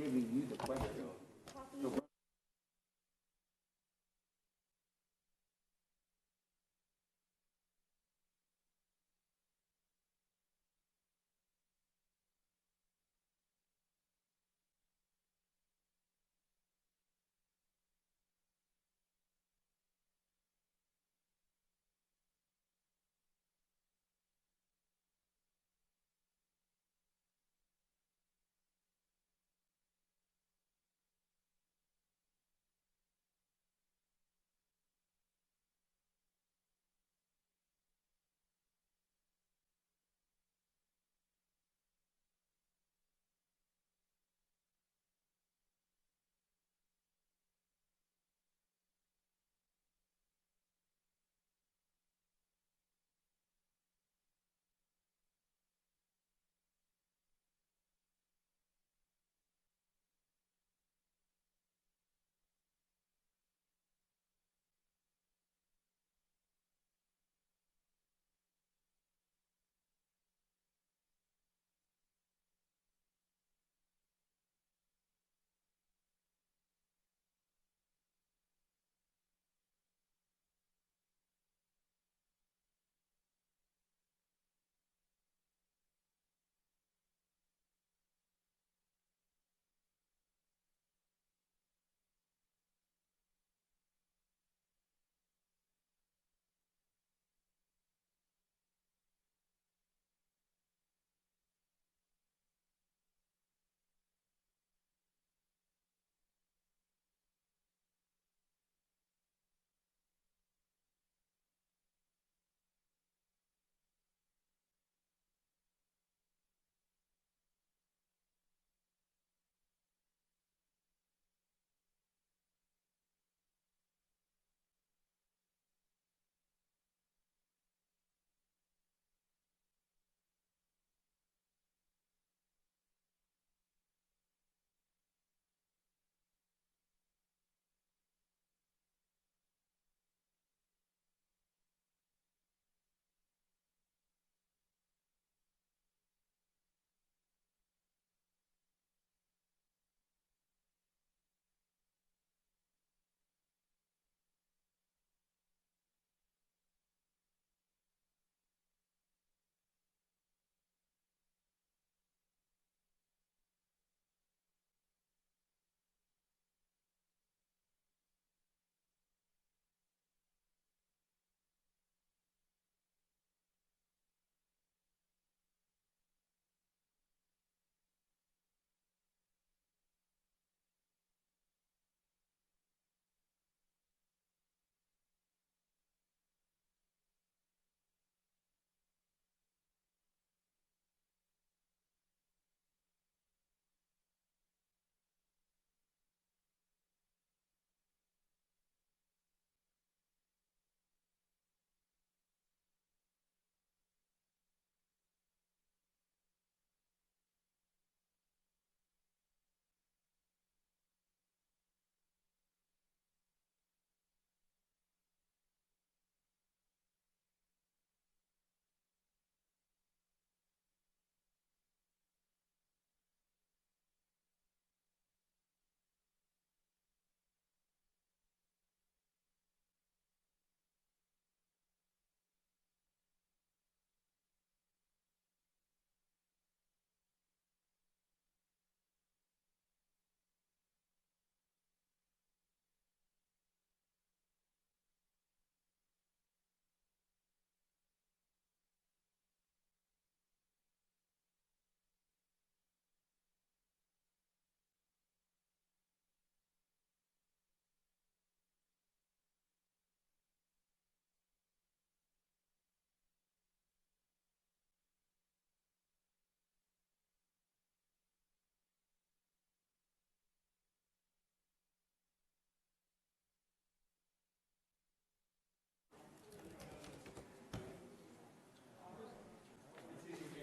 giving you the question.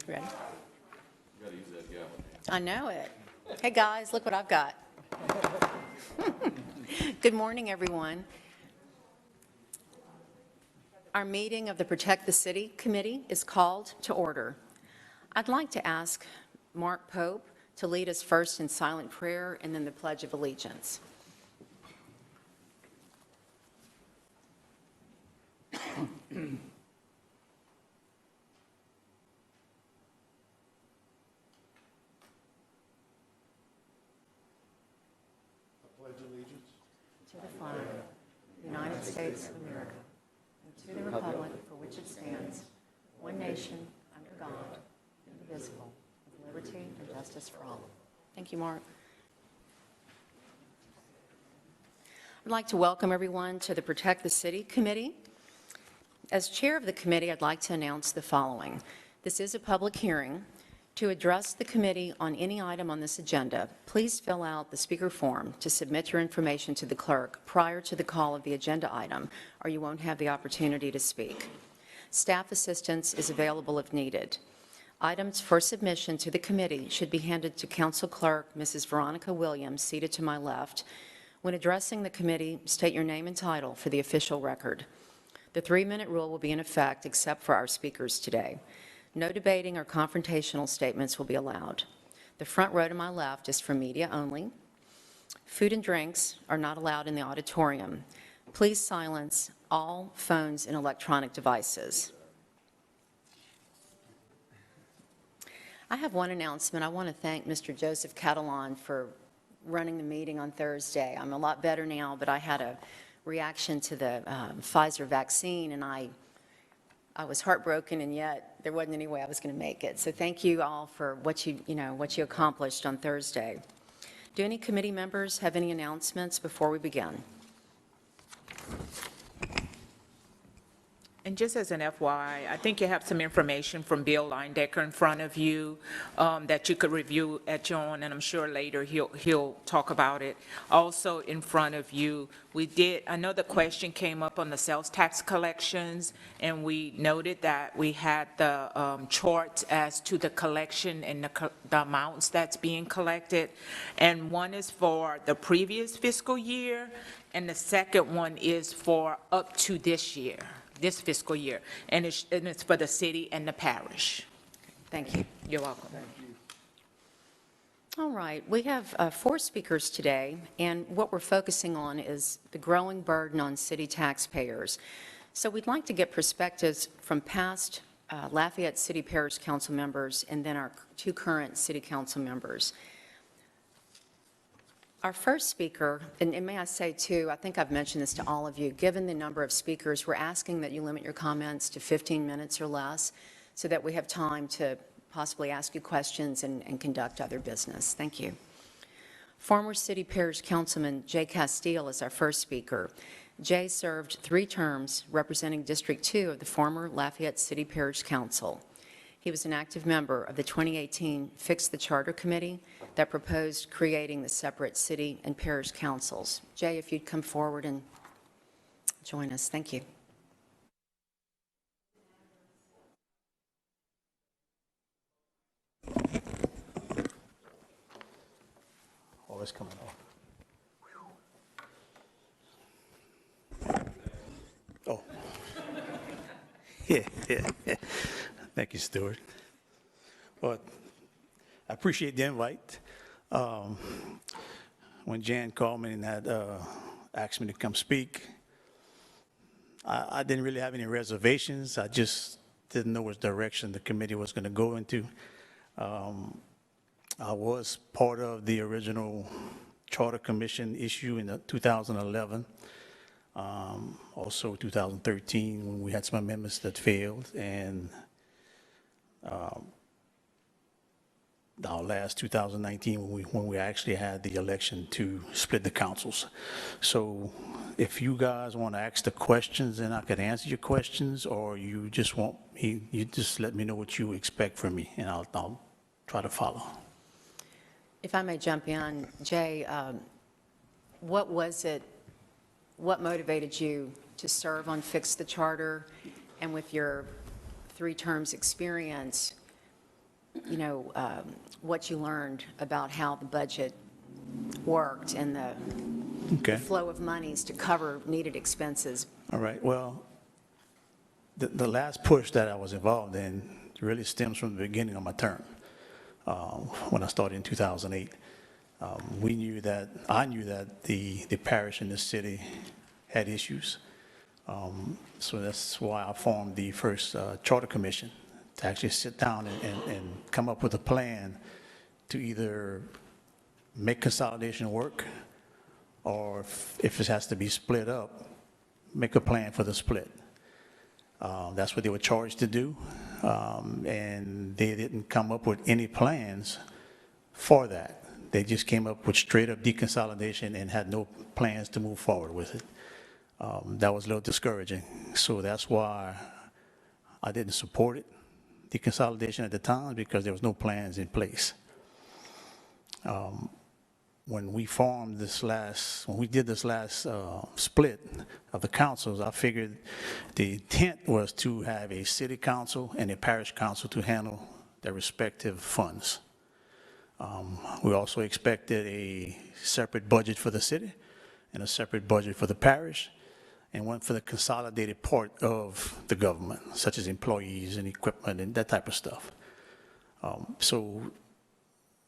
Ready? I know it. Hey guys, look what I've got. Good morning, everyone. Our meeting of the Protect the City Committee is called to order. I'd like to ask Mark Pope to lead us first in silent prayer and then the Pledge of Allegiance. To the flag of the United States of America, and to the republic for which it stands, one nation, under God, indivisible, with liberty and justice for all. Thank you, Mark. I'd like to welcome everyone to the Protect the City Committee. As chair of the committee, I'd like to announce the following. This is a public hearing. To address the committee on any item on this agenda, please fill out the speaker form to submit your information to the clerk prior to the call of the agenda item, or you won't have the opportunity to speak. Staff assistance is available if needed. Items for submission to the committee should be handed to Council Clerk Mrs. Veronica Williams, seated to my left. When addressing the committee, state your name and title for the official record. The 3-minute rule will be in effect except for our speakers today. No debating or confrontational statements will be allowed. The front row to my left is for media only. Food and drinks are not allowed in the auditorium. Please silence all phones and electronic devices. I have one announcement. I want to thank Mr. Joseph Catalan for running the meeting on Thursday. I'm a lot better now, but I had a reaction to the Pfizer vaccine, and I was heartbroken, and yet there wasn't any way I was going to make it. So thank you all for what you accomplished on Thursday. Do any committee members have any announcements before we begin? And just as an FYI, I think you have some information from Bill Leindecker in front of you that you could review at your own, and I'm sure later he'll talk about it. Also in front of you, I know the question came up on the sales tax collections, and we noted that we had the chart as to the collection and the amounts that's being collected. And one is for the previous fiscal year, and the second one is for up to this year. This fiscal year, and it's for the city and the parish. Thank you. You're welcome. Thank you. All right, we have 4 speakers today, and what we're focusing on is the growing burden on city taxpayers. So we'd like to get perspectives from past Lafayette City Parish Council members and then our 2 current City Council members. Our first speaker, and may I say too, I think I've mentioned this to all of you, given the number of speakers, we're asking that you limit your comments to 15 minutes or less so that we have time to possibly ask you questions and conduct other business. Thank you. Former City Parish Councilman Jay Castile is our first speaker. Jay served 3 terms representing District 2 of the former Lafayette City Parish Council. He was an active member of the 2018 Fix the Charter Committee that proposed creating the separate city and parish councils. Jay, if you'd come forward and join us. Thank you. Oh, it's coming off. Oh. Yeah. Thank you, Stuart. Well, I appreciate the invite. When Jan called me and had asked me to come speak, I didn't really have any reservations. I just didn't know which direction the committee was going to go into. I was part of the original Charter Commission issue in 2011, also 2013 when we had some amendments that failed, and our last 2019 when we actually had the election to split the councils. So if you guys want to ask the questions, then I could answer your questions, or you just want me, you just let me know what you expect from me, and I'll try to follow. If I may jump in, Jay, what motivated you to serve on Fix the Charter, and with your 3 terms experience, what you learned about how the budget worked and the flow of monies to cover needed expenses? All right. Well, the last push that I was involved in really stems from the beginning of my term. when I started in 2008. I knew that the parish and the city had issues. So that's why I formed the first charter commission, to actually sit down and come up with a plan to either make consolidation work, or if it has to be split up, make a plan for the split. That's what they were charged to do, and they didn't come up with any plans for that. They just came up with straight up deconsolidation and had no plans to move forward with it. That was a little discouraging. So that's why I didn't support it, deconsolidation at the time, because there was no plans in place. When we did this last split of the councils, I figured the intent was to have a city council and a parish council to handle their respective funds. We also expected a separate budget for the city and a separate budget for the parish, and one for the consolidated part of the government, such as employees and equipment and that type of stuff. So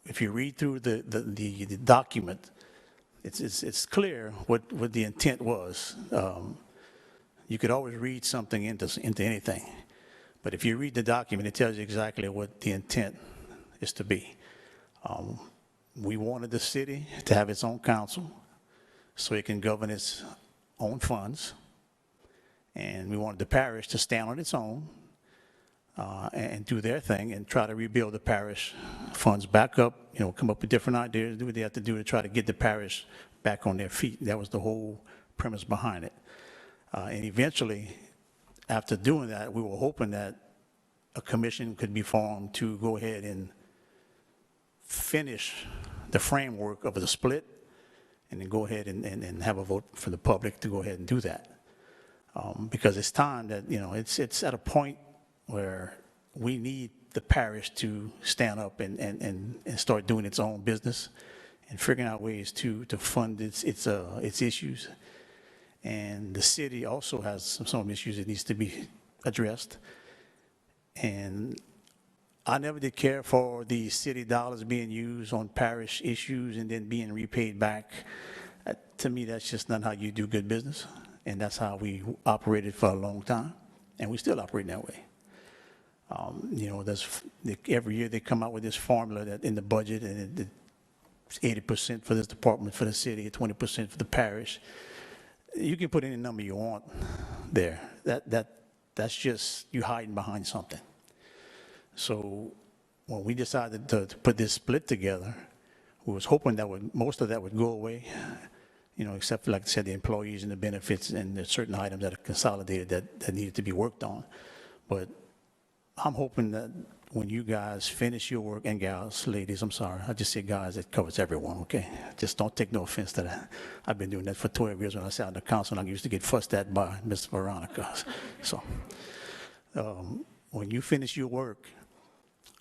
if you read through the document, it's clear what the intent was. You could always read something into anything, but if you read the document, it tells you exactly what the intent is to be. We wanted the city to have its own council so it can govern its own funds, and we wanted the parish to stand on its own and do their thing and try to rebuild the parish funds back up, come up with different ideas, do what they have to do to try to get the parish back on their feet. That was the whole premise behind it. And eventually, after doing that, we were hoping that a commission could be formed to go ahead and finish the framework of the split, and then go ahead and have a vote for the public to go ahead and do that. Because it's time that, it's at a point where we need the parish to stand up and start doing its own business and figuring out ways to fund its issues. And the city also has some issues that needs to be addressed. And I never did care for the city dollars being used on parish issues and then being repaid back. To me, that's just not how you do good business. And that's how we operated for a long time. And we still operate that way. Every year they come out with this formula that in the budget, and it's 80% for this department for the city, 20% for the parish. You can put any number you want there. That's just you hiding behind something. So when we decided to put this split together, we was hoping that most of that would go away, except for, like I said, the employees and the benefits and the certain items that are consolidated that needed to be worked on. But I'm hoping that when you guys finish your work, and gals, ladies, I'm sorry, I just say guys, it covers everyone, okay? Just don't take no offense to that. I've been doing that for 12 years when I sat on the council, and I used to get fussed at by Ms. Veronica. So when you finish your work,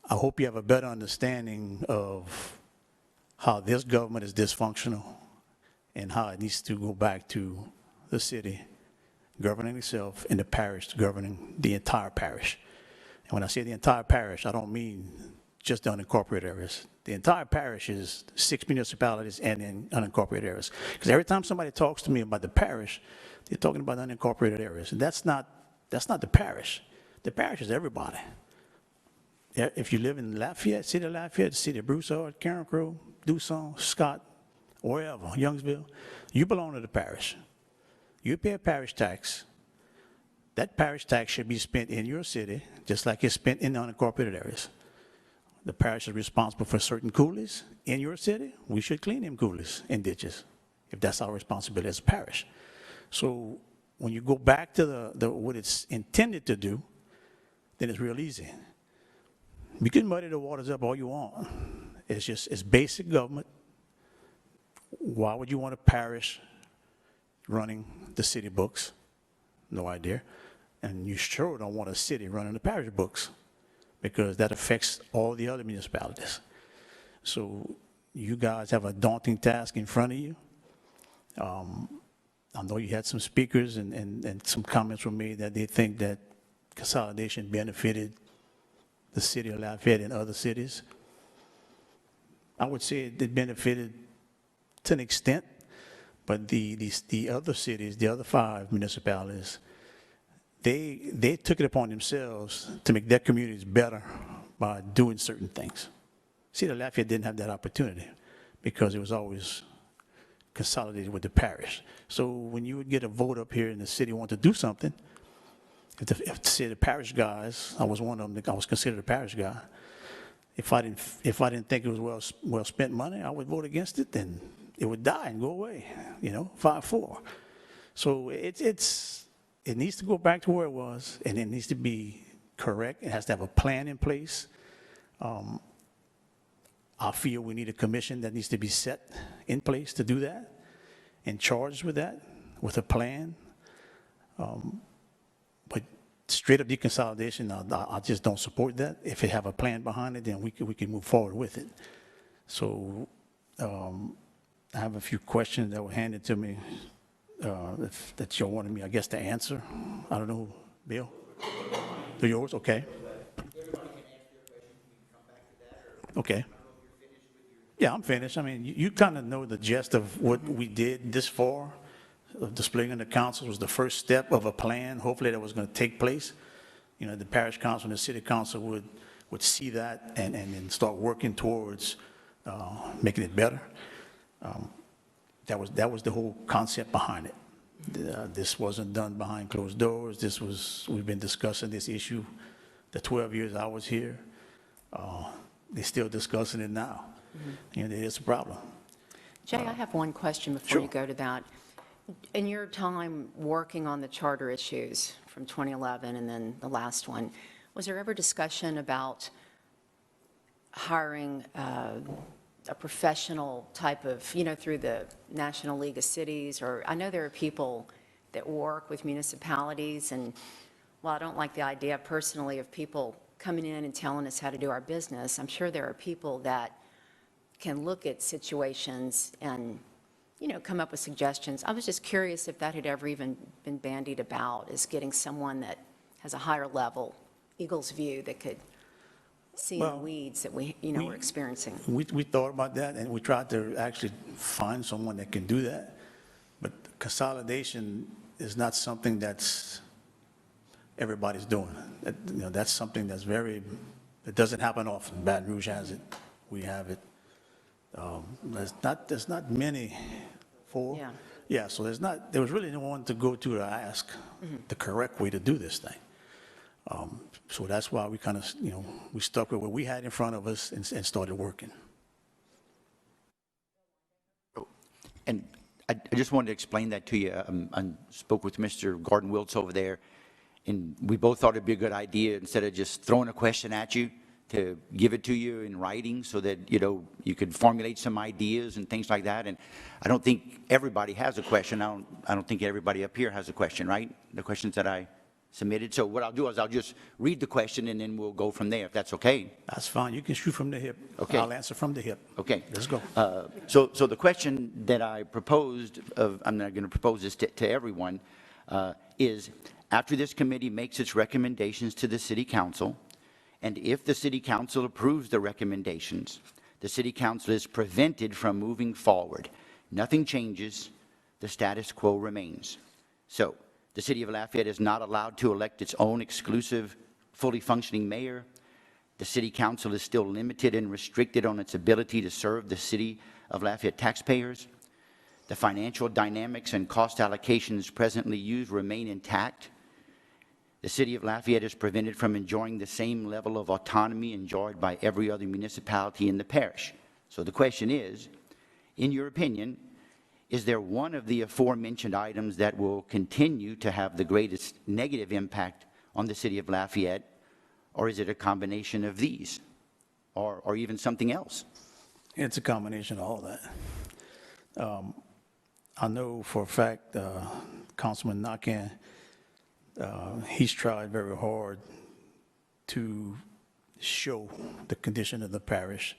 I hope you have a better understanding of how this government is dysfunctional and how it needs to go back to the city governing itself and the parish governing the entire parish. And when I say the entire parish, I don't mean just the unincorporated areas. The entire parish is 6 municipalities and then unincorporated areas. Because every time somebody talks to me about the parish, they're talking about unincorporated areas. And that's not the parish. The parish is everybody. If you live in Lafayette, city of Broussard, Carencro, Dusson, Scott, wherever, Youngsville, you belong to the parish. You pay a parish tax. That parish tax should be spent in your city, just like it's spent in the unincorporated areas. The parish is responsible for certain coulees in your city. We should clean them coulees and ditches, if that's our responsibility as a parish. So when you go back to what it's intended to do, then it's real easy. You can muddy the waters up all you want. It's basic government. Why would you want a parish running the city books? No idea. And you sure don't want a city running the parish books, because that affects all the other municipalities. So you guys have a daunting task in front of you. I know you had some speakers and some comments were made that they think that consolidation benefited the city of Lafayette and other cities. I would say it benefited to an extent, but the other cities, the other 5 municipalities, they took it upon themselves to make their communities better by doing certain things. See, Lafayette didn't have that opportunity because it was always consolidated with the parish. So when you would get a vote up here and the city wanted to do something, if say the parish guys, I was one of them, I was considered a parish guy. If I didn't think it was well spent money, I would vote against it, then it would die and go away, 5-4. So it needs to go back to where it was, and it needs to be correct. It has to have a plan in place. I feel we need a commission that needs to be set in place to do that and charged with that, with a plan. But straight up deconsolidation, I just don't support that. If it have a plan behind it, then we can move forward with it. So I have a few questions that were handed to me that you wanted me, I guess, to answer. I don't know, Bill? Do yours? Okay. Okay. Yeah, I'm finished. I mean, you kind of know the gist of what we did this far. Displaying in the council was the first step of a plan, hopefully, that was going to take place. The parish council and the city council would see that and then start working towards making it better. That was the whole concept behind it. This wasn't done behind closed doors. We've been discussing this issue the 12 years I was here. They're still discussing it now. It is a problem. Jay, I have one question before Sure. you go to that. In your time working on the charter issues from 2011 and then the last one, was there ever discussion about hiring a professional type of, through the National League of Cities? Or I know there are people that work with municipalities, and while I don't like the idea personally of people coming in and telling us how to do our business, I'm sure there are people that can look at situations and come up with suggestions. I was just curious if that had ever even been bandied about, is getting someone that has a higher level, eagle's view, that could see in the weeds that we're experiencing. We thought about that, and we tried to actually find someone that can do that. But consolidation is not something that's everybody's doing. That's something that doesn't happen often. Baton Rouge has it. We have it. There's not many for. Yeah. Yeah, so there was really no one to go to ask the correct way to do this thing. So that's why we kind of, we stuck with what we had in front of us and started working. And I just wanted to explain that to you. I spoke with Mr. Gordon Wiltz over there, and we both thought it'd be a good idea, instead of just throwing a question at you, to give it to you in writing so that, you could formulate some ideas and things like that. And I don't think everybody has a question. I don't think everybody up here has a question, right? The questions that I submitted. So what I'll do is I'll just read the question, and then we'll go from there, if that's okay. That's fine. You can shoot from the hip. Okay. I'll answer from the hip. Okay. Let's go. So the question that I proposed, I'm not going to propose this to everyone, is after this committee makes its recommendations to the city council, and if the city council approves the recommendations, the city council is prevented from moving forward. Nothing changes. The status quo remains. So the city of Lafayette is not allowed to elect its own exclusive, fully functioning mayor. The city council is still limited and restricted on its ability to serve the city of Lafayette taxpayers. The financial dynamics and cost allocations presently used remain intact. The city of Lafayette is prevented from enjoying the same level of autonomy enjoyed by every other municipality in the parish. So the question is, in your opinion, is there one of the aforementioned items that will continue to have the greatest negative impact on the city of Lafayette, or is it a combination of these, or even something else? It's a combination of all that. I know for a fact Councilman Nakan, he's tried very hard to show the condition of the parish.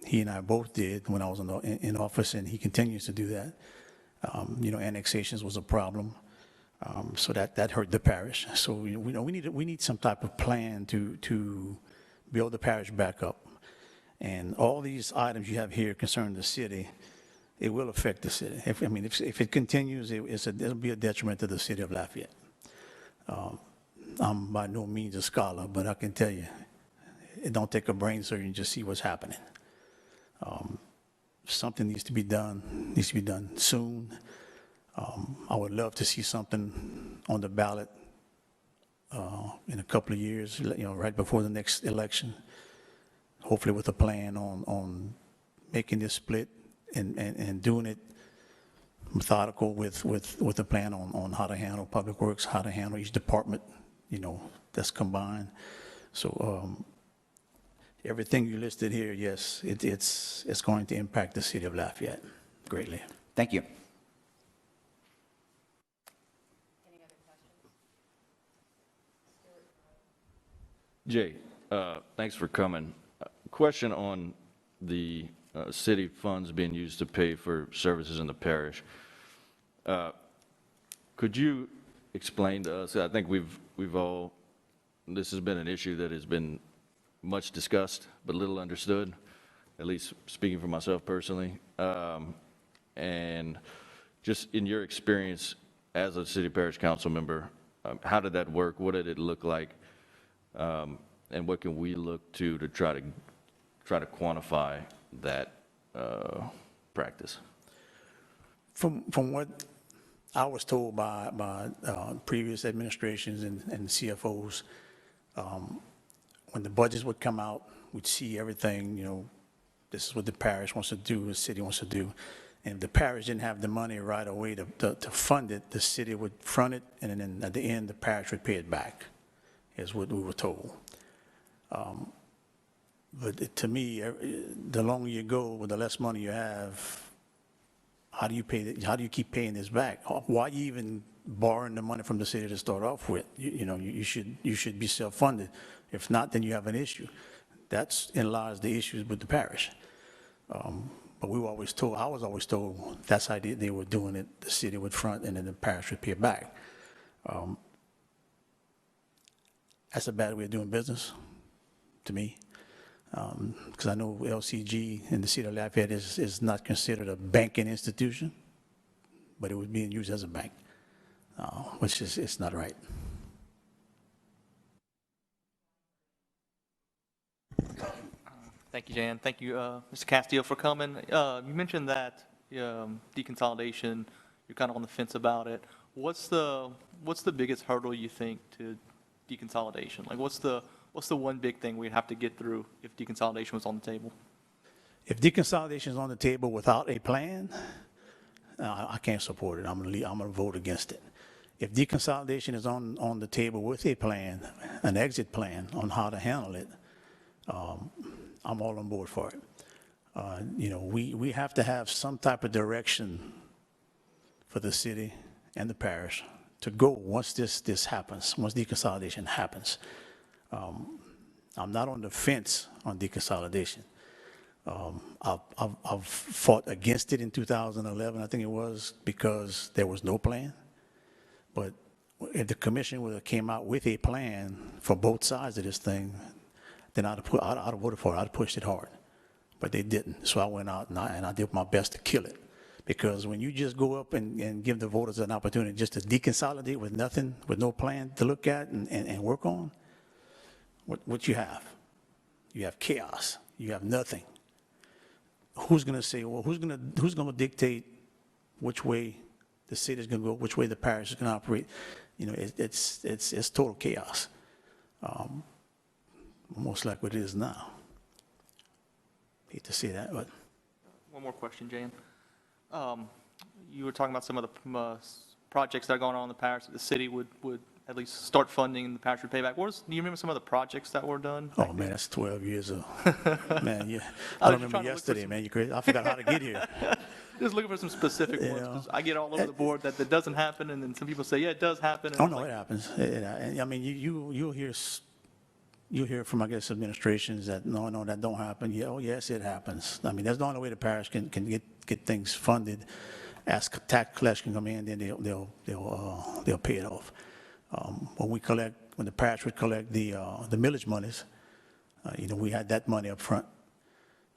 He and I both did when I was in office, and he continues to do that. Annexations was a problem, so that hurt the parish. So we need some type of plan to build the parish back up. And all these items you have here concerning the city, it will affect the city. If it continues, it'll be a detriment to the city of Lafayette. I'm by no means a scholar, but I can tell you, it don't take a brain surgeon to see what's happening. Something needs to be done soon. I would love to see something on the ballot in a couple of years, right before the next election, hopefully with a plan on making this split and doing it methodical with a plan on how to handle public works, how to handle each department, that's combined. So everything you listed here, yes, it's going to impact the city of Lafayette greatly. Thank you. Jay, thanks for coming. Question on the city funds being used to pay for services in the parish. Could you explain to us, I think we've all, this has been an issue that has been much discussed, but little understood, at least speaking for myself personally. And just in your experience as a city parish council member, how did that work? What did it look like? And what can we look to try to quantify that practice? From what I was told by previous administrations and CFOs, when the budgets would come out, we'd see everything, this is what the parish wants to do, the city wants to do. And if the parish didn't have the money right away to fund it, the city would front it, and then at the end, the parish would pay it back, is what we were told. But to me, the longer you go with the less money you have, how do you keep paying this back? Why are you even borrowing the money from the city to start off with? You should be self-funded. If not, then you have an issue. That's in lies the issues with the parish. But I was always told that's how they were doing it. The city would front and then the parish would pay it back. That's a bad way of doing business to me. Because I know LCG in the city of Lafayette is not considered a banking institution, but it was being used as a bank, which is it's not right. Thank you, Jan. Thank you, Mr. Castillo, for coming. You mentioned that deconsolidation, you're kind of on the fence about it. What's the biggest hurdle you think to deconsolidation? Like, what's the one big thing we'd have to get through if deconsolidation was on the table? If deconsolidation is on the table without a plan, I can't support it. I'm gonna vote against it. If deconsolidation is on the table with a plan, an exit plan on how to handle it, I'm all on board for it. We have to have some type of direction for the city and the parish to go once this happens, once deconsolidation happens. I'm not on the fence on deconsolidation. I've fought against it in 2011, I think it was, because there was no plan. But if the commission would have came out with a plan for both sides of this thing, then I'd have voted for it. I'd have pushed it hard. But they didn't. So I went out and I did my best to kill it. Because when you just go up and give the voters an opportunity just to deconsolidate with nothing, with no plan to look at and work on, what you have? You have chaos. You have nothing. Who's going to say, well, who's going to dictate which way the city is going to go, which way the parish is going to operate? It's total chaos. Almost like what it is now. Hate to say that, but. One more question, Jan. You were talking about some of the projects that are going on in the parish that the city would at least start funding and the parish would pay back. Do you remember some of the projects that were done? Oh, man, that's 12 years ago. Man, yeah. I don't remember yesterday, man. You crazy. I forgot how to get here. Just looking for some specific ones. 'Cause I get all over the board that doesn't happen, and then some people say, yeah, it does happen. Oh, no, it happens. I mean, you'll hear from, I guess, administrations that, no, that don't happen. Yeah, oh, yes, it happens. I mean, that's the only way the parish can get things funded. As tax collection come in, then they'll pay it off. When the parish would collect the millage monies, we had that money up front.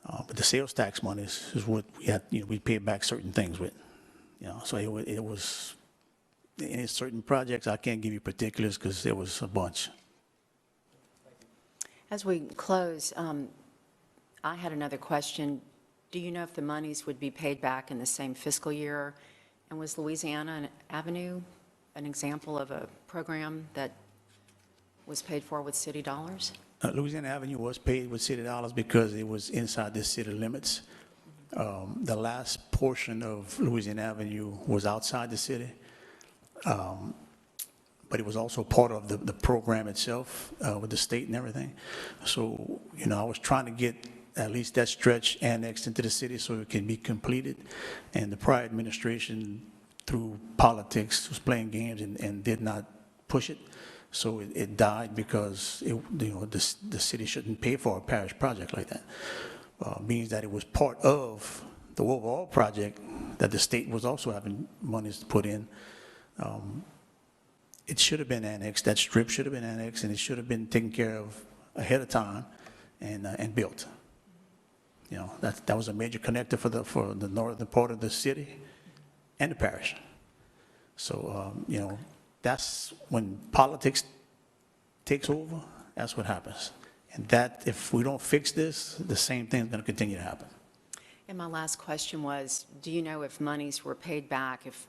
But the sales tax money is what we had, we paid back certain things with, so it was, in certain projects, I can't give you particulars because there was a bunch. As we close, I had another question. Do you know if the monies would be paid back in the same fiscal year? And was Louisiana Avenue an example of a program that was paid for with city dollars? Louisiana Avenue was paid with city dollars because it was inside the city limits. The last portion of Louisiana Avenue was outside the city, but it was also part of the program itself with the state and everything. So, I was trying to get at least that stretch annexed into the city so it can be completed. And the prior administration, through politics, was playing games and did not push it. So it died because the city shouldn't pay for a parish project like that. Means that it was part of the overall project that the state was also having monies to put in. It should have been annexed. That strip should have been annexed, and it should have been taken care of ahead of time and built. That was a major connector for the northern part of the city and the parish. So that's when politics takes over. That's what happens. And that, if we don't fix this, the same thing is going to continue to happen. And my last question was, do you know if monies were paid back, if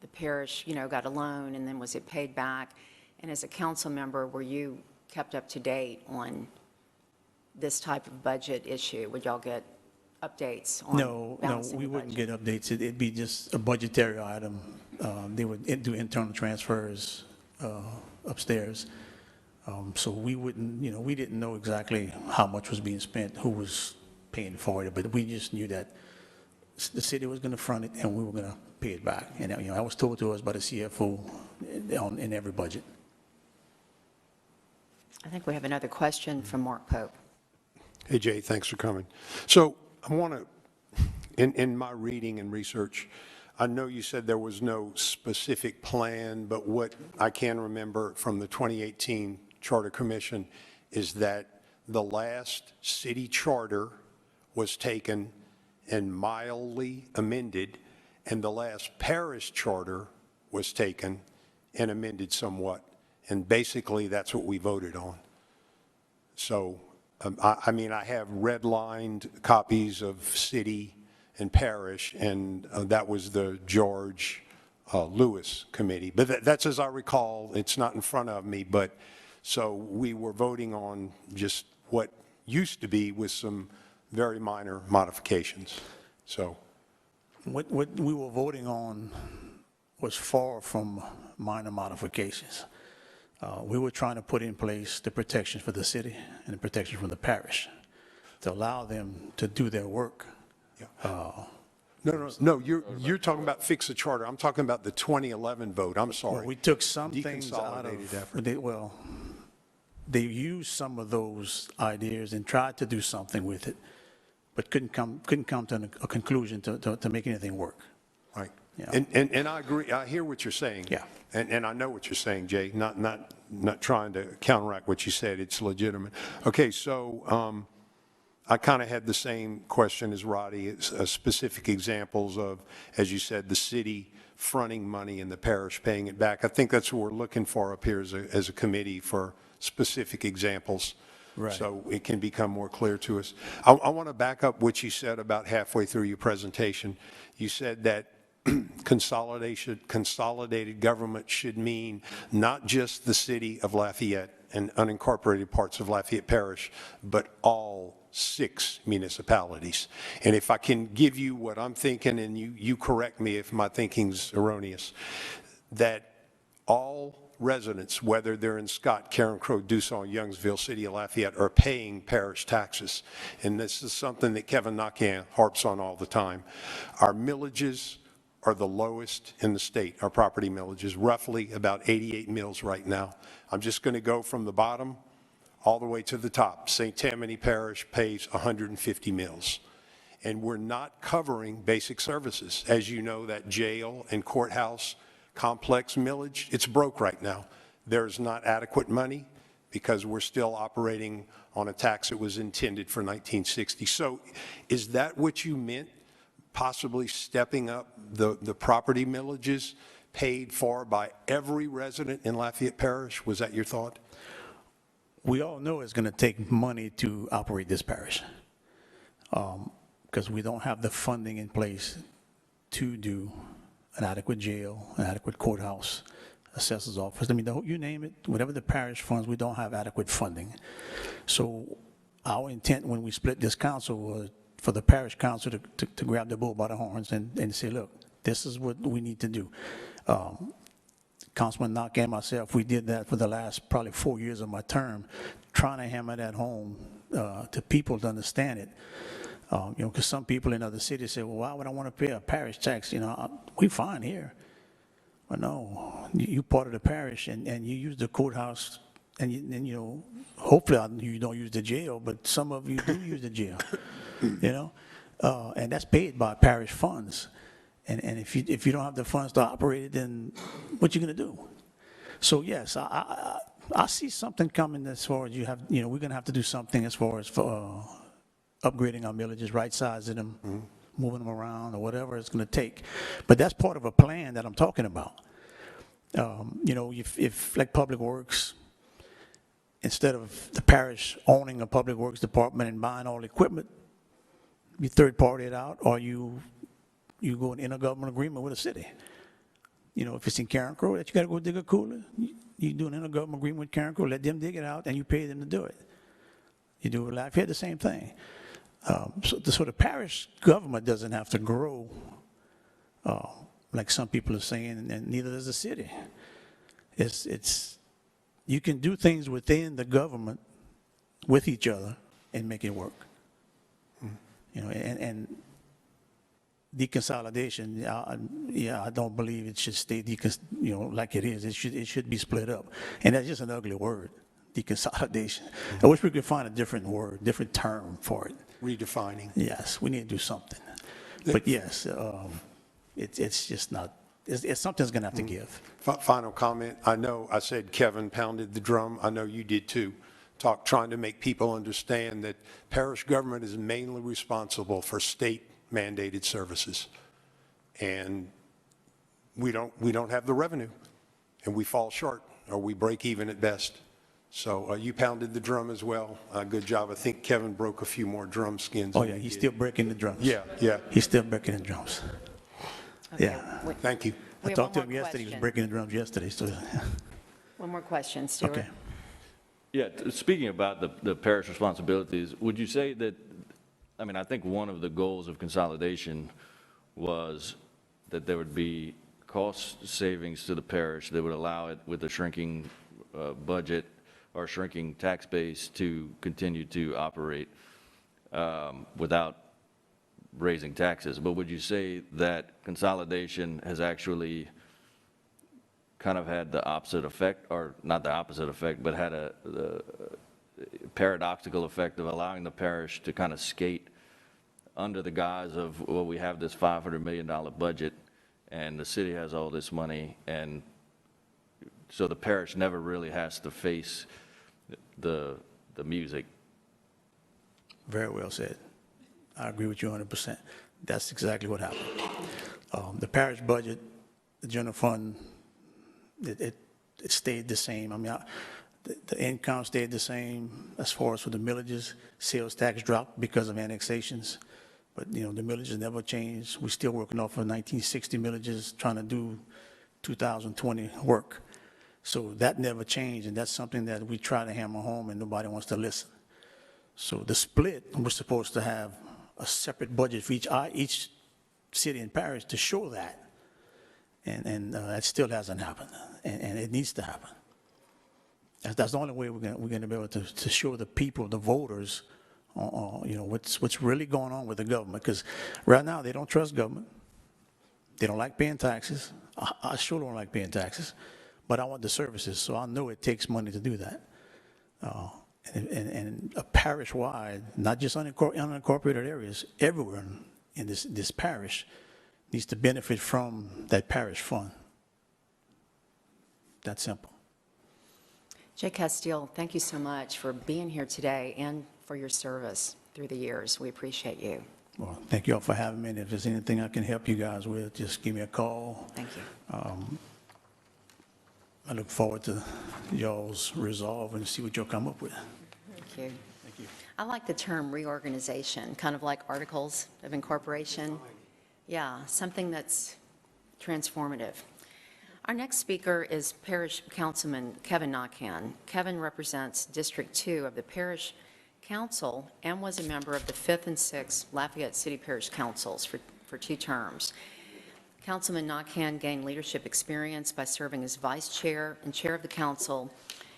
the parish, got a loan and then was it paid back? And as a council member, were you kept up to date on this type of budget issue? Would y'all get updates on No, balancing we the wouldn't budget? get updates. It'd be just a budgetary item. They would do internal transfers upstairs. So we wouldn't, we didn't know exactly how much was being spent, who was paying for it, but we just knew that the city was going to front it and we were going to pay it back. And, that was told to us by the CFO in every budget. I think we have another question from Mark Pope. Hey, Jay, thanks for coming. So I want to, in my reading and research, I know you said there was no specific plan, but what I can remember from the 2018 Charter Commission is that the last city charter was taken and mildly amended, and the last parish charter was taken and amended somewhat. And basically, that's what we voted on. So, I mean, I have redlined copies of city and parish, and that was the George LUS committee. But that's as I recall. It's not in front of me, but so we were voting on just what used to be with some very minor modifications. So What we were voting on was far from minor modifications. We were trying to put in place the protection for the city and the protection from the parish to allow them to do their work. no, you're talking about fix the charter. I'm talking about the 2011 vote. I'm sorry. Well, we took some things out Deconsolidated of, effort. they used some of those ideas and tried to do something with it, but couldn't come to a conclusion to make anything work. Right. Yeah. And I agree. I hear what you're saying. Yeah. And I know what you're saying, Jay. Not trying to counteract what you said. It's legitimate. Okay, so I kind of had the same question as Roddy. It's, specific examples of, as you said, the city fronting money and the parish paying it back. I think that's what we're looking for up here as a committee, for specific examples. Right. So it can become more clear to us. I want to back up what you said about halfway through your presentation. You said that consolidated government should mean not just the city of Lafayette and unincorporated parts of Lafayette Parish, but all 6 municipalities. And if I can give you what I'm thinking, and you correct me if my thinking's erroneous, that all residents, whether they're in Scott, Karen Crow, Dusson, Youngsville, City of Lafayette, are paying parish taxes. And this is something that Kevin Nakan harps on all the time. Our millages are the lowest in the state, our property millages, roughly about 88 mills right now. I'm just going to go from the bottom all the way to the top. St. Tammany Parish pays 150 mills. And we're not covering basic services. As you know, that jail and courthouse complex millage, it's broke right now. There's not adequate money. because we're still operating on a tax that was intended for 1960. So is that what you meant, possibly stepping up the property millages paid for by every resident in Lafayette Parish? Was that your thought? We all know it's going to take money to operate this parish, because we don't have the funding in place to do an adequate jail, an adequate courthouse, assessor's office. I mean, you name it, whatever the parish funds, we don't have adequate funding. So our intent when we split this council was for the parish council to grab the bull by the horns and say, look, this is what we need to do. Councilman Knock and myself, we did that for the last probably 4 years of my term, trying to hammer that home to people to understand it. Because some people in other cities say, well, why would I want to pay a parish tax? We fine here. Well, no, you part of the parish and you use the courthouse and hopefully you don't use the jail, but some of you do use the jail, and that's paid by parish funds. And if you don't have the funds to operate it, then what you going to do? So yes, I see something coming as far as we're going to have to do something as far as for upgrading our villages, right-sizing them, moving them around, or whatever it's going to take. But that's part of a plan that I'm talking about. If like Public Works, instead of the parish owning a Public Works department and buying all the equipment, you third-party it out, or you go in intergovernmental agreement with a city. If it's in Karen Crow that you got to go dig a cooler, you do an intergovernmental agreement with Karen Crow, let them dig it out, and you pay them to do it. You do with Lafayette, the same thing. So the parish government doesn't have to grow like some people are saying, and neither does the city. You can do things within the government with each other and make it work. And deconsolidation, I don't believe it should stay like it is. It should be split up, and that's just an ugly word, deconsolidation. I wish we could find a different word, different term for it. Redefining. Yes, we need to do something. But yes, it's just not. It's something's going to have to give. Final comment. I know I said Kevin pounded the drum. I know you did too. Trying to make people understand that parish government is mainly responsible for state mandated services, and we don't have the revenue, and we fall short, or we break even at best. So you pounded the drum as well. Good job. I think Kevin broke a few more drum skins. Oh yeah, he's still breaking the drums. Yeah. He's still breaking the drums. Okay, Yeah. Thank you. I talked to him yesterday. He was breaking the drums yesterday. So. One more question, Stuart. Okay. Yeah, speaking about the parish responsibilities, would you say that, I think one of the goals of consolidation was that there would be cost savings to the parish that would allow it, with a shrinking budget or shrinking tax base, to continue to operate without raising taxes. But would you say that consolidation has actually kind of had the opposite effect, or not the opposite effect, but had the paradoxical effect of allowing the parish to kind of skate under the guise of, well, we have this $500 million budget and the city has all this money, and so the parish never really has to face the music? Very well said. I agree with you 100%. That's exactly what happened. The parish budget, the general fund, it stayed the same. The income stayed the same as far as for the millages. Sales tax dropped because of annexations, but the millages never changed. We're still working off of 1960 millages, trying to do 2020 work. So that never changed, and that's something that we try to hammer home, and nobody wants to listen. So the split, we're supposed to have a separate budget for each city and parish to show that. And that still hasn't happened, and it needs to happen. That's the only way we're going to be able to show the people, the voters, what's really going on with the government. Because right now they don't trust government. They don't like paying taxes. I sure don't like paying taxes, but I want the services, so I know it takes money to do that. And a parish-wide, not just unincorporated areas, everywhere in this parish needs to benefit from that parish fund. That simple. Jay Castile, thank you so much for being here today and for your service through the years. We appreciate you. Well, thank you all for having me, and if there's anything I can help you guys with, just give me a call. Thank you. I look forward to y'all's resolve and see what you'll come up with. Thank you. Thank you. I like the term reorganization, kind of like articles of incorporation. Yeah, something that's transformative. Our next speaker is Parish Councilman Kevin Nakhan. Kevin represents District 2 of the Parish Council and was a member of the 5th and 6th Lafayette City Parish Councils for 2 terms. Councilman Nakhan gained leadership experience by serving as vice chair and chair of the council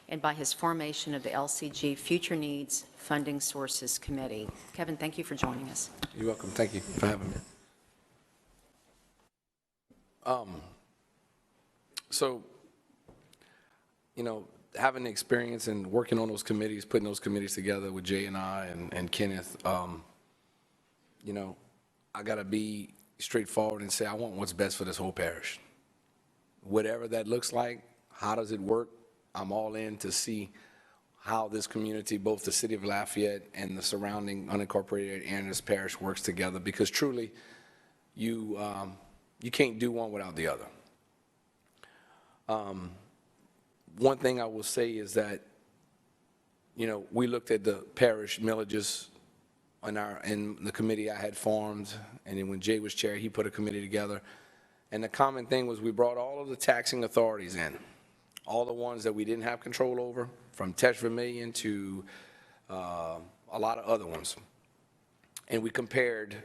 and by his formation of the LCG Future Needs Funding Sources Committee. Kevin, thank you for joining us. You're welcome. Thank you for having me. So, you know, having the experience and working on those committees, putting those committees together with Jay and I and Kenneth, you know, I got to be straightforward and say I want what's best for this whole parish. Whatever that looks like, how does it work? I'm all in to see how this community, both the city of Lafayette and the surrounding unincorporated area in this parish works together, because truly you can't do one without the other. One thing I will say is that, you know, we looked at the parish millages in the committee I had formed, and then when Jay was chair, he put a committee together. And the common thing was we brought all of the taxing authorities in, all the ones that we didn't have control over, from Tesh Vermillion to a lot of other ones. And we compared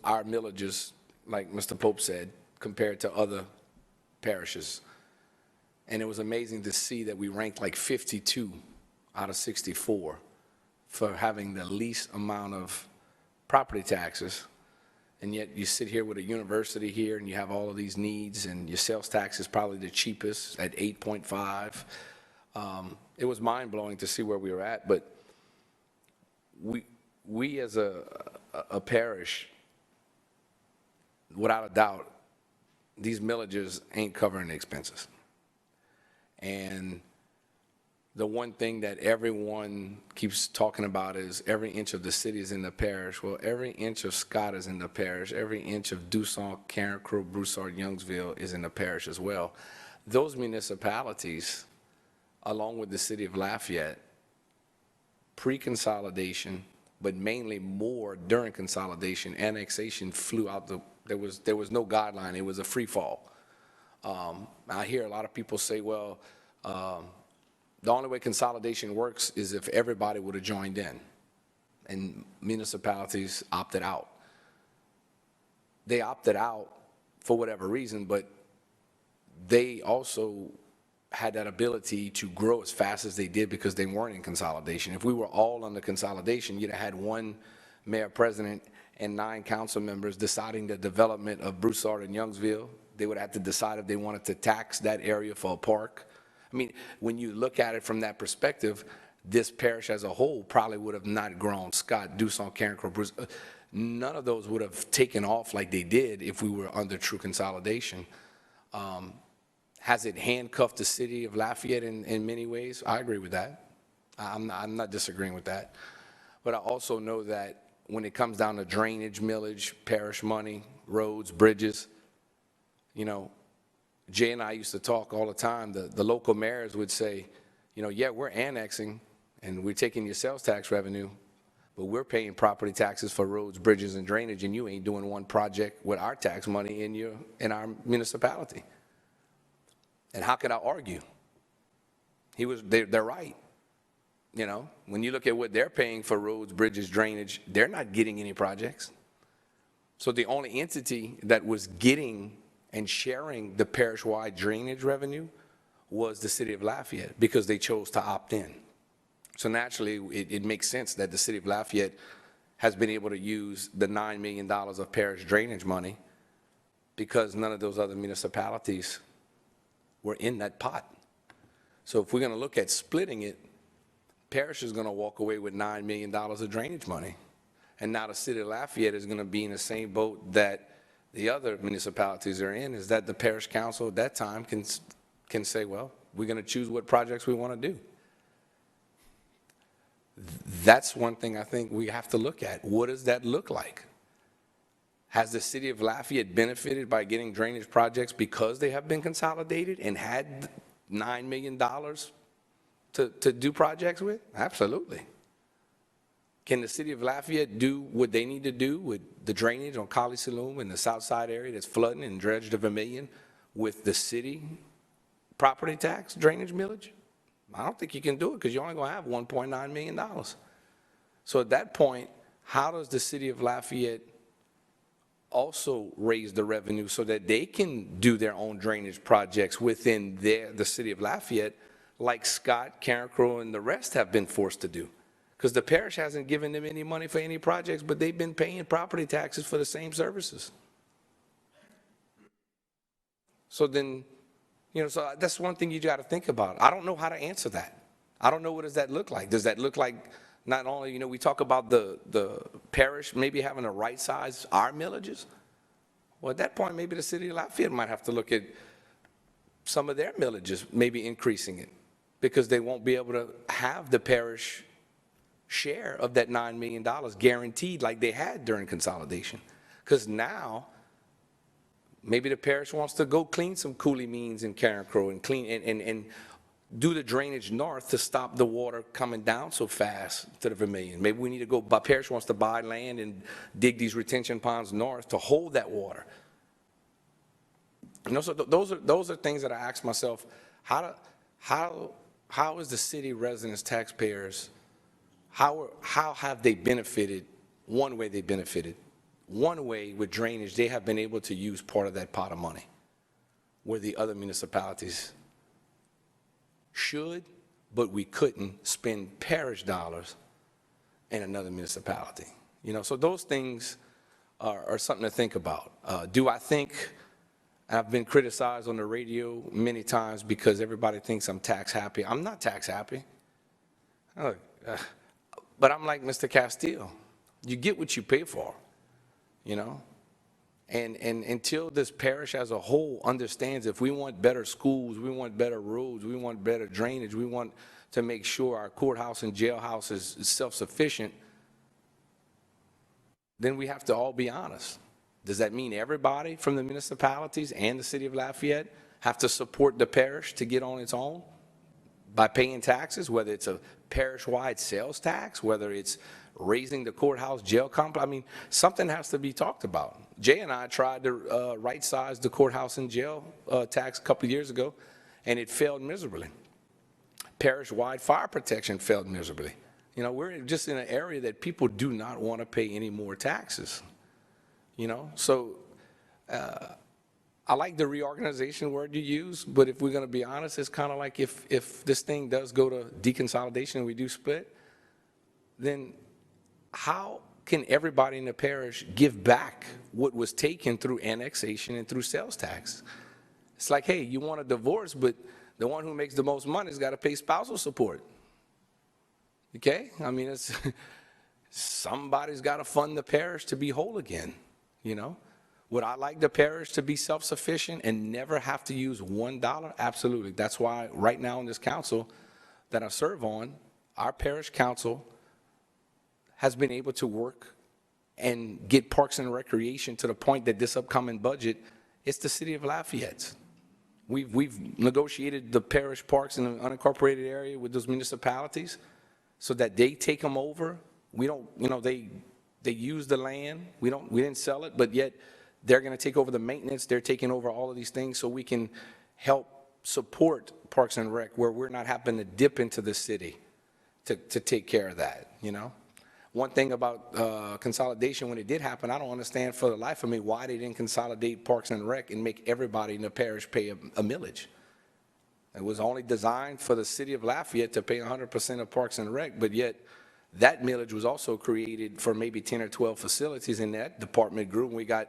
our millages, like Mr. Pope said, compared to other parishes. And it was amazing to see that we ranked like 52 out of 64 for having the least amount of property taxes. And yet you sit here with a university here and you have all of these needs, and your sales tax is probably the cheapest at 8.5. It was mind-blowing to see where we were at, but we as a parish, without a doubt, these millages ain't covering the expenses. And the one thing that everyone keeps talking about is every inch of the city is in the parish. Well, every inch of Scott is in the parish. Every inch of Dussault, Carencro, Broussard, Youngsville is in the parish as well. Those municipalities, along with the city of Lafayette, pre-consolidation, but mainly more during consolidation, annexation flew out there was no guideline. It was a free fall. I hear a lot of people say, well, the only way consolidation works is if everybody would have joined in, and municipalities opted out. They opted out for whatever reason, but they also had that ability to grow as fast as they did because they weren't in consolidation. If we were all under consolidation, you'd have had one mayor president and 9 council members deciding the development of Broussard and Youngsville. They would have to decide if they wanted to tax that area for a park. I mean, when you look at it from that perspective, this parish as a whole probably would have not grown. Scott, Dussault, Carencro, Bruce, none of those would have taken off like they did if we were under true consolidation. Has it handcuffed the city of Lafayette in many ways? I agree with that. I'm not disagreeing with that. But I also know that when it comes down to drainage, millage, parish money, roads, bridges, you know, Jay and I used to talk all the time. The local mayors would say, you know, yeah, we're annexing and we're taking your sales tax revenue, but we're paying property taxes for roads, bridges, and drainage, and you ain't doing one project with our tax money in our municipality. And how could I argue? They're right. You know, when you look at what they're paying for roads, bridges, drainage, they're not getting any projects. So the only entity that was getting and sharing the parish-wide drainage revenue was the city of Lafayette, because they chose to opt in. So naturally, it makes sense that the city of Lafayette has been able to use the $9 million of parish drainage money, because none of those other municipalities were in that pot. So if we're going to look at splitting it, parish is going to walk away with $9 million of drainage money. And now the city of Lafayette is going to be in the same boat that the other municipalities are in, is that the parish council at that time can say, well, we're going to choose what projects we want to do. That's one thing I think we have to look at. What does that look like? Has the city of Lafayette benefited by getting drainage projects because they have been consolidated and had $9 million to do projects with? Absolutely. Can the city of Lafayette do what they need to do with the drainage on College Saloon and the south side area that's flooding and dredged of $1 million with the city property tax drainage millage? I don't think you can do it because you're only going to have $1.9 million. So at that point, how does the city of Lafayette also raise the revenue so that they can do their own drainage projects within the city of Lafayette, like Scott, Carencro, and the rest have been forced to do? Because the parish hasn't given them any money for any projects, but they've been paying property taxes for the same services. So then, so that's one thing you got to think about. I don't know how to answer that. I don't know, what does that look like? Does that look like not only, we talk about the parish maybe having to right size our millages? Well, at that point, maybe the city of Lafayette might have to look at some of their millages, maybe increasing it, because they won't be able to have the parish share of that $9 million guaranteed like they had during consolidation. Because now, maybe the parish wants to go clean some coulee means in Carencro and clean and do the drainage north to stop the water coming down so fast to the Vermilion. Maybe we need to go, but parish wants to buy land and dig these retention ponds north to hold that water. So those are things that I ask myself, how is the city residents, taxpayers, how have they benefited? One way they benefited. One way with drainage, they have been able to use part of that pot of money where the other municipalities should, but we couldn't spend parish dollars in another municipality. So those things are something to think about. Do I think, I've been criticized on the radio many times because everybody thinks I'm tax happy. I'm not tax happy. But I'm like Mr. Castillo. You get what you pay for, And until this parish as a whole understands, if we want better schools, we want better roads, we want better drainage, we want to make sure our courthouse and jailhouse is self-sufficient, then we have to all be honest. Does that mean everybody from the municipalities and the city of Lafayette have to support the parish to get on its own by paying taxes, whether it's a parish-wide sales tax, whether it's raising the courthouse jail complex? I mean, something has to be talked about. Jay and I tried to right-size the courthouse and jail tax a couple of years ago, and it failed miserably. Parish-wide fire protection failed miserably. We're just in an area that people do not want to pay any more taxes. So I like the reorganization word you use, but if we're going to be honest, it's kind of like if this thing does go to deconsolidation and we do split, then how can everybody in the parish give back what was taken through annexation and through sales tax? It's like, hey, you want a divorce, but the one who makes the most money has got to pay spousal support. Okay? I mean, somebody's got to fund the parish to be whole again, Would I like the parish to be self-sufficient and never have to use $1? Absolutely. That's why right now in this council that I serve on, our parish council has been able to work and get parks and recreation to the point that this upcoming budget, it's the city of Lafayette. We've negotiated the parish parks in the unincorporated area with those municipalities so that they take them over. We don't, they use the land. We didn't sell it, but yet they're going to take over the maintenance. They're taking over all of these things so we can help support Parks and Rec where we're not having to dip into the city to take care of that, One thing about consolidation, when it did happen, I don't understand for the life of me why they didn't consolidate Parks and Rec and make everybody in the parish pay a millage. It was only designed for the city of Lafayette to pay 100% of Parks and Rec, but yet that millage was also created for maybe 10 or 12 facilities, and that department grew, and we got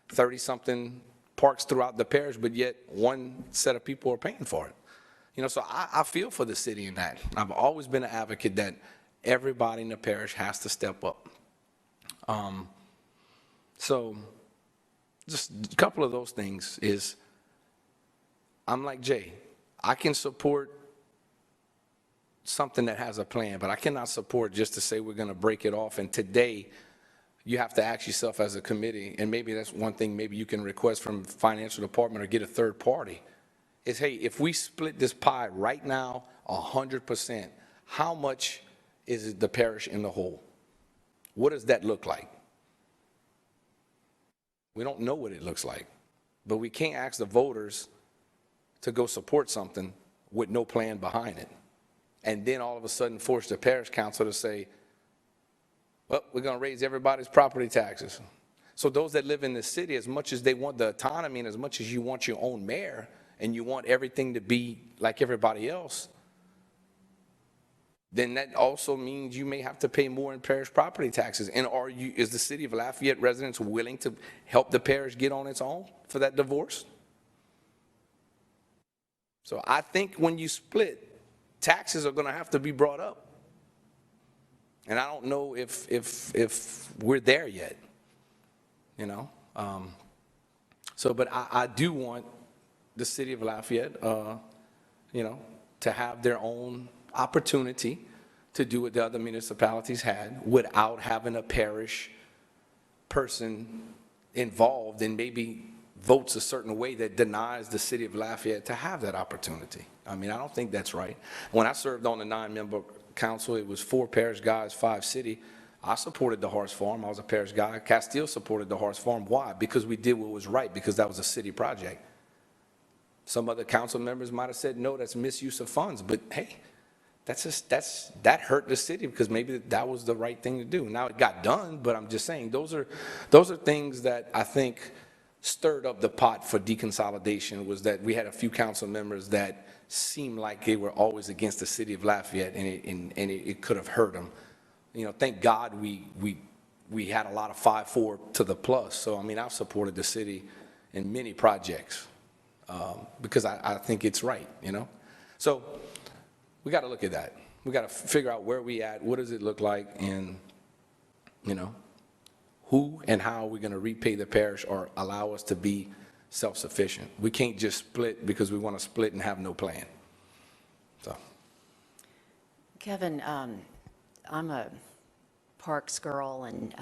30-something parks throughout the parish, but yet one set of people are paying for it. So I feel for the city in that. I've always been an advocate that everybody in the parish has to step up. So just a couple of those things is, I'm like Jay, I can support something that has a plan, but I cannot support just to say we're going to break it off. And today, you have to ask yourself as a committee, and maybe that's one thing maybe you can request from financial department or get a third party, is, hey, if we split this pie right now 100%, how much is the parish in the hole? What does that look like? We don't know what it looks like, but we can't ask the voters to go support something with no plan behind it, and then all of a sudden force the parish council to say, well, we're going to raise everybody's property taxes. So those that live in the city, as much as they want the autonomy and as much as you want your own mayor and you want everything to be like everybody else, then that also means you may have to pay more in parish property taxes. And is the city of Lafayette residents willing to help the parish get on its own for that divorce? So I think when you split, taxes are going to have to be brought up. And I don't know if we're there yet, you know. But I do want the city of Lafayette, you know, to have their own opportunity to do what the other municipalities had without having a parish person involved and maybe votes a certain way that denies the city of Lafayette to have that opportunity. I mean, I don't think that's right. When I served on the 9-member council, it was 4 parish guys, 5 city. I supported the horse farm. I was a parish guy. Castile supported the horse farm. Why? Because we did what was right, because that was a city project. Some other council members might have said, no, that's misuse of funds. But hey, that hurt the city because maybe that was the right thing to do. Now it got done, but I'm just saying those are things that I think stirred up the pot for deconsolidation, was that we had a few council members that seemed like they were always against the city of Lafayette, and it could have hurt them. You know, thank God we had a lot of 5-4 to the plus. So, I mean, I've supported the city in many projects because I think it's right, you know. So we got to look at that. We got to figure out where we at, what does it look like, and, you know, who and how are we going to repay the parish or allow us to be self-sufficient. We can't just split because we want to split and have no plan. So, Kevin, I'm a Parks girl, and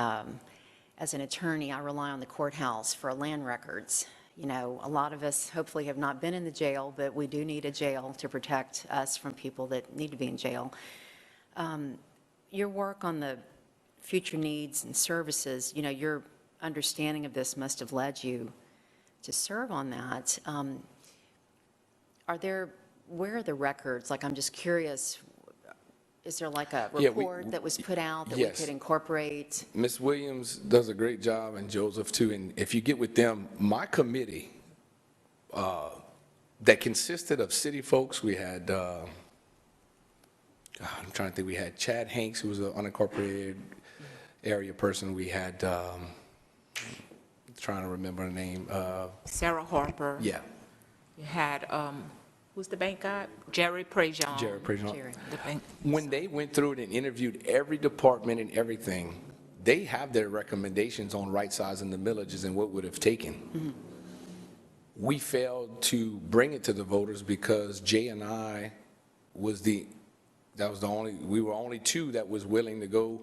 as an attorney, I rely on the courthouse for land records. You know, a lot of us hopefully have not been in the jail, but we do need a jail to protect us from people that need to be in jail. Your work on the future needs and services, you know, your understanding of this must have led you to serve on that. Where are the records? Like, I'm just curious, is there like a report that was put out that we could incorporate? Ms. Williams does a great job, and Joseph too, and if you get with them, my committee that consisted of city folks, we had, I'm trying to think, we had Chad Hanks, who was an unincorporated area person. We had, trying to remember the name. Sarah Harper. Yeah. You had, who's the bank guy? Jerry Prejean. Jerry Prejean. The bank. When they went through it and interviewed every department and everything, they have their recommendations on right sizing the millages and what would have taken. Mm-hmm. We failed to bring it to the voters because Jay and I we were only 2 that was willing to go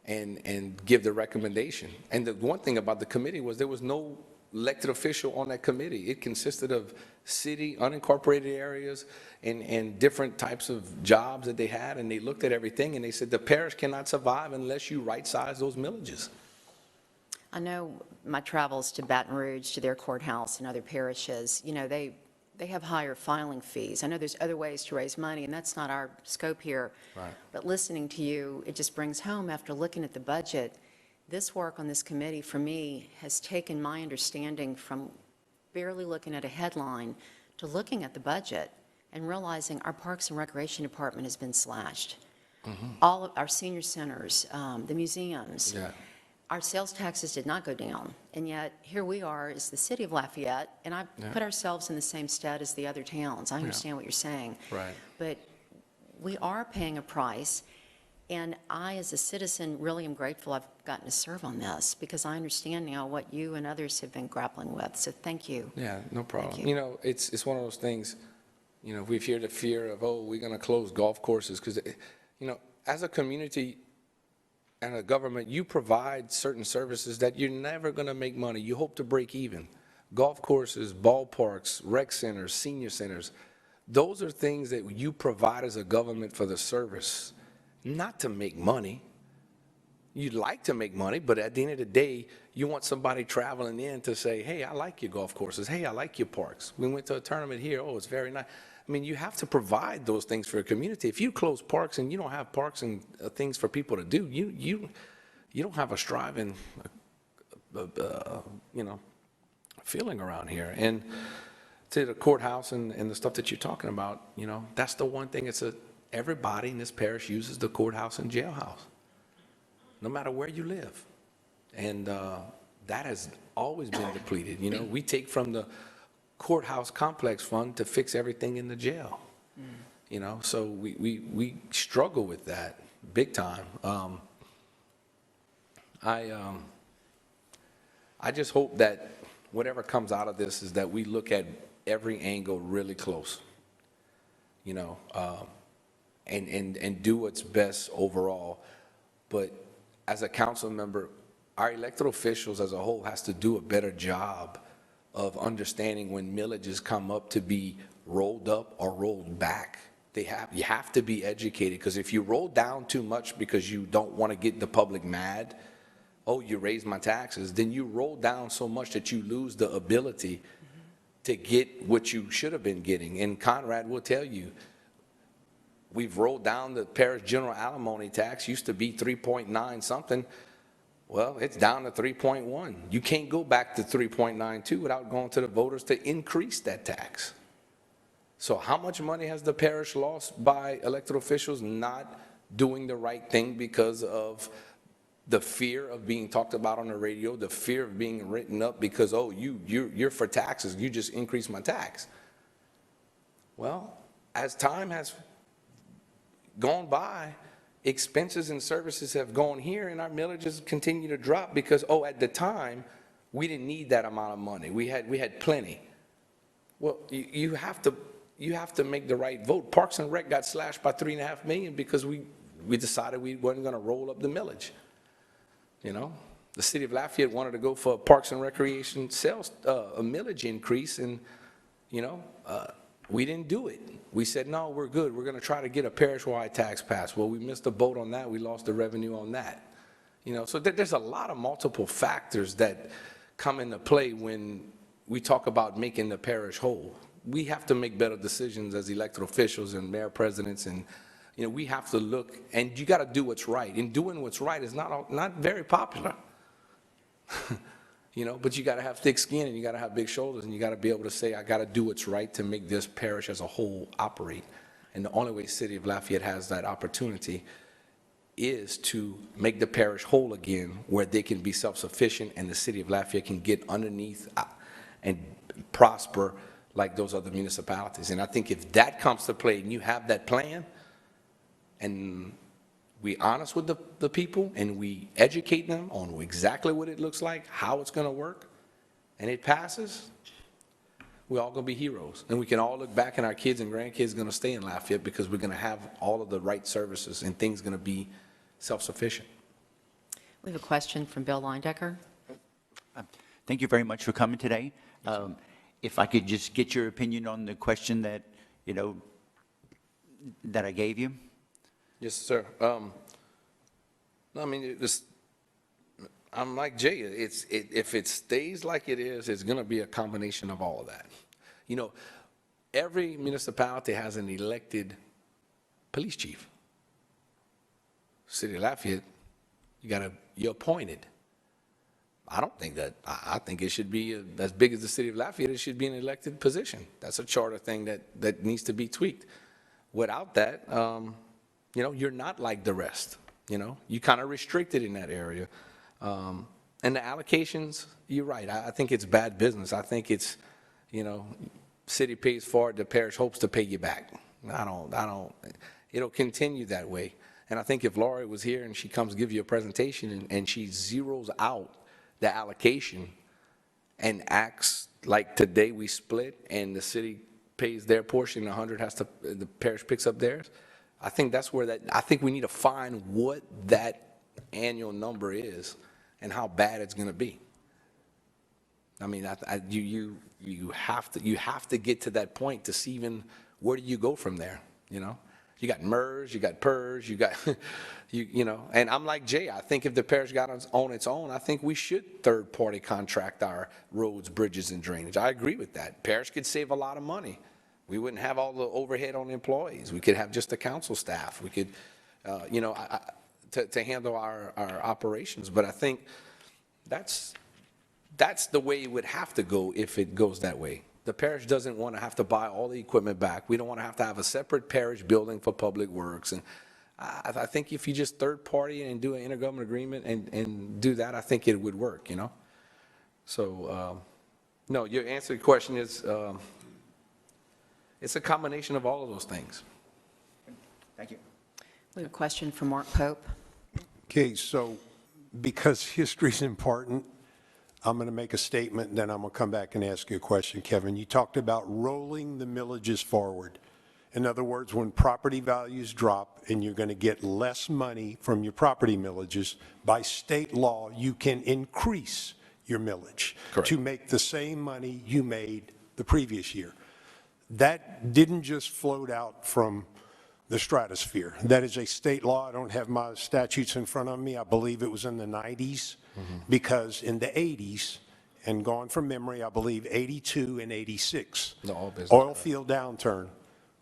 and give the recommendation. And the one thing about the committee was there was no elected official on that committee. It consisted of city, unincorporated areas, and different types of jobs that they had, and they looked at everything, and they said the parish cannot survive unless you right-size those millages. I know my travels to Baton Rouge, to their courthouse and other parishes, you know, they have higher filing fees. I know there's other ways to raise money, and that's not our scope here. Right. But listening to you, it just brings home, after looking at the budget, this work on this committee, for me, has taken my understanding from barely looking at a headline to looking at the budget and realizing our Parks and Recreation Department has been slashed. Mm-hmm. All of our senior centers, the museums. Yeah. Our sales taxes did not go down, and yet here we are as the city of Lafayette, and I put ourselves in the same stead as the other towns. I understand what you're saying. Right. But we are paying a price, and I, as a citizen, really am grateful I've gotten to serve on this, because I understand now what you and others have been grappling with, so thank you. Yeah, no problem. Thank you. You know, it's one of those things, You know, we've heard the fear of, oh, we're going to close golf courses because, you know, as a community and a government, you provide certain services that you're never going to make money. You hope to break even. Golf courses, ballparks, rec centers, senior centers, those are things that you provide as a government for the service, not to make money. You'd like to make money, but at the end of the day, you want somebody traveling in to say, hey, I like your golf courses. Hey, I like your parks. We went to a tournament here. Oh, it's very nice. I mean, you have to provide those things for a community. If you close parks and you don't have parks and things for people to do, you don't have a striving, you know, feeling around here. And to the courthouse and the stuff that you're talking about, you know, that's the one thing. Everybody in this parish uses the courthouse and jailhouse, no matter where you live. And that has always been depleted. You know, we take from the courthouse complex fund to fix everything in the jail. You know, so we struggle with that big time. I just hope that whatever comes out of this is that we look at every angle really close, you know, and do what's best overall. But as a council member, our elected officials as a whole has to do a better job of understanding when millages come up to be rolled up or rolled back. You have to be educated, because if you roll down too much because you don't want to get the public mad, oh, you raised my taxes, then you roll down so much that you lose the ability to get what you should have been getting. And Conrad will tell you, we've rolled down the parish general alimony tax, used to be 3.9 something. Well, it's down to 3.1. You can't go back to 3.92 without going to the voters to increase that tax. So how much money has the parish lost by elected officials not doing the right thing because of the fear of being talked about on the radio, the fear of being written up because, oh, you're for taxes, you just increased my tax? Well, as time has gone by, expenses and services have gone here, and our millages continue to drop because, oh, at the time, we didn't need that amount of money. We had plenty. Well, you have to make the right vote. Parks and Rec got slashed by $3.5 million because we decided we weren't going to roll up the millage. You know, the city of Lafayette wanted to go for a Parks and Recreation sales, a millage increase, and, you know, we didn't do it. We said, no, we're good. We're going to try to get a parish-wide tax passed. Well, we missed the boat on that. We lost the revenue on that. You know, so there's a lot of multiple factors that come into play when we talk about making the parish whole. We have to make better decisions as elected officials and mayor presidents, and, you know, we have to look, and you got to do what's right. And doing what's right is not very popular. You know, but you got to have thick skin, and you got to have big shoulders, and you got to be able to say, I got to do what's right to make this parish as a whole operate. And the only way city of Lafayette has that opportunity is to make the parish whole again, where they can be self-sufficient and the city of Lafayette can get underneath and prosper like those other municipalities. And I think if that comes to play and you have that plan, and we honest with the people and we educate them on exactly what it looks like, how it's going to work, and it passes, we're all going to be heroes. And we can all look back, and our kids and grandkids are going to stay in Lafayette because we're going to have all of the right services and things going to be self-sufficient. We have a question from Bill Leindecker. Thank you very much for coming today. If I could just get your opinion on the question that, you know, that I gave you. Yes, sir. I mean, I'm like Jay. If it stays like it is, it's going to be a combination of all of that. You know, every municipality has an elected police chief. City of Lafayette, you're appointed. I don't think that. I think it should be as big as the city of Lafayette. It should be an elected position. That's a charter thing that needs to be tweaked. Without that, you know, you're not like the rest. You know, you kind of restricted in that area. And the allocations, you're right. I think it's bad business. I think it's, you know, city pays for it, the parish hopes to pay you back. I don't, it'll continue that way. And I think if Laurie was here and she comes give you a presentation and she zeroes out the allocation and acts like today we split and the city pays their portion, 100 the parish picks up theirs. I think that's where I think we need to find what that annual number is and how bad it's going to be. I mean, you have to get to that point to see even where do you go from there, you know? You got MERS, you got PERS, you got, you know, and I'm like Jay, I think if the parish got on its own, I think we should third-party contract our roads, bridges, and drainage. I agree with that. Parish could save a lot of money. We wouldn't have all the overhead on employees. We could have just the council staff. We could, you know, to handle our operations. But I think that's the way it would have to go if it goes that way. The parish doesn't want to have to buy all the equipment back. We don't want to have a separate parish building for public works. And I think if you just third party and do an intergovernmental agreement and do that, I think it would work, you know? So, no, your answer to the question is, it's a combination of all of those things. Thank you. We have a question from Mark Pope. Okay, so because history is important, I'm going to make a statement, and then I'm going to come back and ask you a question, Kevin. You talked about rolling the millages forward. In other words, when property values drop and you're going to get less money from your property millages, by state law, you can increase your millage to make the same money you made the previous year. That didn't just float out from the stratosphere. That is a state law. I don't have my statutes in front of me. I believe it was in the 90s. Because in the 80s, and going from memory, I believe 82 and 86, oil field downturn,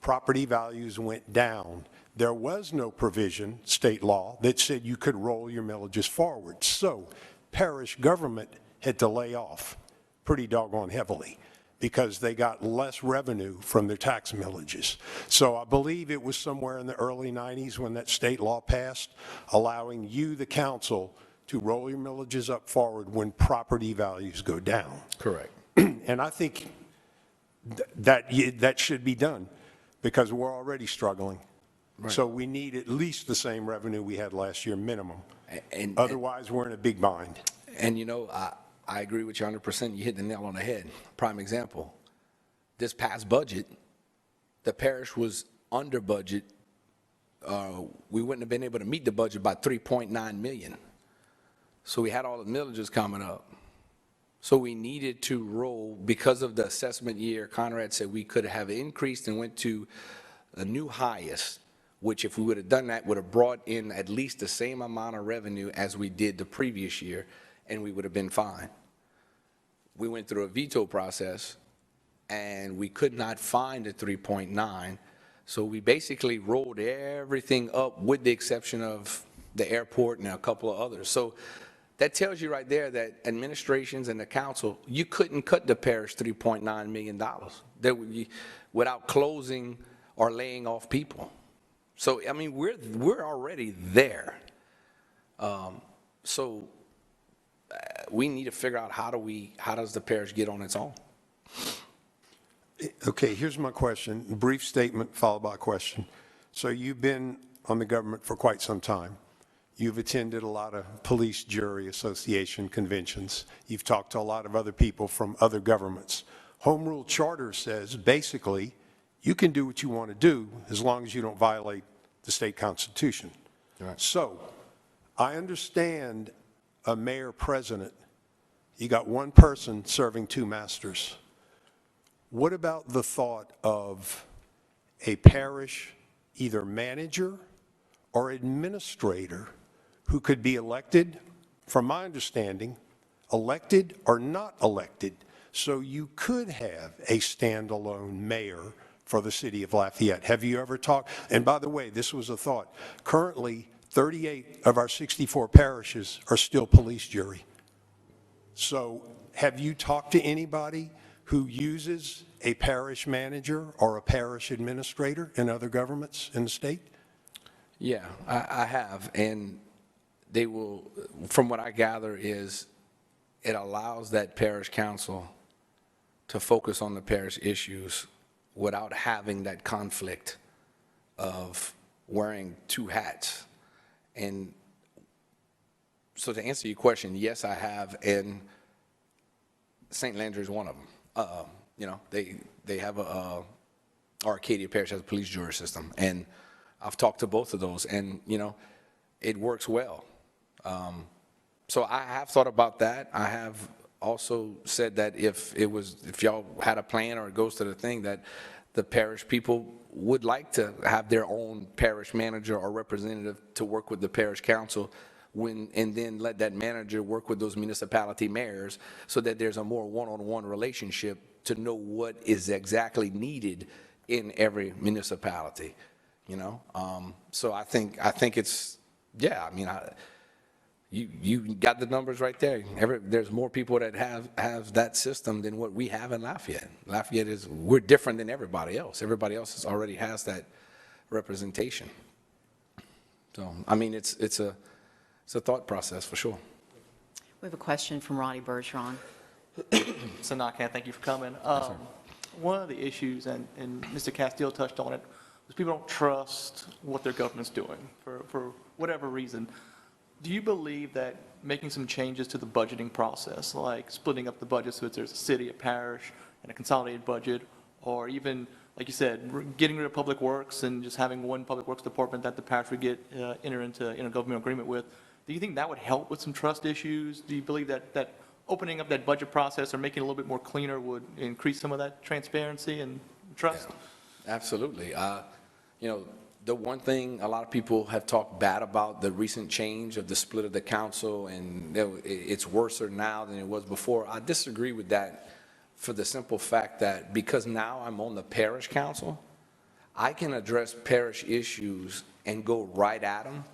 property values went down. There was no provision, state law, that said you could roll your millages forward. So parish government had to lay off pretty doggone heavily because they got less revenue from their tax millages. So I believe it was somewhere in the early 90s when that state law passed, allowing you, the council, to roll your millages up forward when property values go down. Correct. And I think that should be done because we're already struggling. Right. So we need at least the same revenue we had last year, minimum. Otherwise, we're in a big bind. And you know, I agree with you 100%. You hit the nail on the head. Prime example, this past budget, the parish was under budget. We wouldn't have been able to meet the budget by $3.9 million. So we had all the millages coming up. So we needed to roll, because of the assessment year, Conrad said we could have increased and went to a new highest, which if we would have done that, would have brought in at least the same amount of revenue as we did the previous year, and we would have been fine. We went through a veto process, and we could not find the 3.9, so we basically rolled everything up with the exception of the airport and a couple of others. So that tells you right there that administrations and the council, you couldn't cut the parish $3.9 million without closing or laying off people. So, I mean, we're already there. So we need to figure out how does the parish get on its own? Okay, here's my question. Brief statement followed by a question. So you've been on the government for quite some time. You've attended a lot of police jury association conventions. You've talked to a lot of other people from other governments. Home Rule Charter says basically you can do what you want to do as long as you don't violate the state constitution. Right. So I understand a mayor president, you got one person serving two masters. What about the thought of a parish either manager or administrator who could be elected, from my understanding, elected or not elected, so you could have a standalone mayor for the city of Lafayette? Have you ever talked? And by the way, this was a thought. Currently, 38 of our 64 parishes are still police jury. So have you talked to anybody who uses a parish manager or a parish administrator in other governments in the state? Yeah, I have, and they will, from what I gather, is it allows that parish council to focus on the parish issues without having that conflict of wearing two hats. And so to answer your question, yes, I have, and St. Landry is one of them. You know, they have or Arcadia Parish has a police jury system. And I've talked to both of those, and, you know, it works well. So I have thought about that. I have also said that if y'all had a plan or it goes to the thing, that the parish people would like to have their own parish manager or representative to work with the parish council and then let that manager work with those municipality mayors so that there's a more one-on-one relationship to know what is exactly needed in every municipality, you know? So I think it's, yeah, I mean, you got the numbers right there. There's more people that have that system than what we have in Lafayette. Lafayette we're different than everybody else. Everybody else already has that representation. So, I mean, it's a thought process for sure. We have a question from Roddy Bergeron. So, Nakhan, thank you for coming. One of the issues, and Mr. Castillo touched on it, is people don't trust what their government's doing for whatever reason. Do you believe that making some changes to the budgeting process, like splitting up the budget so that there's a city, a parish, and a consolidated budget, or even, like you said, getting rid of public works and just having one public works department that the parish would enter into intergovernmental agreement with, do you think that would help with some trust issues? Do you believe that opening up that budget process or making it a little bit more cleaner would increase some of that transparency and trust? Yeah, absolutely. You know, the one thing a lot of people have talked bad about the recent change of the split of the council, and it's worse now than it was before. I disagree with that for the simple fact that because now I'm on the parish council, I can address parish issues and go right at them,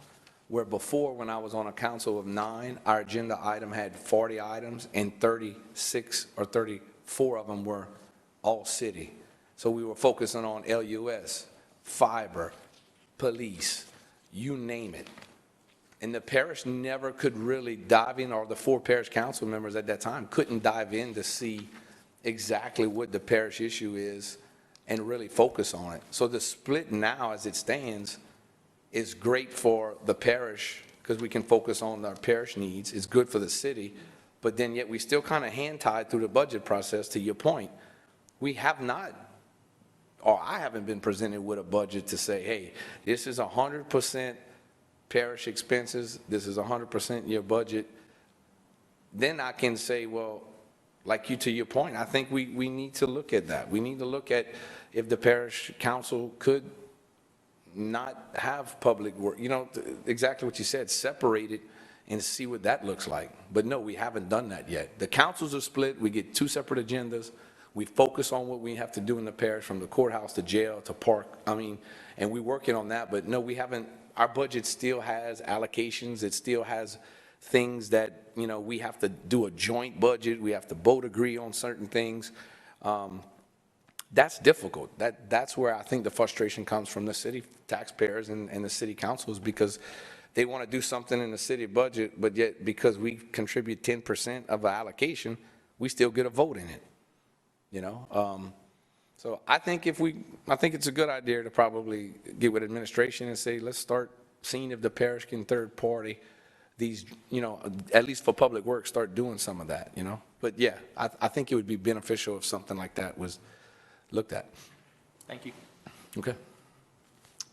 where before when I was on a council of 9, our agenda item had 40 items and 36 or 34 of them were all city. So we were focusing on LUS, fiber, police, you name it. And the parish never could really dive in, or the 4 parish council members at that time couldn't dive in to see exactly what the parish issue is and really focus on it. So the split now as it stands is great for the parish because we can focus on our parish needs. It's good for the city, but then yet we still kind of hand-tied through the budget process. To your point, we have not, or I haven't been presented with a budget to say, hey, this is 100% parish expenses, this is 100% your budget. Then I can say, well, like you, to your point, I think we need to look at that. We need to look at if the parish council could not have public work, you know, exactly what you said, separate it and see what that looks like. But no, we haven't done that yet. The councils are split, we get 2 separate agendas. We focus on what we have to do in the parish, from the courthouse to jail to park. I mean, and we're working on that, but no, we haven't. Our budget still has allocations. It still has things that, you know, we have to do a joint budget. We have to both agree on certain things. That's difficult. That's where I think the frustration comes from the city taxpayers and the city councils, because they want to do something in the city budget, but yet because we contribute 10% of the allocation, we still get a vote in it. You know, so I think I think it's a good idea to probably get with administration and say, let's start seeing if the parish can third party these, you know, at least for public works, start doing some of that, you know. But yeah, I think it would be beneficial if something like that was looked at. Thank you. Okay.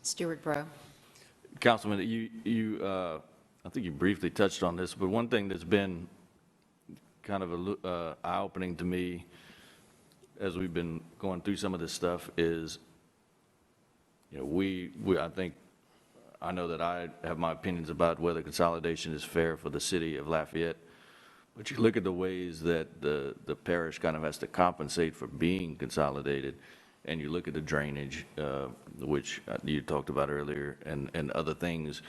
Stuart Bro. Councilman, I think you briefly touched on this, but one thing that's been kind of eye-opening to me as we've been going through some of this stuff is, you know, I know that I have my opinions about whether consolidation is fair for the city of Lafayette, but you look at the ways that the parish kind of has to compensate for being consolidated, and you look at the drainage, which you talked about earlier, and other things,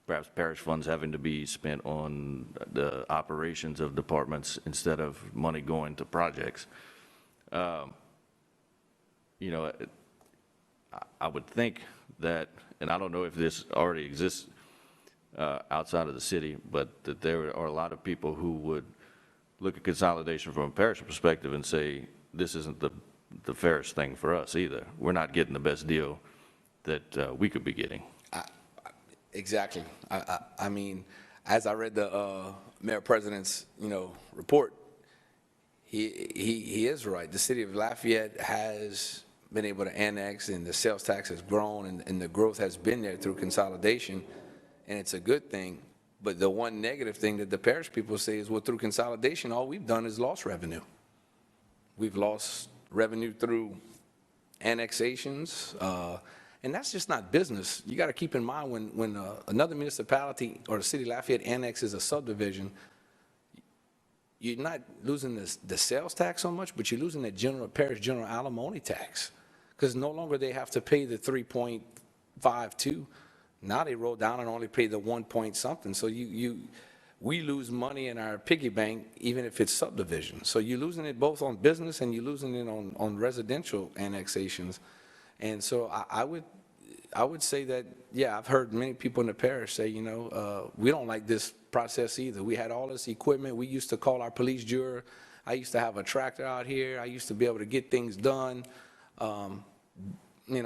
perhaps parish funds having to be spent on the operations of departments instead of money going to projects. You know, I would think that, and I don't know if this already exists outside of the city, but that there are a lot of people who would look at consolidation from a parish perspective and say, this isn't the fairest thing for us either. We're not getting the best deal that we could be getting. Exactly. I mean, as I read the Mayor President's, you know, report, he is right. The city of Lafayette has been able to annex, and the sales tax has grown, and the growth has been there through consolidation, and it's a good thing. But the one negative thing that the parish people say is, well, through consolidation, all we've done is lost revenue. We've lost revenue through annexations, and that's just not business. You got to keep in mind when another municipality or the city of Lafayette annexes a subdivision, you're not losing the sales tax so much, but you're losing the parish general alimony tax, because no longer they have to pay the 3.52. Now they roll down and only pay the 1 point something. So we lose money in our piggy bank, even if it's subdivision. So you're losing it both on business and you're losing it on residential annexations. And so I would say that, yeah, I've heard many people in the parish say, we don't like this process either. We had all this equipment. We used to call our police juror. I used to have a tractor out here. I used to be able to get things done.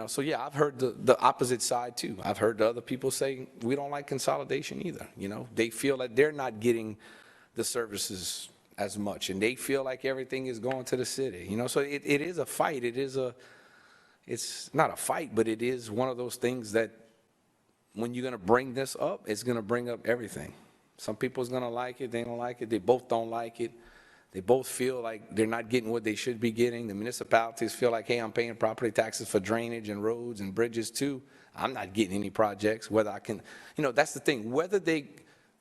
So yeah, I've heard the opposite side too. I've heard the other people say, we don't like consolidation either. They feel that they're not getting the services as much, and they feel like everything is going to the city. So it is a fight. It's not a fight, but it is one of those things that when you're going to bring this up, it's going to bring up everything. Some people's going to like it, they don't like it, they both don't like it. They both feel like they're not getting what they should be getting. The municipalities feel like, hey, I'm paying property taxes for drainage and roads and bridges too. I'm not getting any projects, whether I can, that's the thing. Whether they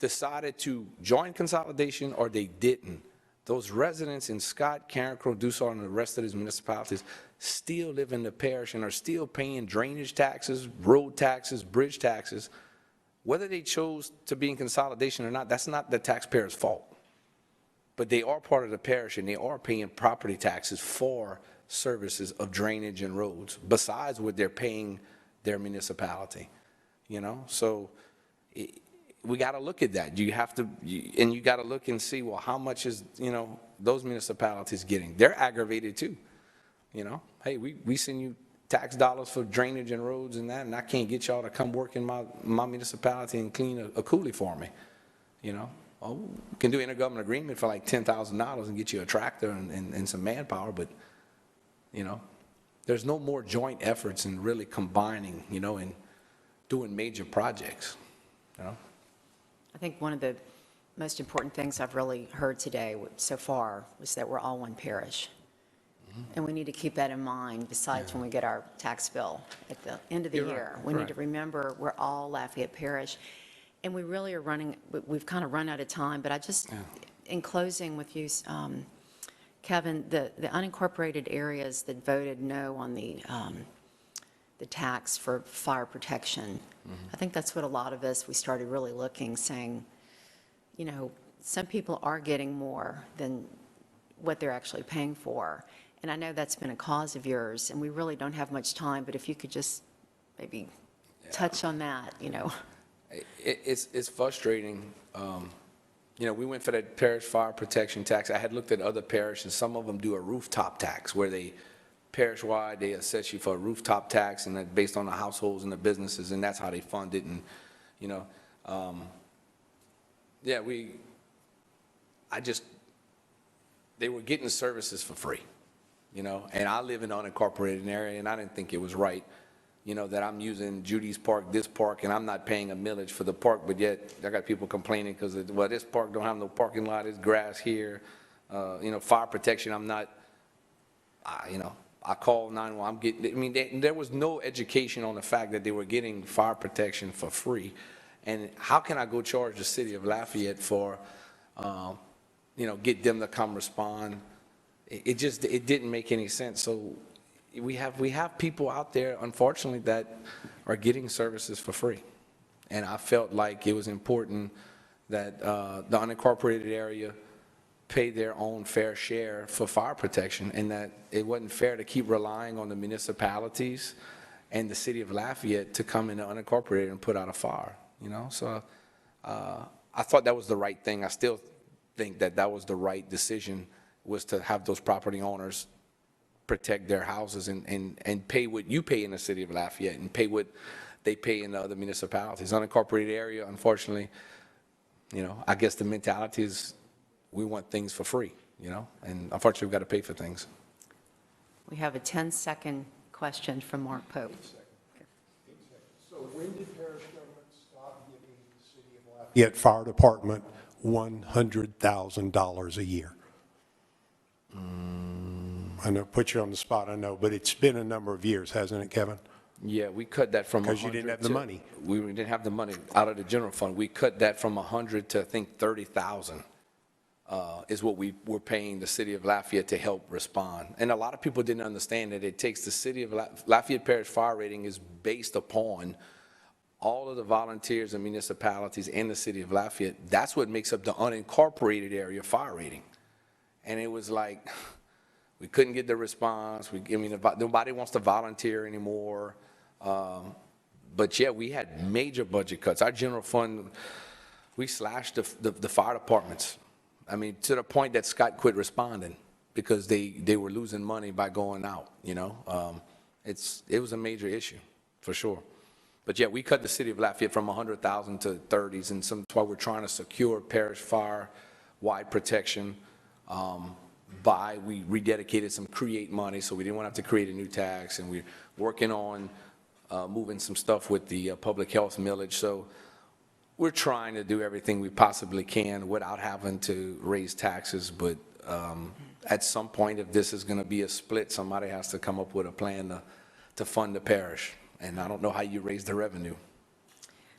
decided to join consolidation or they didn't, those residents in Scott, Carencro, Dusar, and the rest of these municipalities still live in the parish and are still paying drainage taxes, road taxes, bridge taxes. Whether they chose to be in consolidation or not, that's not the taxpayer's fault. But they are part of the parish, and they are paying property taxes for services of drainage and roads, besides what they're paying their municipality, So we got to look at that. You have to, and you got to look and see, well, how much is, those municipalities getting? They're aggravated too, Hey, we send you tax dollars for drainage and roads and that, and I can't get y'all to come work in my municipality and clean a coulee for me, Oh, we can do an intergovernmental agreement for like $10,000 and get you a tractor and some manpower, but, there's no more joint efforts in really combining, and doing major projects, I think one of the most important things I've really heard today so far was that we're all one parish. And we need to keep that in mind besides when we get our tax bill at the end of the year. Right, We right. need to remember we're all Lafayette Parish. And we really are we've kind of run out of time, but I just, in closing with you, Kevin, the unincorporated areas that voted no on the tax for fire protection, I think that's what a lot of us, we started really looking, saying, some people are getting more than what they're actually paying for. And I know that's been a cause of yours, and we really don't have much time, but if you could just maybe touch on that, It's frustrating. We went for that parish fire protection tax. I had looked at other parishes. Some of them do a rooftop tax where they, parish-wide, they assess you for a rooftop tax, and that's based on the households and the businesses, and that's how they fund it. And, they were getting services for free, and I live in an unincorporated area, and I didn't think it was right, that I'm using Judy's Park, this park, and I'm not paying a millage for the park, but yet I got people complaining because, this park don't have no parking lot, there's grass here, fire protection, I'm not, I call 911, there was no education on the fact that they were getting fire protection for free. And how can I go charge the city of Lafayette for, get them to come respond? It didn't make any sense. So we have people out there, unfortunately, that are getting services for free. And I felt like it was important that the unincorporated area pay their own fair share for fire protection, and that it wasn't fair to keep relying on the municipalities and the city of Lafayette to come in the unincorporated and put out a fire, So I thought that was the right thing. I still think that was the right decision, was to have those property owners protect their houses and pay what you pay in the city of Lafayette and pay what they pay in the other municipalities. Unincorporated area, unfortunately, I guess the mentality is we want things for free, and unfortunately we've got to pay for things. We have a 10-second question from Mark Pope. So when did parish government stop giving the city of Lafayette Fire Department $100,000 a year? I know, put you on the spot, I know, but it's been a number of years, hasn't it, Kevin? Yeah, we cut that from 'Cause you didn't 100 have the to- money. We didn't have the money out of the general fund. We cut that from 100 to, I think, 30,000 is what we were paying the city of Lafayette to help respond. And a lot of people didn't understand that it takes the city of Lafayette Parish fire rating is based upon all of the volunteers and municipalities in the city of Lafayette. That's what makes up the unincorporated area fire rating. And it was like, we couldn't get the response. Nobody wants to volunteer anymore. But yeah, we had major budget cuts. Our general fund, we slashed the fire departments. I mean, to the point that Scott quit responding because they were losing money by going out, you know? It was a major issue, for sure. But yeah, we cut the city of Lafayette from 100,000 to 30s, and that's why we're trying to secure parish fire-wide protection. We rededicated some create money, so we didn't want to have to create a new tax, and we're working on moving some stuff with the public health millage. So we're trying to do everything we possibly can without having to raise taxes, but at some point, if this is going to be a split, somebody has to come up with a plan to fund the parish, and I don't know how you raise the revenue.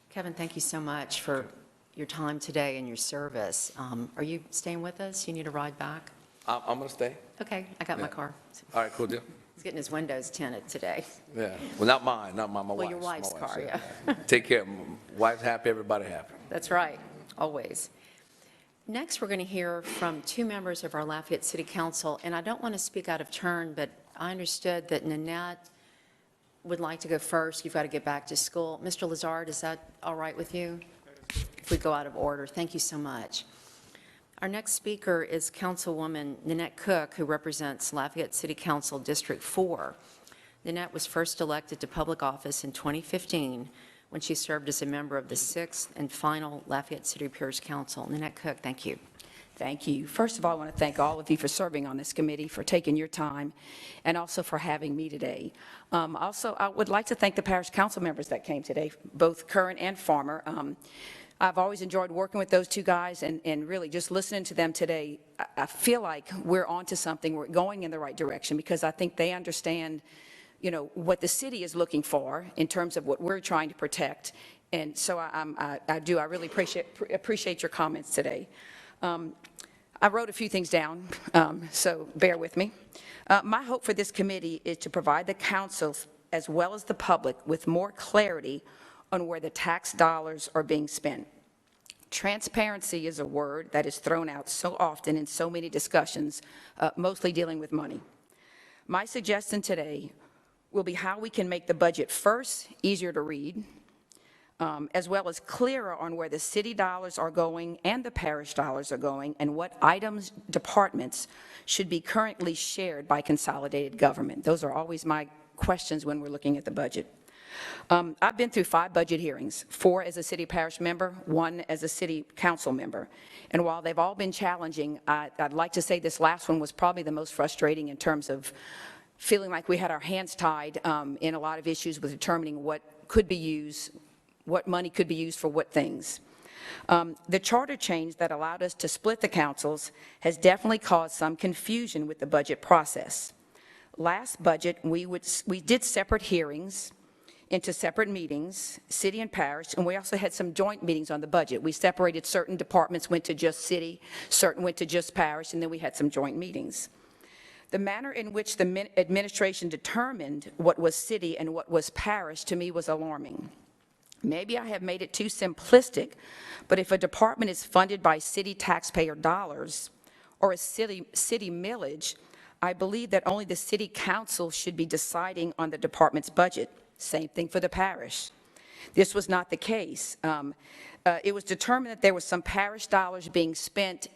Kevin, thank you so much for your time today and your service. Are you staying with us? You need a ride back? I'm going to stay. Okay, I got my Yeah. car. All right, cool deal. He's getting his windows tinted today. Yeah, well, not mine, my wife's. Well, your wife's my car, yeah. Take care. Wife's happy, everybody happy. That's right, always. Next, we're going to hear from two members of our Lafayette City Council, and I don't want to speak out of turn, but I understood that Nanette would like to go first. You've got to get back to school. Mr. Lazard, is that all right with you? If we go out of order, thank you so much. Our next speaker is Councilwoman Nanette Cook, who represents Lafayette City Council District 4. Nanette was first elected to public office in 2015 when she served as a member of the 6th and final Lafayette City Parish Council. Nanette Cook, thank you. Thank you. First of all, I want to thank all of you for serving on this committee, for taking your time, and also for having me today. Also, I would like to thank the parish council members that came today, both current and former. I've always enjoyed working with those two guys, and really just listening to them today, I feel like we're onto something. We're going in the right direction because I think they understand, you know, what the city is looking for in terms of what we're trying to protect. And so I really appreciate your comments today. I wrote a few things down, so bear with me. My hope for this committee is to provide the council as well as the public with more clarity on where the tax dollars are being spent. Transparency is a word that is thrown out so often in so many discussions, mostly dealing with money. My suggestion today will be how we can make the budget first easier to read, as well as clearer on where the city dollars are going and the parish dollars are going, and what items, departments should be currently shared by consolidated government. Those are always my questions when we're looking at the budget. I've been through 5 budget hearings, 4 as a city parish member, 1 as a city council member. And while they've all been challenging, I'd like to say this last one was probably the most frustrating in terms of feeling like we had our hands tied in a lot of issues with determining what could be used, what money could be used for what things. The charter change that allowed us to split the councils has definitely caused some confusion with the budget process. Last budget, we did separate hearings into separate meetings, city and parish, and we also had some joint meetings on the budget. We separated certain departments, went to just city, certain went to just parish, and then we had some joint meetings. The manner in which the administration determined what was city and what was parish to me was alarming. Maybe I have made it too simplistic, but if a department is funded by city taxpayer dollars or a city millage, I believe that only the city council should be deciding on the department's budget. Same thing for the parish. This was not the case. It was determined that there was some parish dollars being spent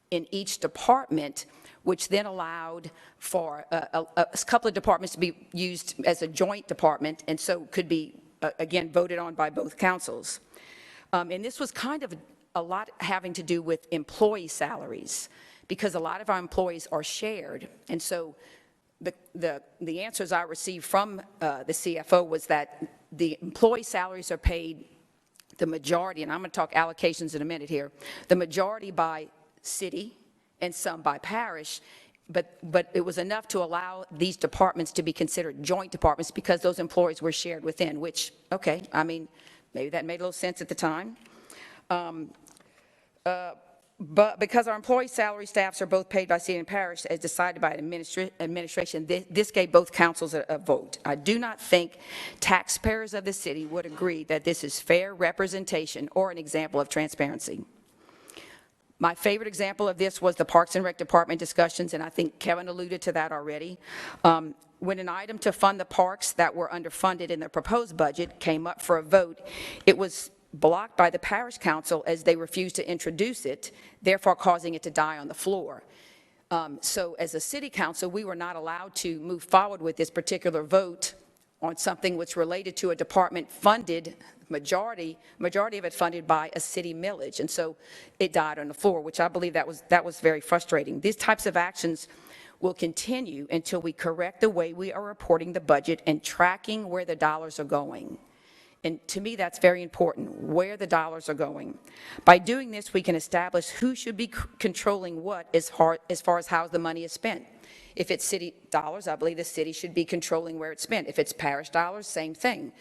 in each department, which then allowed for a couple of departments to be used as a joint department, and so could be, again, voted on by both councils. And this was kind of a lot having to do with employee salaries, because a lot of our employees are shared, and so the answers I received from the CFO was that the employee salaries are paid the majority, and I'm going to talk allocations in a minute here, the majority by city and some by parish, but it was enough to allow these departments to be considered joint departments because those employees were shared within, which, okay, I mean, maybe that made a little sense at the time. But because our employee salary staffs are both paid by city and parish as decided by administration, this gave both councils a vote. I do not think taxpayers of the city would agree that this is fair representation or an example of transparency. My favorite example of this was the Parks and Rec Department discussions, and I think Kevin alluded to that already. When an item to fund the parks that were underfunded in the proposed budget came up for a vote, it was blocked by the parish council as they refused to introduce it, therefore causing it to die on the floor. So as a city council, we were not allowed to move forward with this particular vote on something which related to a department funded, majority of it funded by a city millage. And so it died on the floor, which I believe that was very frustrating. These types of actions will continue until we correct the way we are reporting the budget and tracking where the dollars are going. And to me, that's very important, where the dollars are going. By doing this, we can establish who should be controlling what as far as how the money is spent. If it's city dollars, I believe the city should be controlling where it's spent. If it's parish dollars, same thing.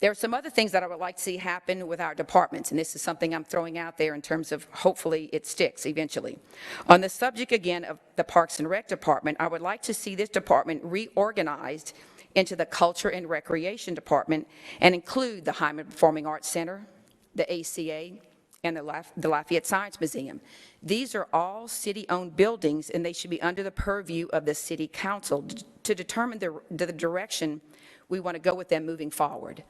There are some other things that I would like to see happen with our departments, and this is something I'm throwing out there in terms of hopefully it sticks eventually. On the subject again of the Parks and Rec Department, I would like to see this department reorganized into the Culture and Recreation Department and include the Hyman Performing Arts Center, the ACA, and the Lafayette Science Museum. These are all city-owned buildings, and they should be under the purview of the city council to determine the direction we want to go with them moving forward.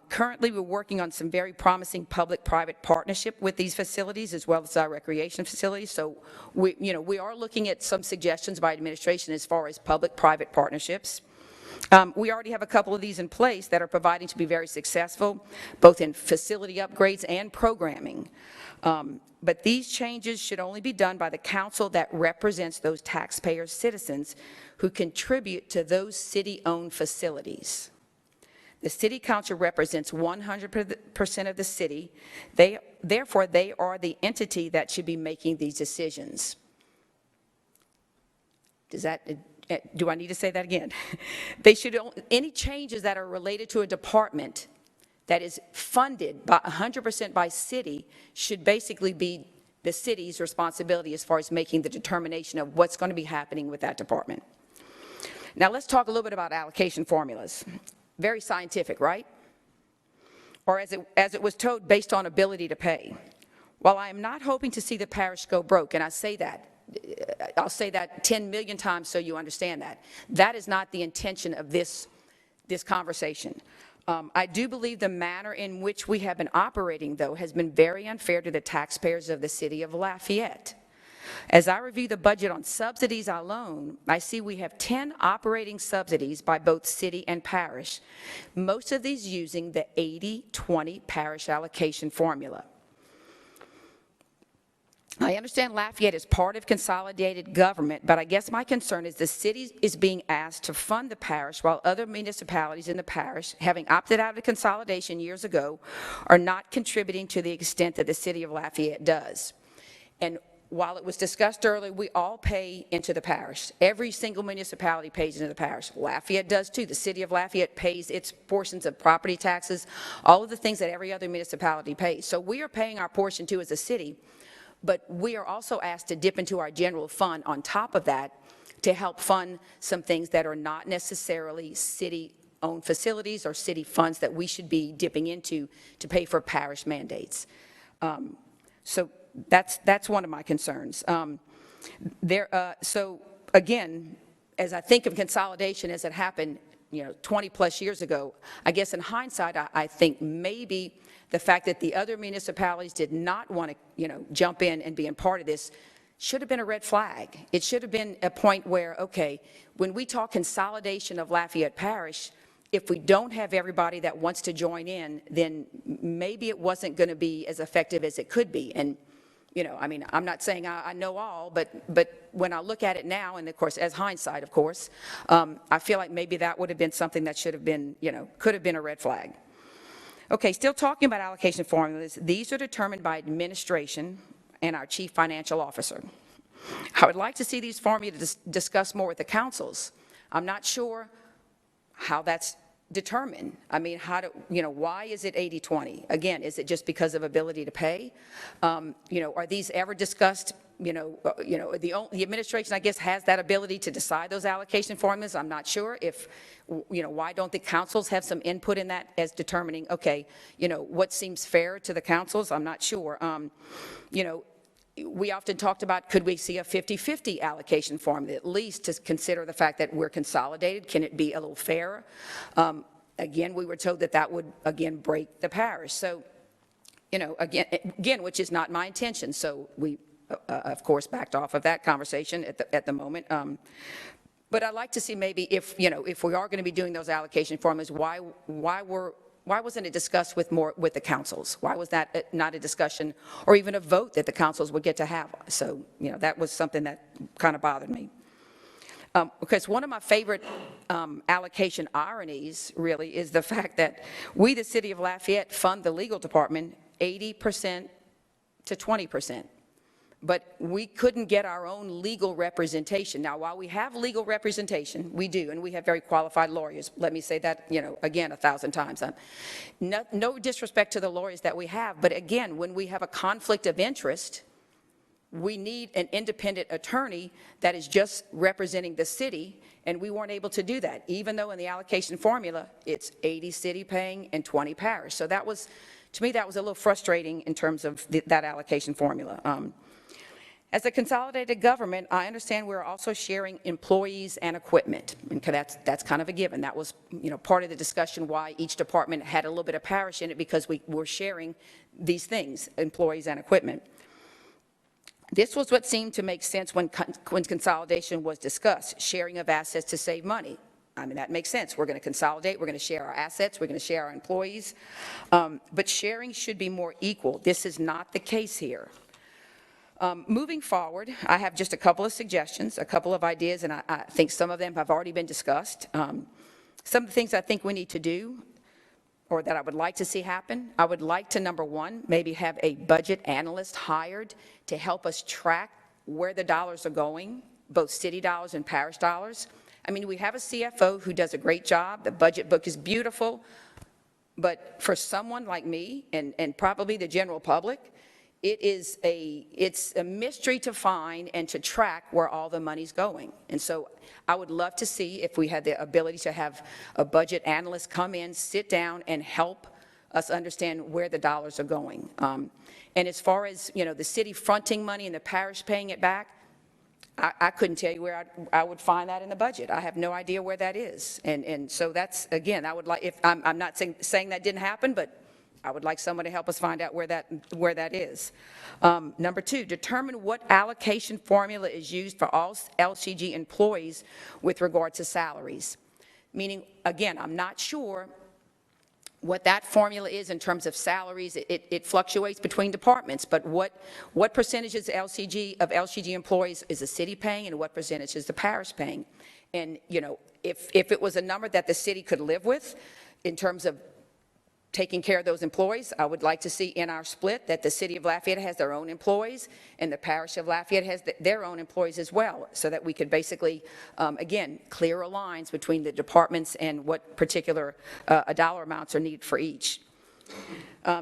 Currently, we're working on some very promising public-private partnership with these facilities as well as our recreation facilities. So we are looking at some suggestions by administration as far as public-private partnerships. We already have a couple of these in place that are providing to be very successful, both in facility upgrades and programming. But these changes should only be done by the council that represents those taxpayer citizens who contribute to those city-owned facilities. The city council represents 100% of the city. Therefore, they are the entity that should be making these decisions. Do I need to say that again? Any changes that are related to a department that is funded by 100% by city should basically be the city's responsibility as far as making the determination of what's going to be happening with that department. Now let's talk a little bit about allocation formulas. Very scientific, right? Or as it was told, based on ability to pay. While I am not hoping to see the parish go broke, and I say that, I'll say that 10 million times so you understand that. That is not the intention of this conversation. I do believe the manner in which we have been operating, though, has been very unfair to the taxpayers of the city of Lafayette. As I review the budget on subsidies alone, I see we have 10 operating subsidies by both city and parish, most of these using the 80-20 parish allocation formula. I understand Lafayette is part of consolidated government, but I guess my concern is the city is being asked to fund the parish while other municipalities in the parish, having opted out of consolidation years ago, are not contributing to the extent that the city of Lafayette does. And while it was discussed earlier, we all pay into the parish. Every single municipality pays into the parish. Lafayette does too. The city of Lafayette pays its portions of property taxes, all of the things that every other municipality pays. So we are paying our portion too as a city. But we are also asked to dip into our general fund on top of that to help fund some things that are not necessarily city-owned facilities or city funds that we should be dipping into to pay for parish mandates. So that's one of my concerns. So again, as I think of consolidation as it happened 20 plus years ago, I guess in hindsight, I think maybe the fact that the other municipalities did not want to, jump in and be a part of this should have been a red flag. It should have been a point where, okay, when we talk consolidation of Lafayette Parish, if we don't have everybody that wants to join in, then maybe it wasn't going to be as effective as it could be. And I mean, I'm not saying I know all, but when I look at it now, and of course, as hindsight, of course, I feel like maybe that would have been something that should have been, could have been a red flag. Okay, still talking about allocation formulas, these are determined by administration and our chief financial officer. I would like to see these formulas discussed more with the councils. I'm not sure how that's determined. I mean, why is it 80-20? Again, is it just because of ability to pay? Are these ever discussed? The administration, I guess, has that ability to decide those allocation formulas. I'm not sure if, why don't the councils have some input in that as determining, okay, what seems fair to the councils? I'm not sure. We often talked about, could we see a 50-50 allocation formula, at least to consider the fact that we're consolidated? Can it be a little fairer? Again, we were told that that would, again, break the parish. So, again, which is not my intention. So we, of course, backed off of that conversation at the moment. But I'd like to see maybe if we are going to be doing those allocation formulas, why wasn't it discussed with the councils? Why was that not a discussion or even a vote that the councils would get to have? So, that was something that kind of bothered me. Because one of my favorite allocation ironies, really, is the fact that we, the city of Lafayette, fund the legal department 80% to 20%. But we couldn't get our own legal representation. Now, while we have legal representation, we do, and we have very qualified lawyers. Let me say that, again, 1,000 times. No disrespect to the lawyers that we have, but again, when we have a conflict of interest, we need an independent attorney that is just representing the city, and we weren't able to do that, even though in the allocation formula, it's 80 city paying and 20 parish. So that was, to me, that was a little frustrating in terms of that allocation formula. As a consolidated government, I understand we're also sharing employees and equipment, and that's kind of a given. That was, part of the discussion why each department had a little bit of parish in it, because we were sharing these things, employees and equipment. This was what seemed to make sense when consolidation was discussed, sharing of assets to save money. I mean, that makes sense. We're going to consolidate. We're going to share our assets. We're going to share our employees. But sharing should be more equal. This is not the case here. Moving forward, I have just a couple of suggestions, a couple of ideas, and I think some of them have already been discussed. Some of the things I think we need to do, or that I would like to see happen, I would like to, number one, maybe have a budget analyst hired to help us track where the dollars are going, both city dollars and parish dollars. I mean, we have a CFO who does a great job. The budget book is beautiful. But for someone like me, and probably the general public, it's a mystery to find and to track where all the money's going. And so I would love to see if we had the ability to have a budget analyst come in, sit down, and help us understand where the dollars are going. And as far as, the city fronting money and the parish paying it back, I couldn't tell you where I would find that in the budget. I have no idea where that is. And so that's, again, I would like, if I'm not saying that didn't happen, but I would like someone to help us find out where that is. Number two, determine what allocation formula is used for all LCG employees with regard to salaries. Meaning, again, I'm not sure what that formula is in terms of salaries. It fluctuates between departments, but what percentages of LCG employees is the city paying and what percentage is the parish paying? And, if it was a number that the city could live with in terms of taking care of those employees, I would like to see in our split that the city of Lafayette has their own employees and the parish of Lafayette has their own employees as well, so that we could basically, again, clearer lines between the departments and what particular dollar amounts are needed for each.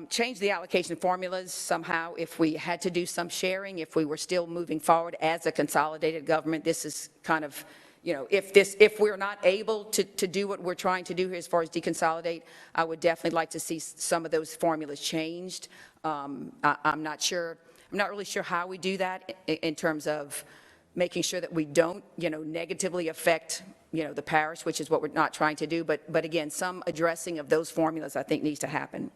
Change the allocation formulas somehow if we had to do some sharing, if we were still moving forward as a consolidated government. This is kind of, if we're not able to do what we're trying to do here as far as deconsolidate, I would definitely like to see some of those formulas changed. I'm not really sure how we do that in terms of making sure that we don't, negatively affect, the parish, which is what we're not trying to do. But again, some addressing of those formulas I think needs to happen.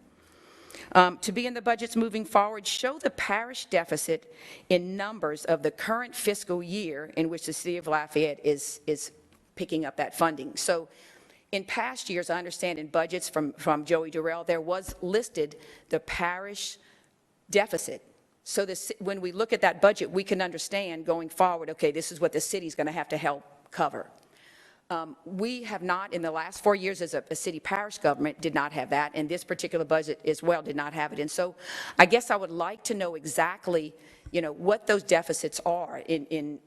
To be in the budgets moving forward, show the parish deficit in numbers of the current fiscal year in which the city of Lafayette is picking up that funding. So in past years, I understand in budgets from Joey Durrell, there was listed the parish deficit. So this, when we look at that budget, we can understand going forward, okay, this is what the city's going to have to help cover. We have not, in the last 4 years as a city parish government, did not have that, and this particular budget as well did not have it. And so I guess I would like to know exactly, what those deficits are in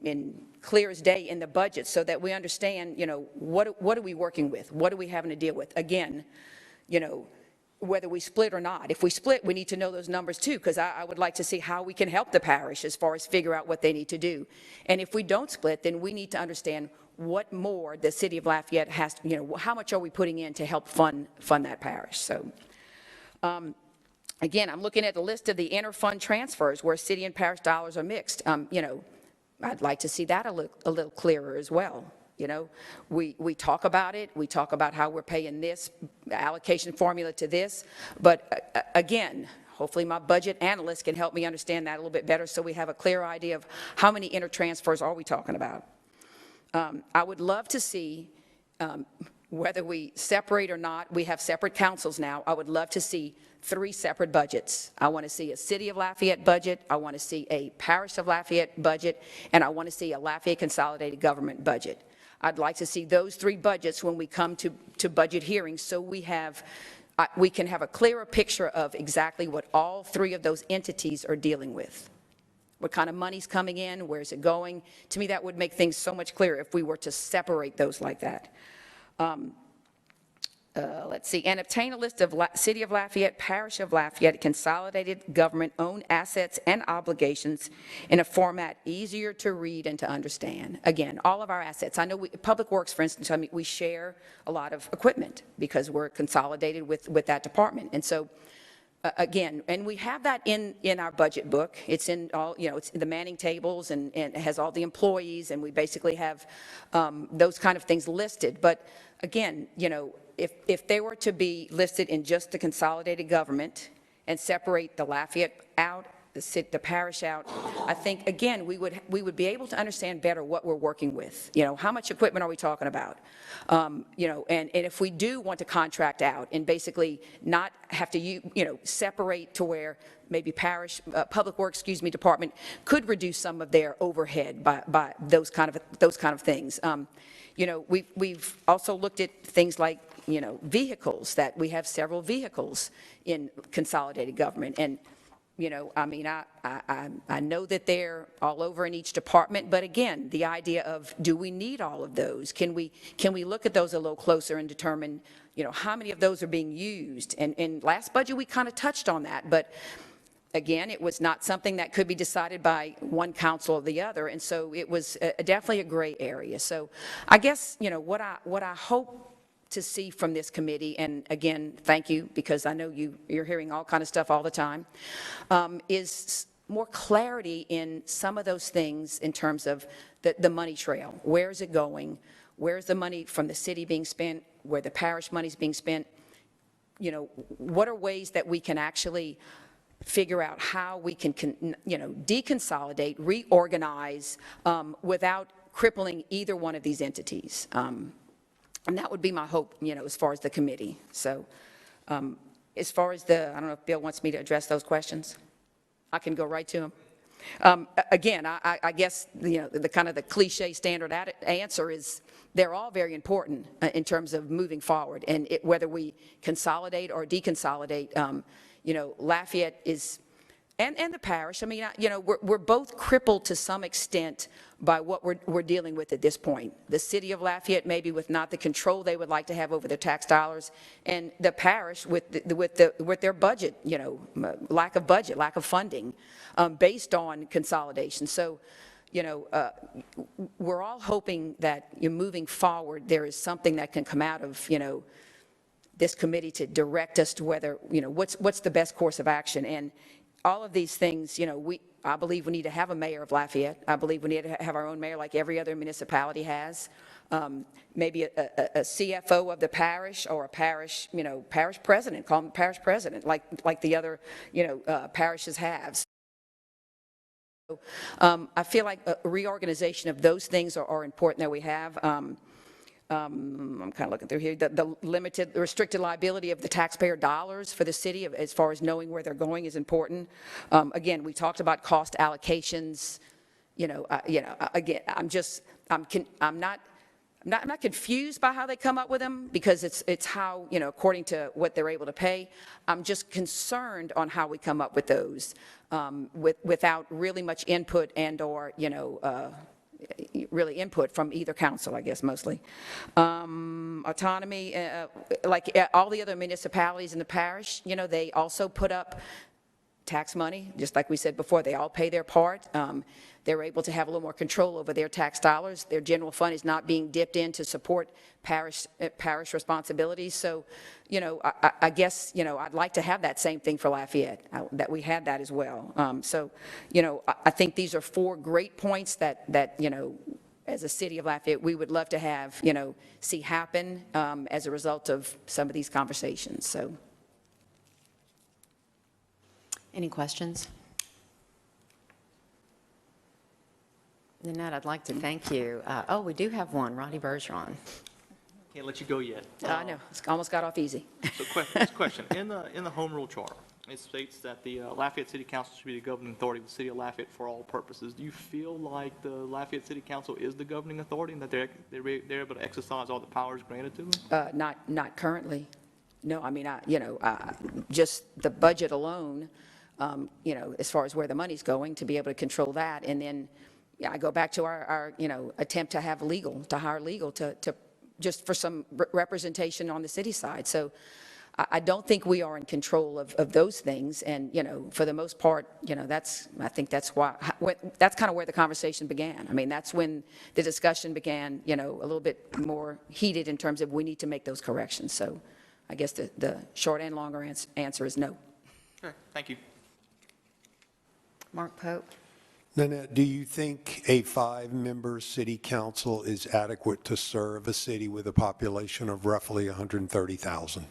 clear as day in the budget, so that we understand, what are we working with? What are we having to deal with? Again, whether we split or not. If we split, we need to know those numbers too, because I would like to see how we can help the parish as far as figure out what they need to do. And if we don't split, then we need to understand what more the city of Lafayette has, how much are we putting in to help fund that parish. So, again, I'm looking at the list of the inter-fund transfers where city and parish dollars are mixed. I'd like to see that a little clearer as well. We talk about it. We talk about how we're paying this allocation formula to this. But again, hopefully my budget analyst can help me understand that a little bit better so we have a clear idea of how many inter-transfers are we talking about. I would love to see, whether we separate or not, we have separate councils now. I would love to see 3 separate budgets. I want to see a City of Lafayette budget, I want to see a Parish of Lafayette budget, and I want to see a Lafayette Consolidated Government budget. I'd like to see those 3 budgets when we come to budget hearings, so we can have a clearer picture of exactly what all 3 of those entities are dealing with. What kind of money's coming in, where's it going? To me, that would make things so much clearer if we were to separate those like that. Let's see, and obtain a list of City of Lafayette, Parish of Lafayette, consolidated government-owned assets and obligations in a format easier to read and to understand. Again, all of our assets. I know Public Works, for instance, we share a lot of equipment because we're consolidated with that department. And so, again, and we have that in our budget book. It's in all, it's in the manning tables, and it has all the employees, and we basically have those kind of things listed. But again, if they were to be listed in just the consolidated government and separate the Lafayette out, the parish out, I think, again, we would be able to understand better what we're working with. How much equipment are we talking about? And if we do want to contract out and basically not have to, separate to where maybe parish, public works, department could reduce some of their overhead by those kind of things. We've also looked at things like, vehicles, that we have several vehicles in consolidated government. And, I know that they're all over in each department, but again, the idea of, do we need all of those? Can we look at those a little closer and determine, how many of those are being used? And last budget, we kind of touched on that, but again, it was not something that could be decided by one council or the other, and so it was definitely a gray area. So I guess, what I hope to see from this committee, and again, thank you, because I know you're hearing all kind of stuff all the time, is more clarity in some of those things in terms of the money trail. Where is it going? Where's the money from the city being spent? Where the parish money is being spent? What are ways that we can actually figure out how we can, deconsolidate, reorganize without crippling either one of these entities. And that would be my hope, as far as the committee. So as far as I don't know if Bill wants me to address those questions. I can go right to them. Again, I guess, the kind of the cliche standard answer is they're all very important in terms of moving forward. And whether we consolidate or deconsolidate, Lafayette is, and the parish, we're both crippled to some extent by what we're dealing with at this point. The city of Lafayette maybe with not the control they would like to have over their tax dollars, and the parish with their budget, lack of budget, lack of funding, based on consolidation. So, we're all hoping that moving forward there is something that can come out of, this committee to direct us to whether, what's the best course of action. And all of these things, I believe we need to have a mayor of Lafayette. I believe we need to have our own mayor like every other municipality has. Maybe a CFO of the parish, or a parish, parish president, call him parish president, like the other, parishes have. So, I feel like a reorganization of those things are important that we have. I'm kind of looking through here, the limited, the restricted liability of the taxpayer dollars for the city as far as knowing where they're going is important. Again, we talked about cost allocations, again, I'm not confused by how they come up with them, because it's how, according to what they're able to pay. I'm just concerned on how we come up with those without really much input and/or, really input from either council, I guess, mostly. Autonomy, like all the other municipalities in the parish, they also put up tax money, just like we said before, they all pay their part. They're able to have a little more control over their tax dollars. Their general fund is not being dipped in to support parish responsibilities. So, I guess, I'd like to have that same thing for Lafayette, that we had that as well. I think these are 4 great points that as a city of Lafayette, we would love to have, see happen as a result of some of these conversations, so. Any questions? Nanette, I'd like to thank you. We do have one, Roddy Bergeron. Can't let you go yet. I know, it's almost got off easy. So question, in the home rule charter, it states that the Lafayette City Council should be the governing authority of the city of Lafayette for all purposes. Do you feel like the Lafayette City Council is the governing authority and that they're able to exercise all the powers granted to them? Not currently. No, I mean, just the budget alone, as far as where the money's going, to be able to control that. And then, I go back to our attempt to hire legal to just for some representation on the city side. So I don't think we are in control of those things. And, for the most part, I think that's kind of where the conversation began. I mean, that's when the discussion began, a little bit more heated in terms of we need to make those corrections. So I guess the short and longer answer is no. Okay, thank you. Mark Pope. Nanette, do you think a 5-member city council is adequate to serve a city with a population of roughly 130,000?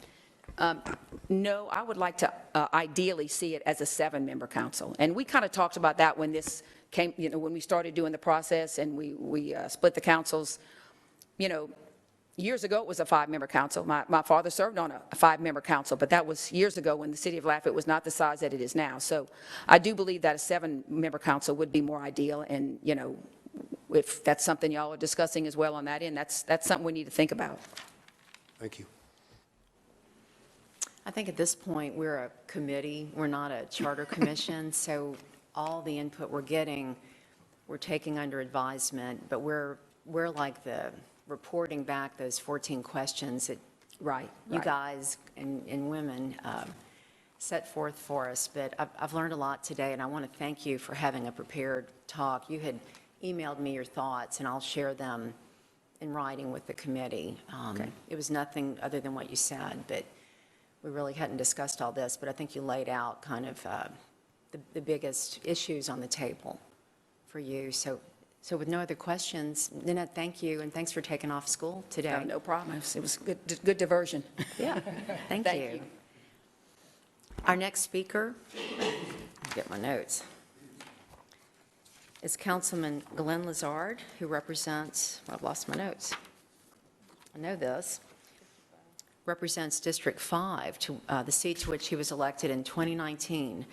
No, I would like to ideally see it as a 7-member council. And we kind of talked about that when this came, when we started doing the process and we split the councils. Years ago, it was a 5-member council. My father served on a 5-member council, but that was years ago when the city of Lafayette was not the size that it is now. So I do believe that a 7-member council would be more ideal. And, if that's something y'all are discussing as well on that end, that's something we need to think about. Thank you. I think at this point, we're a committee. We're not a charter commission. So all the input we're getting, we're taking under advisement. But we're like the reporting back those 14 questions that you guys and women set forth for us. But I've learned a lot today, and I want to thank you for having a prepared talk. You had emailed me your thoughts, and I'll share them in writing with the committee. It was nothing other than what you said, but we really hadn't discussed all this. But I think you laid out kind of the biggest issues on the table for you. So with no other questions, Nanette, thank you, and thanks for taking off school today. No problem. It was good diversion. Yeah, thank you. Our next speaker, get my notes, is Councilman Glenn Lazard, who represents, I've lost my notes. I know this. Represents District 5, the seat to which he was elected in 2019.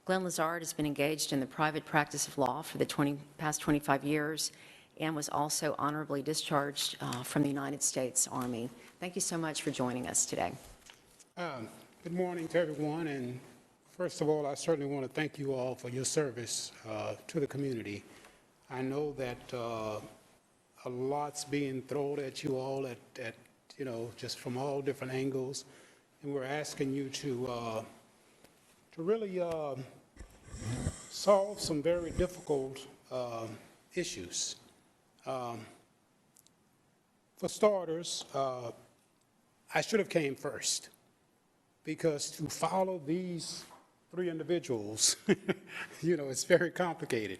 Glenn Lazard has been engaged in the private practice of law for the past 25 years and was also honorably discharged from the United States Army. Thank you so much for joining us today. Good morning to everyone, and first of all, I certainly want to thank you all for your service to the community. I know that a lot's being thrown at you all at just from all different angles, and we're asking you to really solve some very difficult issues. For starters, I should have came first, because to follow these 3 individuals, it's very complicated.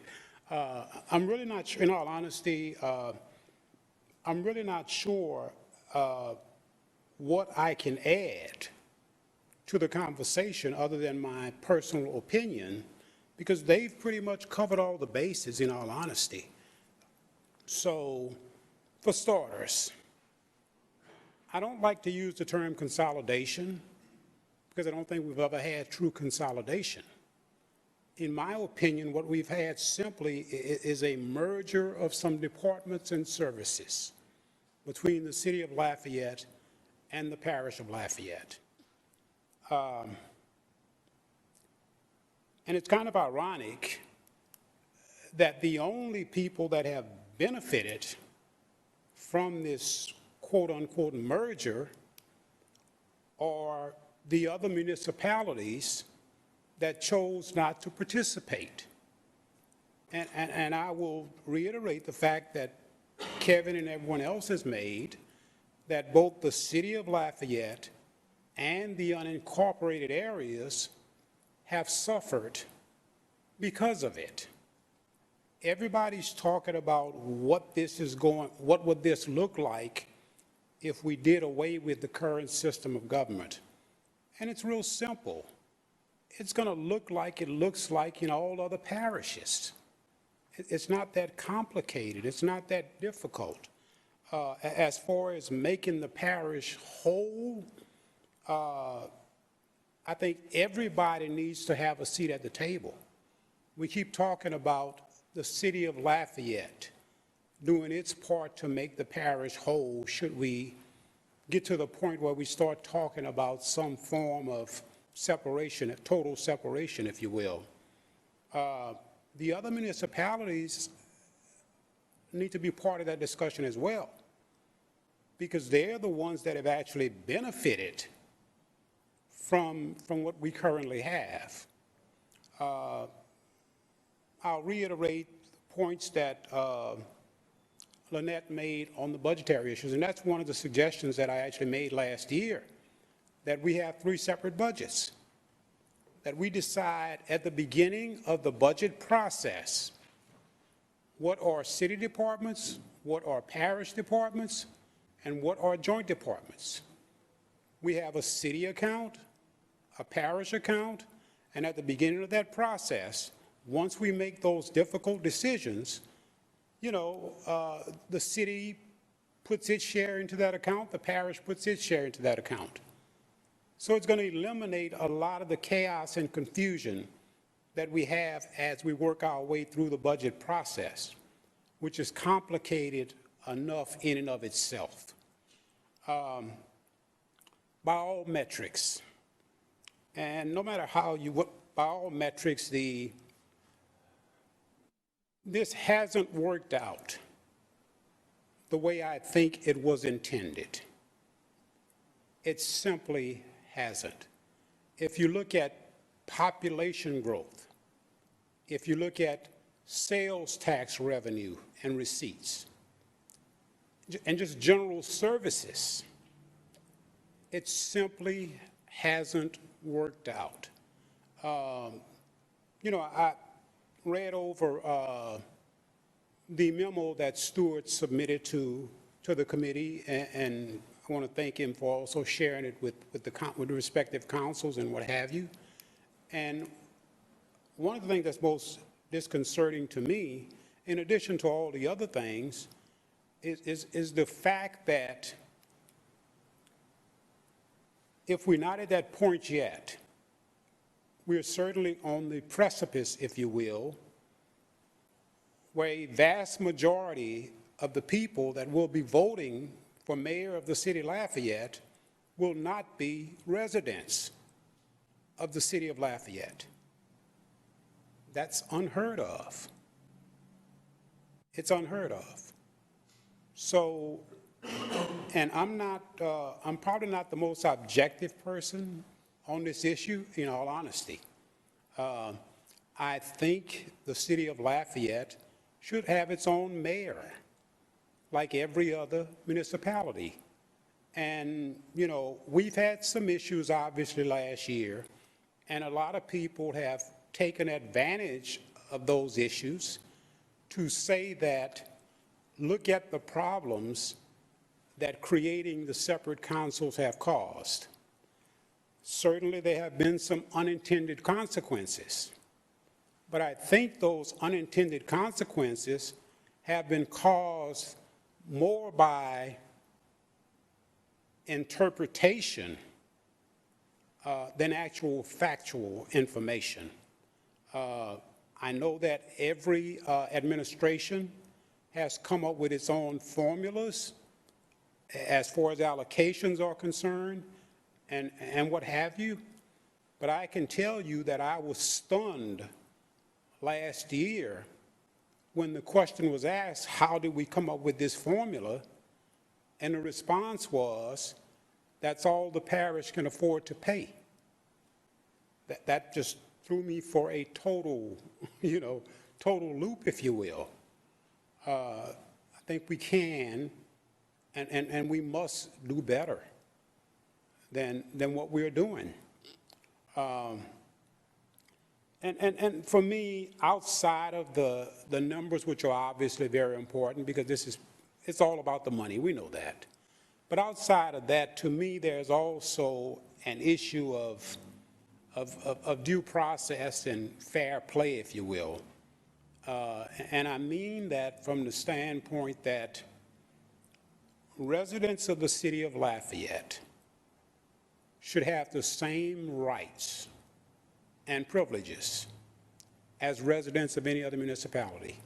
I'm really not sure, in all honesty, I'm really not sure what I can add to the conversation other than my personal opinion, because they've pretty much covered all the bases, in all honesty. So, for starters, I don't like to use the term consolidation because I don't think we've ever had true consolidation. In my opinion, what we've had simply is a merger of some departments and services between the city of Lafayette and the parish of Lafayette. And it's kind of ironic that the only people that have benefited from this quote-unquote merger are the other municipalities that chose not to participate. And I will reiterate the fact that Kevin and everyone else has made, that both the city of Lafayette and the unincorporated areas have suffered because of it. Everybody's talking about what would this look like if we did away with the current system of government. And it's real simple. It's going to look like it looks like in all other parishes. It's not that complicated. It's not that difficult. As far as making the parish whole, I think everybody needs to have a seat at the table. We keep talking about the city of Lafayette doing its part to make the parish whole. Should we get to the point where we start talking about some form of separation, total separation, if you will? The other municipalities need to be part of that discussion as well, because they're the ones that have actually benefited from what we currently have. I'll reiterate the points that Lynette made on the budgetary issues, and that's one of the suggestions that I actually made last year, that we have 3 separate budgets, that we decide at the beginning of the budget process what are city departments, what are parish departments, and what are joint departments. We have a city account, a parish account, and at the beginning of that process, once we make those difficult decisions, the city puts its share into that account, the parish puts its share into that account. So it's going to eliminate a lot of the chaos and confusion that we have as we work our way through the budget process, which is complicated enough in and of itself. By all metrics, and no matter how by all metrics, this hasn't worked out the way I think it was intended. It simply hasn't. If you look at population growth, if you look at sales tax revenue and receipts, and just general services, it simply hasn't worked out. I read over the memo that Stewart submitted to the committee, and I want to thank him for also sharing it with the respective councils and what have you. And one of the things that's most disconcerting to me, in addition to all the other things, is the fact that if we're not at that point yet, we're certainly on the precipice, if you will, where a vast majority of the people that will be voting for mayor of the city of Lafayette will not be residents of the city of Lafayette. That's unheard of. It's unheard of. So, and I'm probably not the most objective person on this issue, in all honesty. I think the city of Lafayette should have its own mayor, like every other municipality. And, we've had some issues, obviously, last year, and a lot of people have taken advantage of those issues to say that, look at the problems that creating the separate councils have caused. Certainly, there have been some unintended consequences, but I think those unintended consequences have been caused more by interpretation than actual factual information. I know that every administration has come up with its own formulas as far as allocations are concerned and what have you. But I can tell you that I was stunned last year when the question was asked, how did we come up with this formula? And the response was, that's all the parish can afford to pay. That just threw me for a total, total loop, if you will. I think we can and we must do better than what we're doing. And for me, outside of the numbers, which are obviously very important, because it's all about the money, we know that. But outside of that, to me, there's also an issue of due process and fair play, if you will. And I mean that from the standpoint that residents of the city of Lafayette should have the same rights and privileges as residents of any other municipality.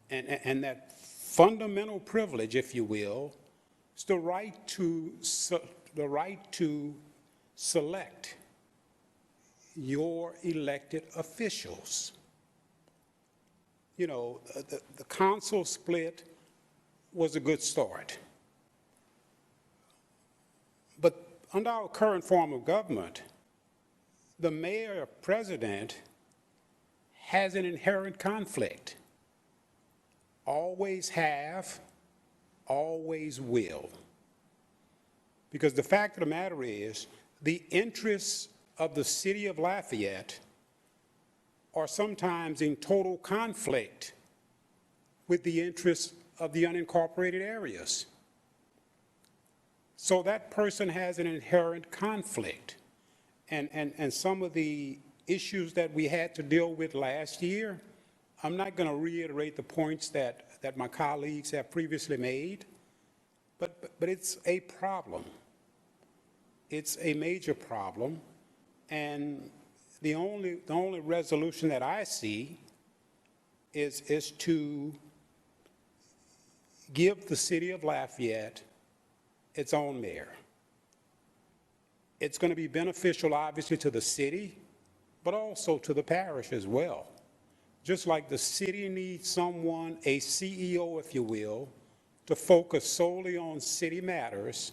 And that fundamental privilege, if you will, is the right to select your elected officials. The council split was a good start. But under our current form of government, the mayor or president has an inherent conflict. Always have, always will. Because the fact of the matter is, the interests of the city of Lafayette are sometimes in total conflict with the interests of the unincorporated areas. So that person has an inherent conflict. And some of the issues that we had to deal with last year, I'm not going to reiterate the points that my colleagues have previously made, but it's a problem. It's a major problem, and the only resolution that I see is to give the city of Lafayette its own mayor. It's going to be beneficial, obviously, to the city, but also to the parish as well. Just like the city needs someone, a CEO, if you will, to focus solely on city matters,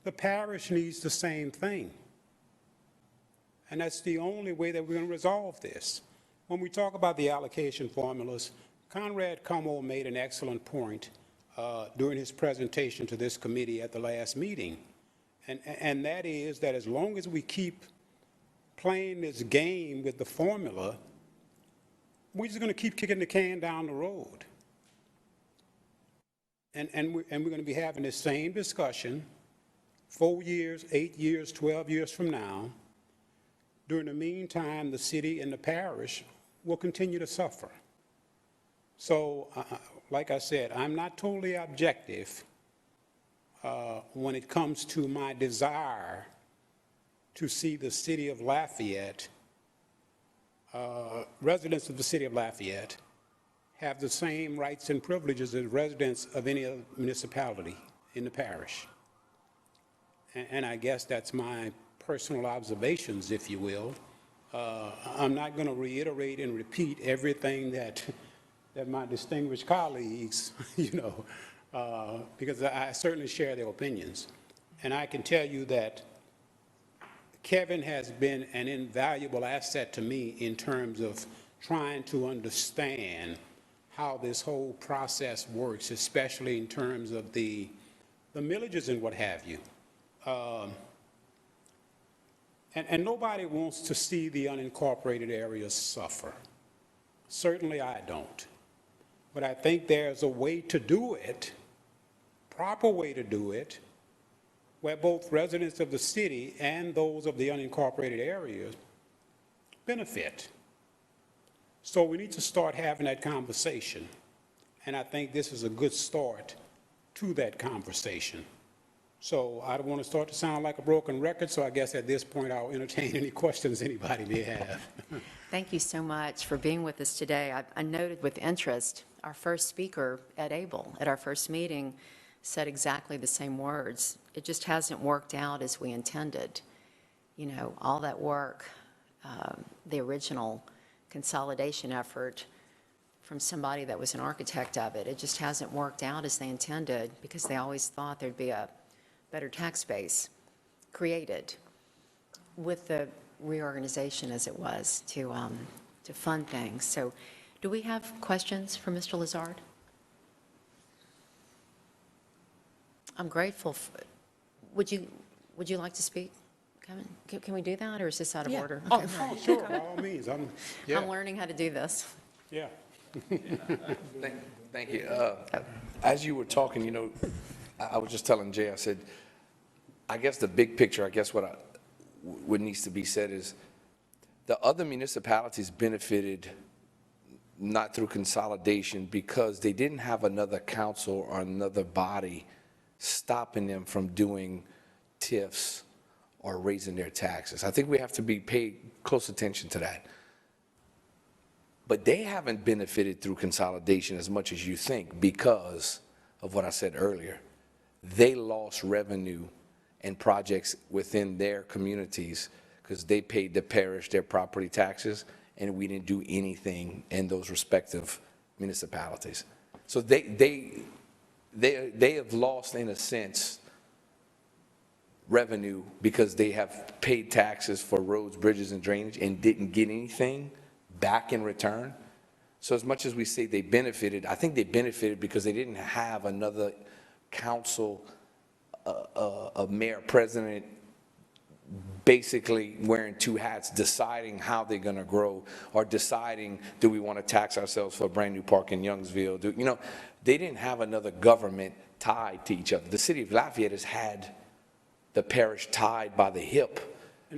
the parish needs the same thing. And that's the only way that we're going to resolve this. When we talk about the allocation formulas, Conrad Como made an excellent point during his presentation to this committee at the last meeting. And that is that as long as we keep playing this game with the formula, we're just going to keep kicking the can down the road. And we're going to be having this same discussion 4 years, 8 years, 12 years from now. During the meantime, the city and the parish will continue to suffer. So, like I said, I'm not totally objective when it comes to my desire to see the city of Lafayette, residents of the city of Lafayette, have the same rights and privileges as residents of any other municipality in the parish. And I guess that's my personal observations, if you will. I'm not going to reiterate and repeat everything that my distinguished colleagues, because I certainly share their opinions. And I can tell you that Kevin has been an invaluable asset to me in terms of trying to understand how this whole process works, especially in terms of the millages and what have you. And nobody wants to see the unincorporated areas suffer. Certainly I don't. But I think there's a way to do it, proper way to do it, where both residents of the city and those of the unincorporated areas benefit. So we need to start having that conversation. And I think this is a good start to that conversation. So I don't want to start to sound like a broken record, so I guess at this point I'll entertain any questions anybody may have. Thank you so much for being with us today. I noted with interest, our first speaker, Ed Abel, at our first meeting, said exactly the same words. It just hasn't worked out as we intended. You know, all that work, the original consolidation effort from somebody that was an architect of it, it just hasn't worked out as they intended because they always thought there'd be a better tax base created with the reorganization as it was to fund things. So do we have questions for Mr. Lazard? I'm grateful. Would you like to speak, Kevin? Can we do that, or is this out of order? Oh, sure, by all means. I'm learning how to do this. Yeah. Thank you. As you were talking, you know, I was just telling Jay, I said, I guess the big picture, I guess what needs to be said is the other municipalities benefited not through consolidation because they didn't have another council or another body stopping them from doing TIFs or raising their taxes. I think we have to be paid close attention to that. But they haven't benefited through consolidation as much as you think because of what I said earlier. They lost revenue and projects within their communities because they paid the parish their property taxes and we didn't do anything in those respective municipalities. So they have lost, in a sense, revenue because they have paid taxes for roads, bridges, and drainage and didn't get anything back in return. So as much as we say they benefited, I think they benefited because they didn't have another council, a mayor, president, basically wearing two hats, deciding how they're going to grow or deciding, do we want to tax ourselves for a brand new park in Youngsville? You know, they didn't have another government tied to each other. The city of Lafayette has had the parish tied by the hip.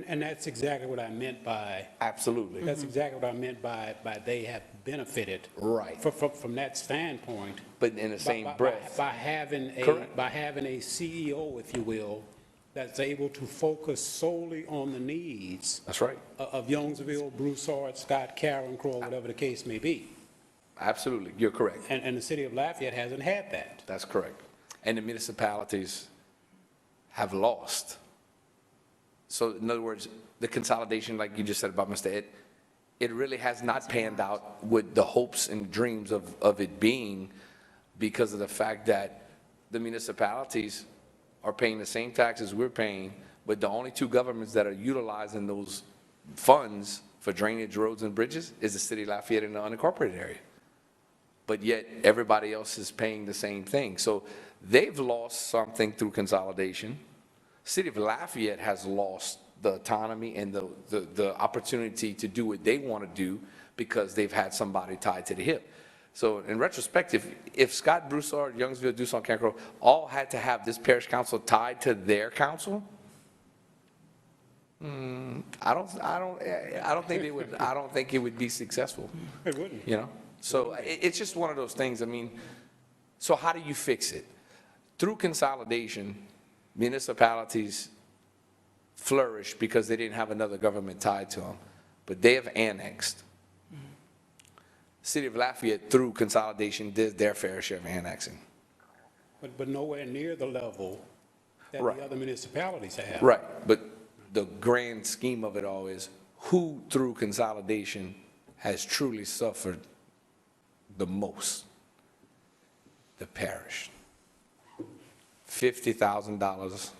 And that's exactly what I meant by. Absolutely. That's exactly what I meant by they have benefited. Right. From that standpoint. But in the same breath. By having Correct. by having a CEO, if you will, that's able to focus solely on the needs. That's right. Of Youngsville, Broussard, Scott, Carencro, whatever the case may be. Absolutely. You're correct. And the city of Lafayette hasn't had that. That's correct. And the municipalities have lost. So in other words, the consolidation, like you just said about Mr. Ed, it really has not panned out with the hopes and dreams of it being because of the fact that the municipalities are paying the same taxes we're paying, but the only two governments that are utilizing those funds for drainage, roads, and bridges is the city of Lafayette and the unincorporated area. But yet everybody else is paying the same thing. So they've lost something through consolidation. City of Lafayette has lost the autonomy and the opportunity to do what they want to do because they've had somebody tied to the hip. So in retrospect, if Scott, Broussard, Youngsville, Dusson, Carencro all had to have this parish council tied to their council, I don't think they would. I don't think it would be successful. It wouldn't. You know. So it's just one of those things. I mean, so how do you fix it? Through consolidation, municipalities flourish because they didn't have another government tied to them, but they have annexed. City of Lafayette, through consolidation, did their fair share of annexing. But nowhere near the level that Right. the other municipalities have. Right, but the grand scheme of it all is who, through consolidation, has truly suffered the most? The parish. $50,000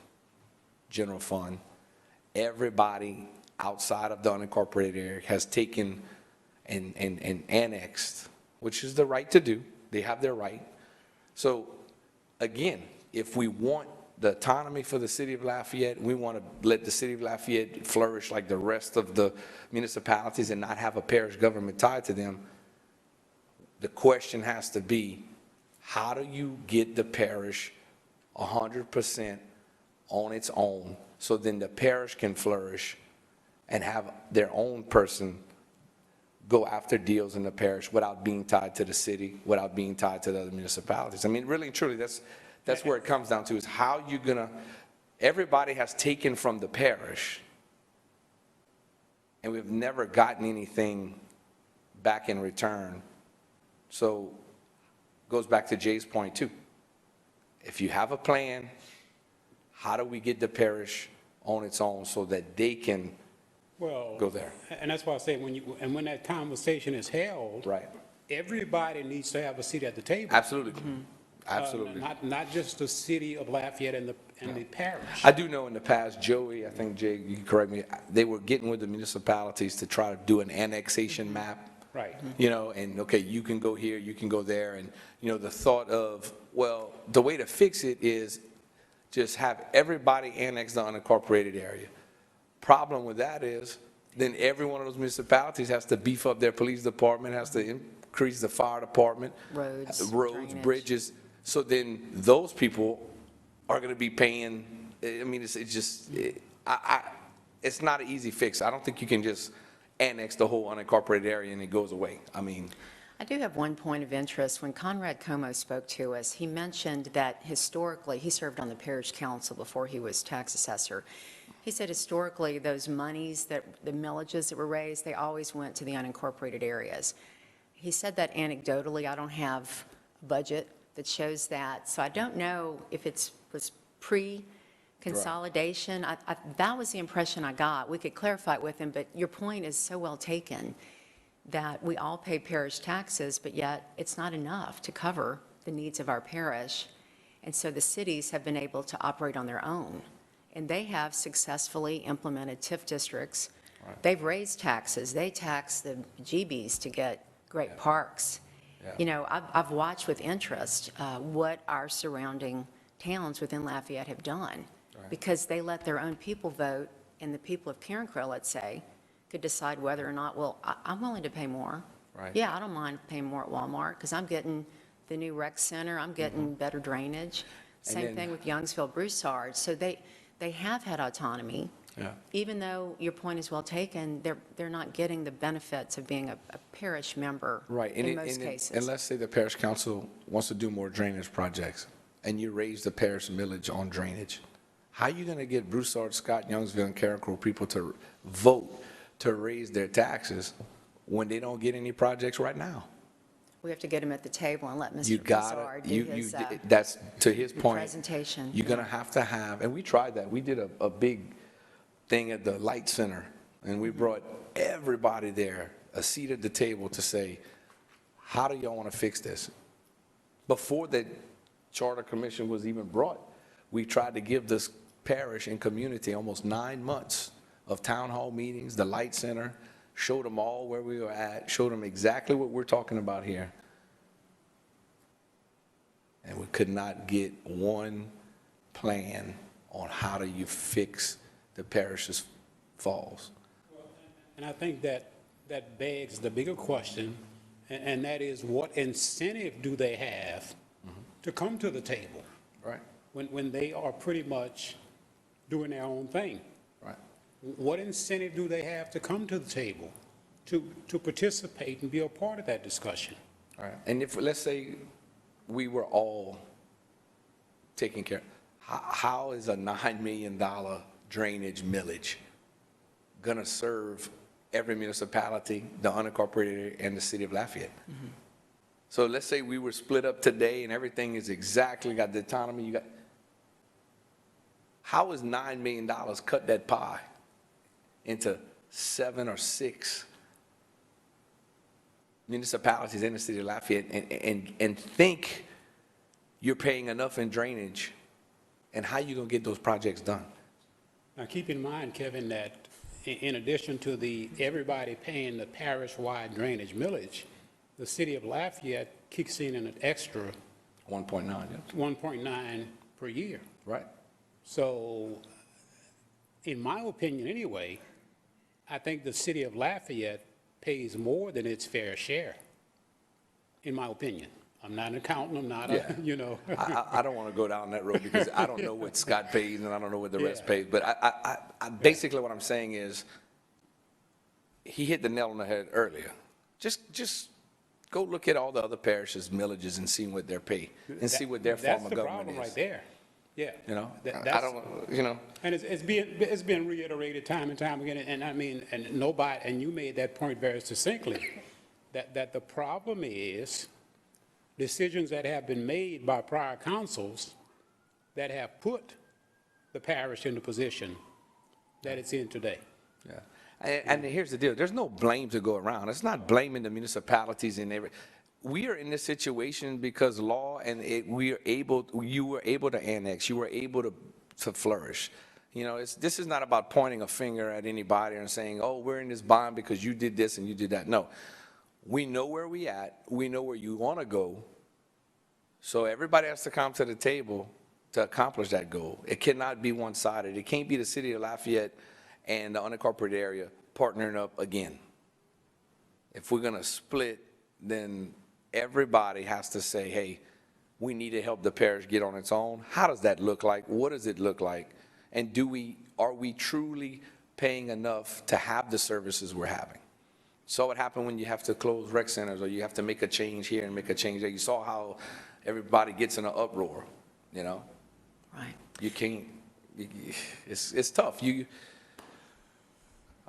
general fund. Everybody outside of the unincorporated area has taken and annexed, which is the right to do. They have their right. So again, if we want the autonomy for the city of Lafayette, we want to let the city of Lafayette flourish like the rest of the municipalities and not have a parish government tied to them, the question has to be, how do you get the parish 100% on its own so then the parish can flourish and have their own person go after deals in the parish without being tied to the city, without being tied to the other municipalities? I mean, really and truly, that's That's where it comes down to, is how you gonna, everybody has taken from the parish, and we've never gotten anything back in return. So, goes back to Jay's point too. If you have a plan, how do we get the parish on its own so that they can Well, go there? and that's why I say when that conversation is held. Right. Everybody needs to have a seat at the table. Absolutely. Absolutely. Not just the city of Lafayette and the parish. I do know in the past, Joey, I think, Jay, you can correct me, they were getting with the municipalities to try to do an annexation map. Right. You know, and okay, you can go here, you can go there, and, you know, the thought of, well, the way to fix it is just have everybody annex the unincorporated area. Problem with that is, then every one of those municipalities has to beef up their police department, has to increase the fire department. Roads, drainage. Bridges. So then those people are gonna be paying, I mean, it's just, it's not an easy fix. I don't think you can just annex the whole unincorporated area and it goes away. I mean. I do have one point of interest. When Conrad Como spoke to us, he mentioned that historically, he served on the parish council before he was tax assessor. He said historically, those monies, that the millages that were raised, they always went to the unincorporated areas. He said that anecdotally. I don't have a budget that shows that, so I don't know if it was pre-consolidation. That was the impression I got. We could clarify it with him, but your point is so well taken, that we all pay parish taxes, but yet it's not enough to cover the needs of our parish. And so the cities have been able to operate on their own, and they have successfully implemented TIF districts. Right. They've raised taxes. They tax the GBs to get great parks. Yeah. You know, I've watched with interest what our surrounding towns within Lafayette have done, because they let their own people vote, and the people of Carencro, let's say, could decide whether or not, well, I'm willing to pay more. Right. Yeah, I don't mind paying more at Walmart, because I'm getting the new rec center, I'm getting better drainage. Same then- thing with Youngsville, Broussard. So they have had autonomy. Yeah. Even though your point is well taken, they're not getting the benefits of being a parish member Right. in most cases. And let's say the parish council wants to do more drainage projects, and you raise the parish millage on drainage. How are you going to get Broussard, Scott, Youngsville, and Carencro people to vote to raise their taxes when they don't get any projects right now? We have to get him at the table and let You Mr. gotta, Broussard do his that's, to his point. presentation. You're gonna have to have, and we tried that. We did a big thing at the Light Center, and we brought everybody there, a seat at the table to say, how do y'all want to fix this? Before the charter commission was even brought, we tried to give this parish and community almost 9 months of town hall meetings, the Light Center, showed them all where we were at, showed them exactly what we're talking about here. And we could not get one plan on how do you fix the parish's falls. And I think that begs the bigger question, and that is, what incentive do they have to come to the table Right, when they are pretty much doing their own thing? right. What incentive do they have to come to the table to participate and be a part of that discussion? All right. And if, let's say, we were all taking care, how is a $9 million drainage millage gonna serve every municipality, the unincorporated area, and the city of Lafayette? So let's say we were split up today and everything is exactly, got the autonomy, you got, how is $9 million cut that pie into 7 or 6 municipalities in the city of Lafayette and think you're paying enough in drainage, and how you gonna get those projects done? Now, keep in mind, Kevin, that in addition to everybody paying the parish-wide drainage millage, the city of Lafayette kicks in an extra 1.9, yeah. 1.9 per year. Right. So, in my opinion anyway, I think the city of Lafayette pays more than its fair share, in my opinion. I'm not an accountant, I'm not Yeah. a, you know. I don't want to go down that road because I don't know what Scott pays and I don't know what the rest Yeah. pays. But I basically what I'm saying is, he hit the nail on the head earlier. Just Go look at all the other parishes' millages and see what they're paid, and see what their form of government is. That's the problem right there. Yeah. You know, I That's- don't, you know, And it's been reiterated time and time again, and I mean, and nobody, and you made that point very succinctly, that the problem is decisions that have been made by prior councils that have put the parish in the position that it's in today. yeah. And here's the deal, there's no blame to go around. It's not blaming the municipalities and we are in this situation because law and you were able to annex, you were able to flourish. You know, this is not about pointing a finger at anybody and saying, oh, we're in this bond because you did this and you did that. No, we know where we at, we know where you want to go, so everybody has to come to the table to accomplish that goal. It cannot be one-sided. It can't be the city of Lafayette and the unincorporated area partnering up again. If we're going to split, then everybody has to say, hey, we need to help the parish get on its own. How does that look like? What does it look like? And are we truly paying enough to have the services we're having? So what happened when you have to close rec centers or you have to make a change here and make a change there? You saw how everybody gets in an uproar, you know? Right. You can't, it's tough.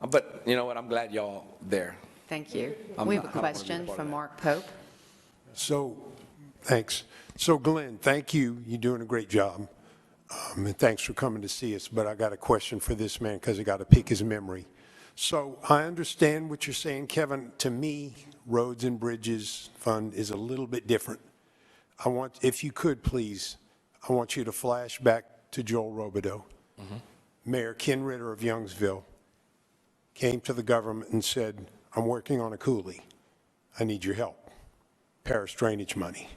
But you know what, I'm glad y'all there. Thank you. I'm We have a not- I don't wanna be a question part of from that. Mark Pope. So, thanks. So Glenn, thank you. You're doing a great job. And thanks for coming to see us. But I got a question for this man because I got to pick his memory. So I understand what you're saying, Kevin. To me, Roads and Bridges Fund is a little bit different. If you could, please, I want you to flash back to Joel Robideau. Mayor Ken Ritter of Youngsville came to the government and said, I'm working on a coulee. I need your help. Parish drainage money.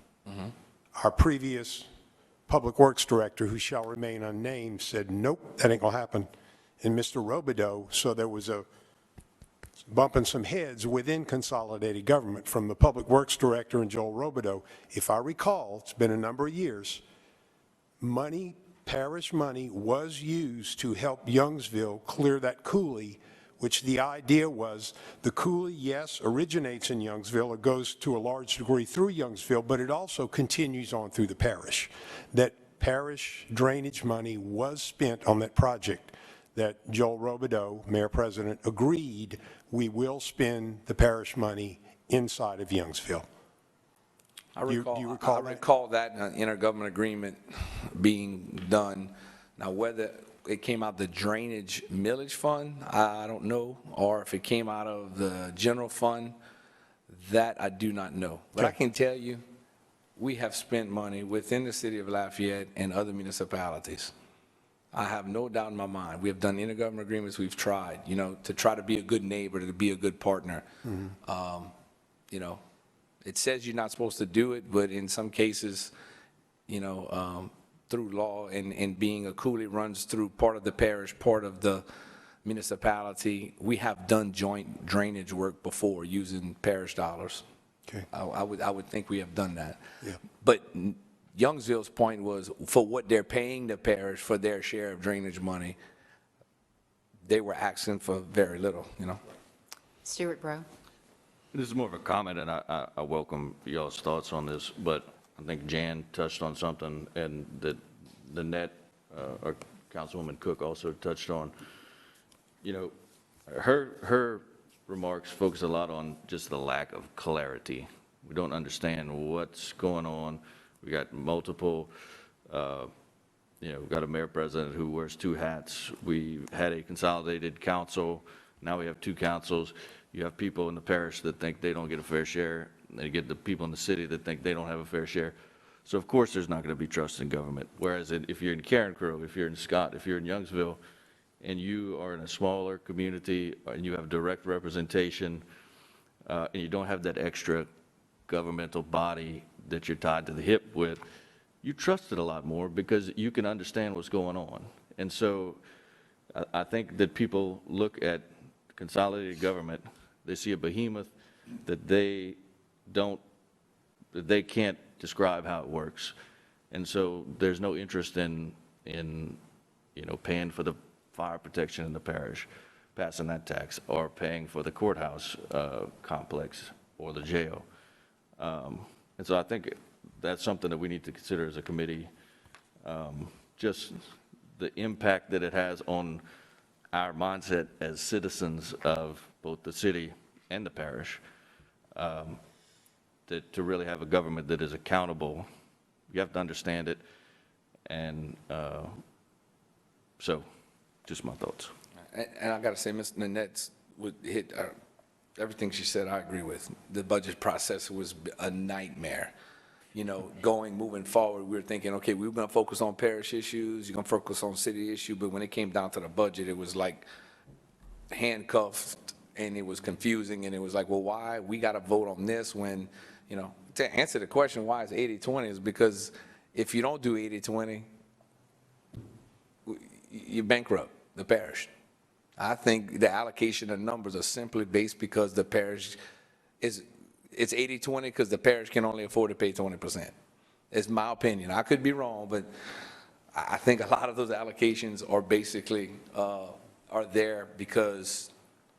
Our previous Public Works Director, who shall remain unnamed, said, nope, that ain't gonna happen. And Mr. Robideau, so there was a bumping some heads within consolidated government from the Public Works Director and Joel Robideau. If I recall, it's been a number of years, parish money was used to help Youngsville clear that coulee, which the idea was the coulee, yes, originates in Youngsville. It goes to a large degree through Youngsville, but it also continues on through the parish. That parish drainage money was spent on that project that Joel Robideau, Mayor President, agreed we will spend the parish money inside of Youngsville. I Do you recall that? recall that intergovernmental agreement being done. Now, whether it came out the drainage millage fund, I don't know, or if it came out of the general fund, that I do not know. But I can tell you, we have spent money within the city of Lafayette and other municipalities. I have no doubt in my mind. We have done intergovernmental agreements. We've tried, you know, to try to be a good neighbor, to be a good partner. You know, it says you're not supposed to do it, but in some cases, you know, through law and being a coulee runs through part of the parish, part of the municipality, we have done joint drainage work before using parish dollars. Okay. I would think we have done that. Yeah. But Youngsville's point was for what they're paying the parish for their share of drainage money, they were asking for very little, you know. Stuart Bro. This is more of a comment, and I welcome y'all's thoughts on this, but I think Jan touched on something, and that or Councilwoman Cook also touched on. You know, her remarks focus a lot on just the lack of clarity. We don't understand what's going on. We got multiple, you know, we've got a mayor president who wears two hats. We had a consolidated council. Now we have two councils. You have people in the parish that think they don't get a fair share. They get the people in the city that think they don't have a fair share. So of course there's not going to be trust in government. Whereas if you're in Carencro, if you're in Scott, if you're in Youngsville, and you are in a smaller community and you have direct representation, and you don't have that extra governmental body that you're tied to the hip with, you trust it a lot more because you can understand what's going on. And so I think that people look at consolidated government, they see a behemoth that they can't describe how it works. And so there's no interest in you know, paying for the fire protection in the parish, passing that tax, or paying for the courthouse complex or the jail. And so I think that's something that we need to consider as a committee, just the impact that it has on our mindset as citizens of both the city and the parish, that to really have a government that is accountable, you have to understand it. And so, just my thoughts. And I got to say, Ms. Nanette would hit everything she said. I agree with. The budget process was a nightmare. You know, moving forward, we were thinking, okay, we were going to focus on parish issues. You're going to focus on city issue. But when it came down to the budget, it was like handcuffed, and it was confusing. And it was like, well, why we got to vote on this when, you know, to answer the question, why is 80-20 is because if you don't do 80-20, you bankrupt the parish. I think the allocation of numbers are simply based because the parish it's 80-20 because the parish can only afford to pay 20%. It's my opinion. I could be wrong, but I think a lot of those allocations are basically are there because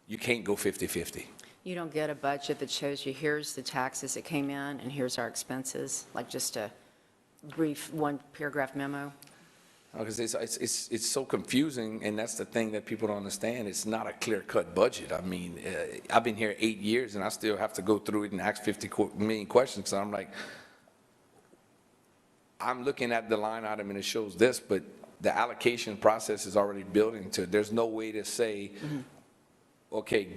you can't go 50-50. You don't get a budget that shows you, here's the taxes that came in, and here's our expenses, like just a brief one-paragraph memo? Because it's so confusing, and that's the thing that people don't understand. It's not a clear-cut budget. I mean, I've been here 8 years, and I still have to go through it and ask 50 million questions. So I'm like, I'm looking at the line item, and it shows this, but the allocation process is already built into it. There's no way to say, okay,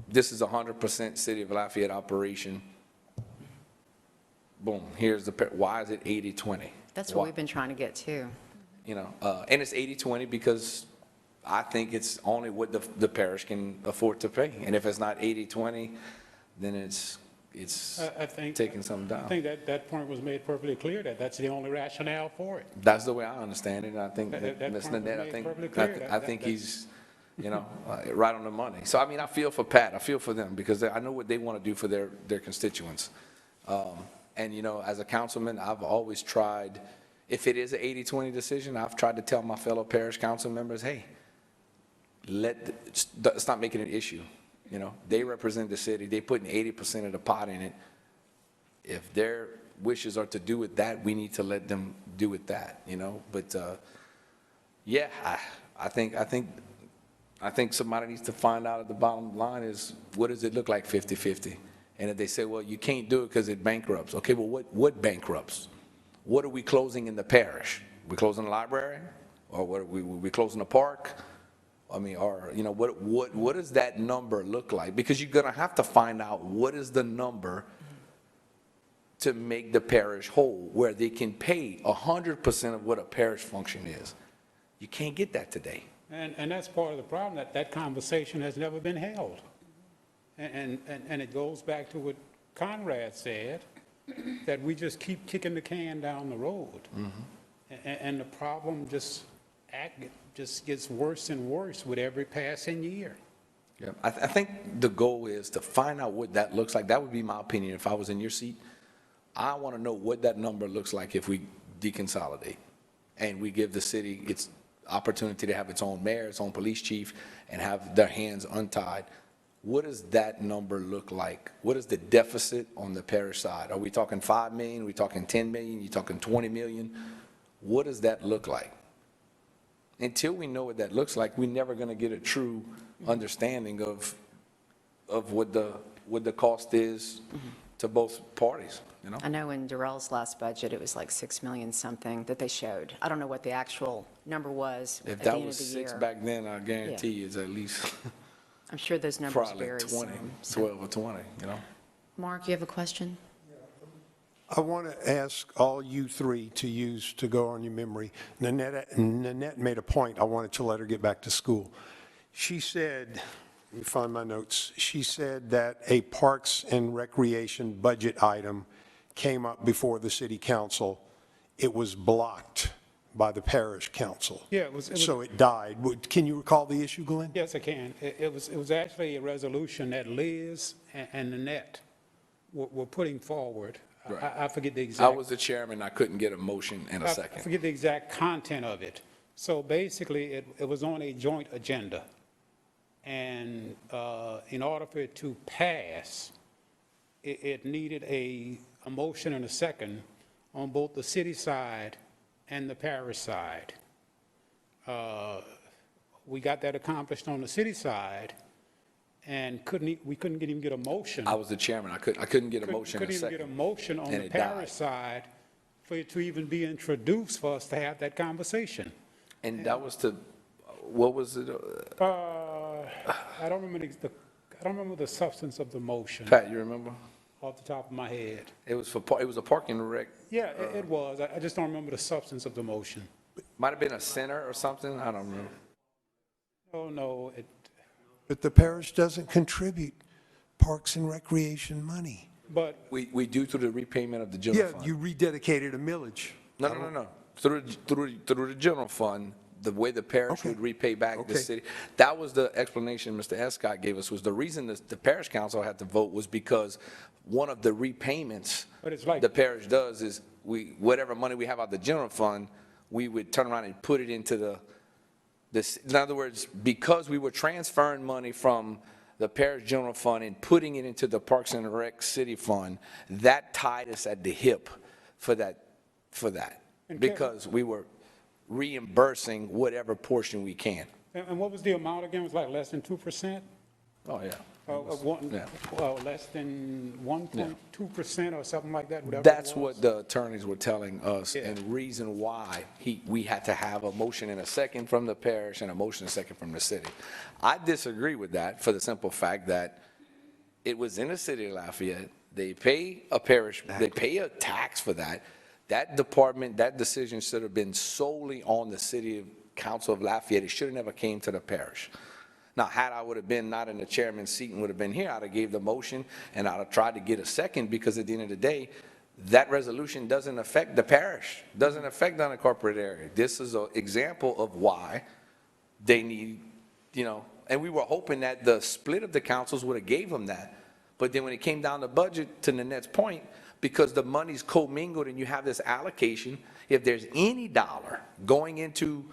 this is 100% City of Lafayette operation. Boom, here's the, why is it 80-20? That's what we've been trying to get to. You know, and it's 80-20 because I think it's only what the parish can afford to pay. And if it's not 80-20, then it's I think, taking something down. I think that point was made perfectly clear, that that's the only rationale for it. That's the way I understand it. And I think That Ms. point was Nanette, made perfectly clear. I think he's, you know, right on the money. So, I mean, I feel for Pat. I feel for them because I know what they want to do for their constituents. And, you know, as a councilman, I've always tried, if it is an 80-20 decision, I've tried to tell my fellow parish council members, hey, stop making it an issue. You know, they represent the city. They put in 80% of the pot in it. If their wishes are to do with that, we need to let them do with that, you know. But, yeah, I think somebody needs to find out at the bottom line is, what does it look like 50-50? And if they say, well, you can't do it because it bankrupts. Okay, well, what bankrupts? What are we closing in the parish? We closing the library? Or what are we closing the park? I mean, or, you know, what does that number look like? Because you're going to have to find out what is the number to make the parish whole, where they can pay 100% of what a parish function is. You can't get that today. And that's part of the problem, that conversation has never been held. And it goes back to what Conrad said, that we just keep kicking the can down the road. And the problem just gets worse and worse with every passing year. Yeah, I think the goal is to find out what that looks like. That would be my opinion if I was in your seat. I want to know what that number looks like if we deconsolidate and we give the city its opportunity to have its own mayor, its own police chief, and have their hands untied. What does that number look like? What is the deficit on the parish side? Are we talking 5 million? Are we talking 10 million? Are you talking 20 million? What does that look like? Until we know what that looks like, we're never going to get a true understanding of what the cost is to both parties, you know? I know in Darrell's last budget, it was like 6 million something that they showed. I don't know what the actual number was at If the that end was of the year. 6 back then, I guarantee you it's at least I'm sure those numbers probably vary 20, some. So- 12 or 20, you know? Mark, you have a question? I want to ask all you three to use to go on your memory. Nanette made a point. I wanted to let her get back to school. She said, let me find my notes. She said that a Parks and Recreation budget item came up before the city council. It was blocked by the parish council. Yeah, it was. So it died. Can you recall the issue, Glenn? Yes, I can. It was actually a resolution that Liz and Nanette were putting forward. Right. I forget the I exact. was the chairman, I couldn't get a motion in a I second. forget the exact content of it. So basically, it was on a joint agenda. And in order for it to pass, it needed a motion and a second on both the city side and the parish side. We got that accomplished on the city side, and we couldn't even get a motion. I was the chairman. I couldn't get a motion in a Couldn't even get a second. motion on and the it died. parish side for it to even be introduced for us to have that conversation. And that was to, what was it? I don't remember the substance of the motion Pat, you remember? off the top of my head. It was it was a parking wreck. Yeah, it was. I just don't remember the substance of the motion. Might have been a center or something. I don't remember. Oh, no, But the parish doesn't contribute parks and recreation money. but We do through the repayment of the general Yeah, fund. you rededicated a millage. No. Through the general fund, the way the parish Okay. would repay back the Okay. city. That was the explanation Mr. Escott gave us, was the reason the parish council had to vote was because one of the repayments But it's like- the parish does is whatever money we have out the general fund, we would turn around and put it into in other words, because we were transferring money from the parish general fund and putting it into the Parks and Rec city fund, that tied us at the hip for that. And Kevin- Because we were reimbursing whatever portion we can. and what was the amount again? It was like less than 2%? Oh, yeah. Yeah. Less than 1.2% or something like that, whatever it That's was? what the attorneys were telling us, Yeah. and reason why we had to have a motion and a second from the parish and a motion and a second from the city. I disagree with that for the simple fact that it was in the city of Lafayette. They pay a parish, they pay a tax for that. That department, that decision should have been solely on the city council of Lafayette. It should have never came to the parish. Now, had I would have been not in the chairman's seat and would have been here, I'd have gave the motion and I'd have tried to get a second, because at the end of the day, that resolution doesn't affect the parish, doesn't affect the unincorporated area. This is an example of why they need, and we were hoping that the split of the councils would have gave them that. But then when it came down to budget, to Nanette's point, because the money's commingled and you have this allocation, if there's any dollar going into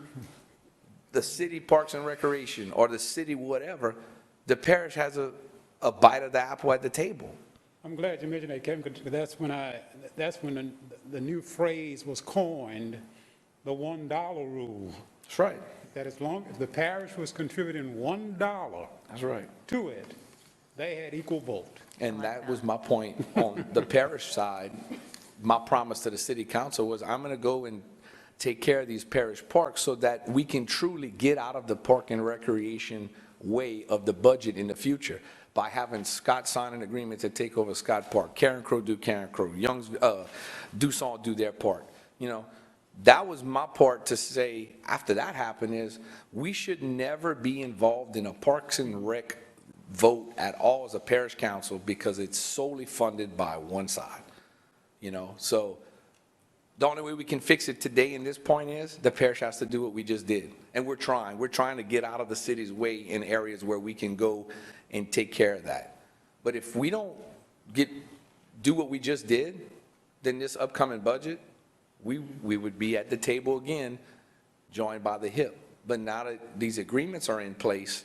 the city Parks and Recreation or the city whatever, the parish has a bite of the apple at the table. I'm glad you mentioned that, Kevin, because that's when the new phrase was coined, the $1 rule. That's right. That as long as the parish was contributing $1 That's right. to it, they had equal vote. And that was my point on the parish side. My promise to the city council was I'm going to go and take care of these parish parks so that we can truly get out of the park and recreation way of the budget in the future by having Scott sign an agreement to take over Scott Park, Karen Crow do Karen Crow, Young's, Dussault do their part. That was my part to say after that happened is we should never be involved in a Parks and Rec vote at all as a parish council because it's solely funded by one side, So the only way we can fix it today in this point is the parish has to do what we just did. And we're trying. We're trying to get out of the city's way in areas where we can go and take care of that. But if we don't do what we just did, then this upcoming budget, we would be at the table again, joined by the hip. But now that these agreements are in place,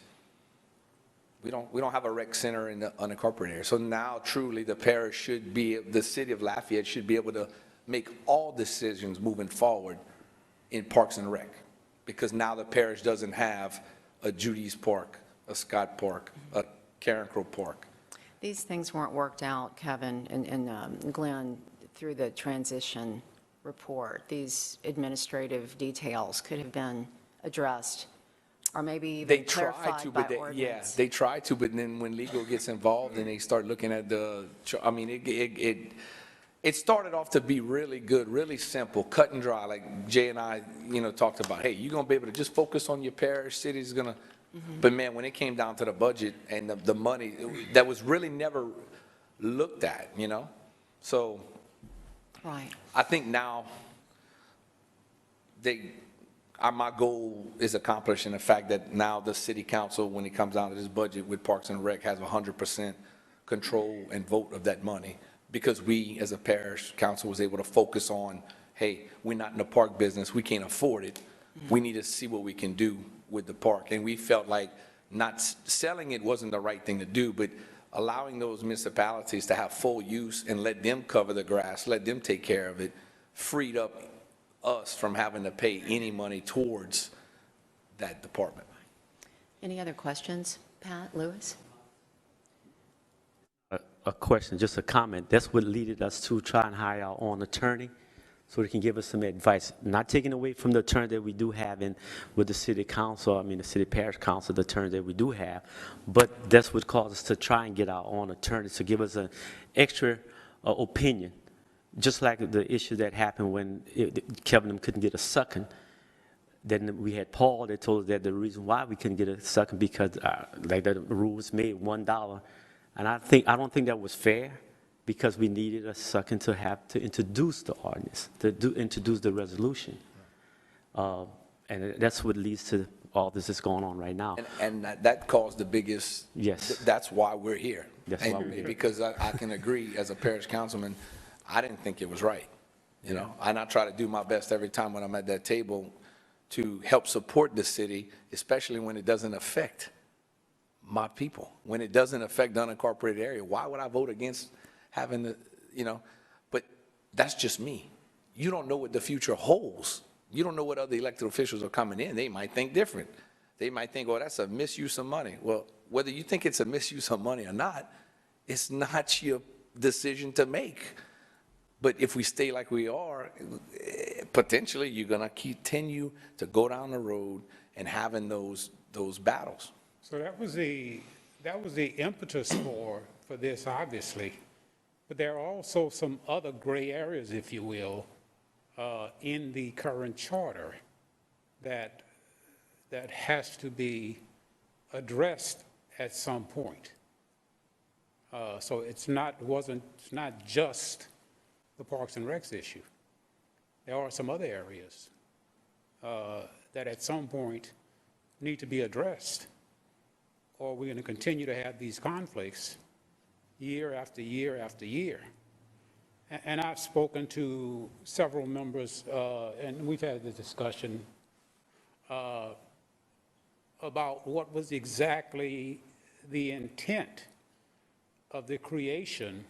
we don't have a rec center in the unincorporated area. So now truly the parish should be, the city of Lafayette should be able to make all decisions moving forward in Parks and Rec. Because now the parish doesn't have a Judy's Park, a Scott Park, a Karen Crow Park. These things weren't worked out, Kevin and Glenn, through the transition report. These administrative details could have been addressed, or maybe They even try clarified to, by but ordinance. they try to, but then when legal gets involved and they start looking at it started off to be really good, really simple, cut and dry, like Jay and I, talked about, hey, you're gonna be able to just focus on your parish, city's gonna, but man, when it came down to the budget and the money, that was really never looked at, So Right. I think now my goal is accomplished in the fact that now the city council, when it comes down to this budget with Parks and Rec, has 100% control and vote of that money. Because we, as a parish council, was able to focus on, hey, we're not in the park business, we can't afford it. We need to see what we can do with the park. And we felt like not selling it wasn't the right thing to do, but allowing those municipalities to have full use and let them cover the grass, let them take care of it, freed up us from having to pay any money towards that department. Any other questions? Pat, Lewis? A question, just a comment. That's what led us to try and hire our own attorney so they can give us some advice, not taking away from the attorney that we do have in with the city council, the city parish council, the attorney that we do have, but that's what caused us to try and get our own attorney to give us an extra opinion, just like the issue that happened when Kevin couldn't get a second. Then we had Paul that told us that the reason why we couldn't get a second because like the rules made $1. And I don't think that was fair because we needed a second to introduce the ordinance, introduce the resolution. And that's what leads to all this that's going on right now. And that caused the biggest, Yes. that's why we're here. That's why we're here. Because I can agree, as a parish councilman, I didn't think it was right, and I try to do my best every time when I'm at that table to help support the city, especially when it doesn't affect my people, when it doesn't affect the unincorporated area. Why would I vote against having the, but that's just me. You don't know what the future holds. You don't know what other elected officials are coming in. They might think different. They might think, well, that's a misuse of money. Well, whether you think it's a misuse of money or not, it's not your decision to make. But if we stay like we are, potentially you're going to continue to go down the road and having those battles. So that was the impetus for this, obviously. But there are also some other gray areas, if you will, in the current charter that has to be addressed at some point. So it's not just the Parks and Recs issue. There are some other areas that at some point need to be addressed, or we're going to continue to have these conflicts year after year after year. And I've spoken to several members, and we've had the discussion about what was exactly the intent of the creation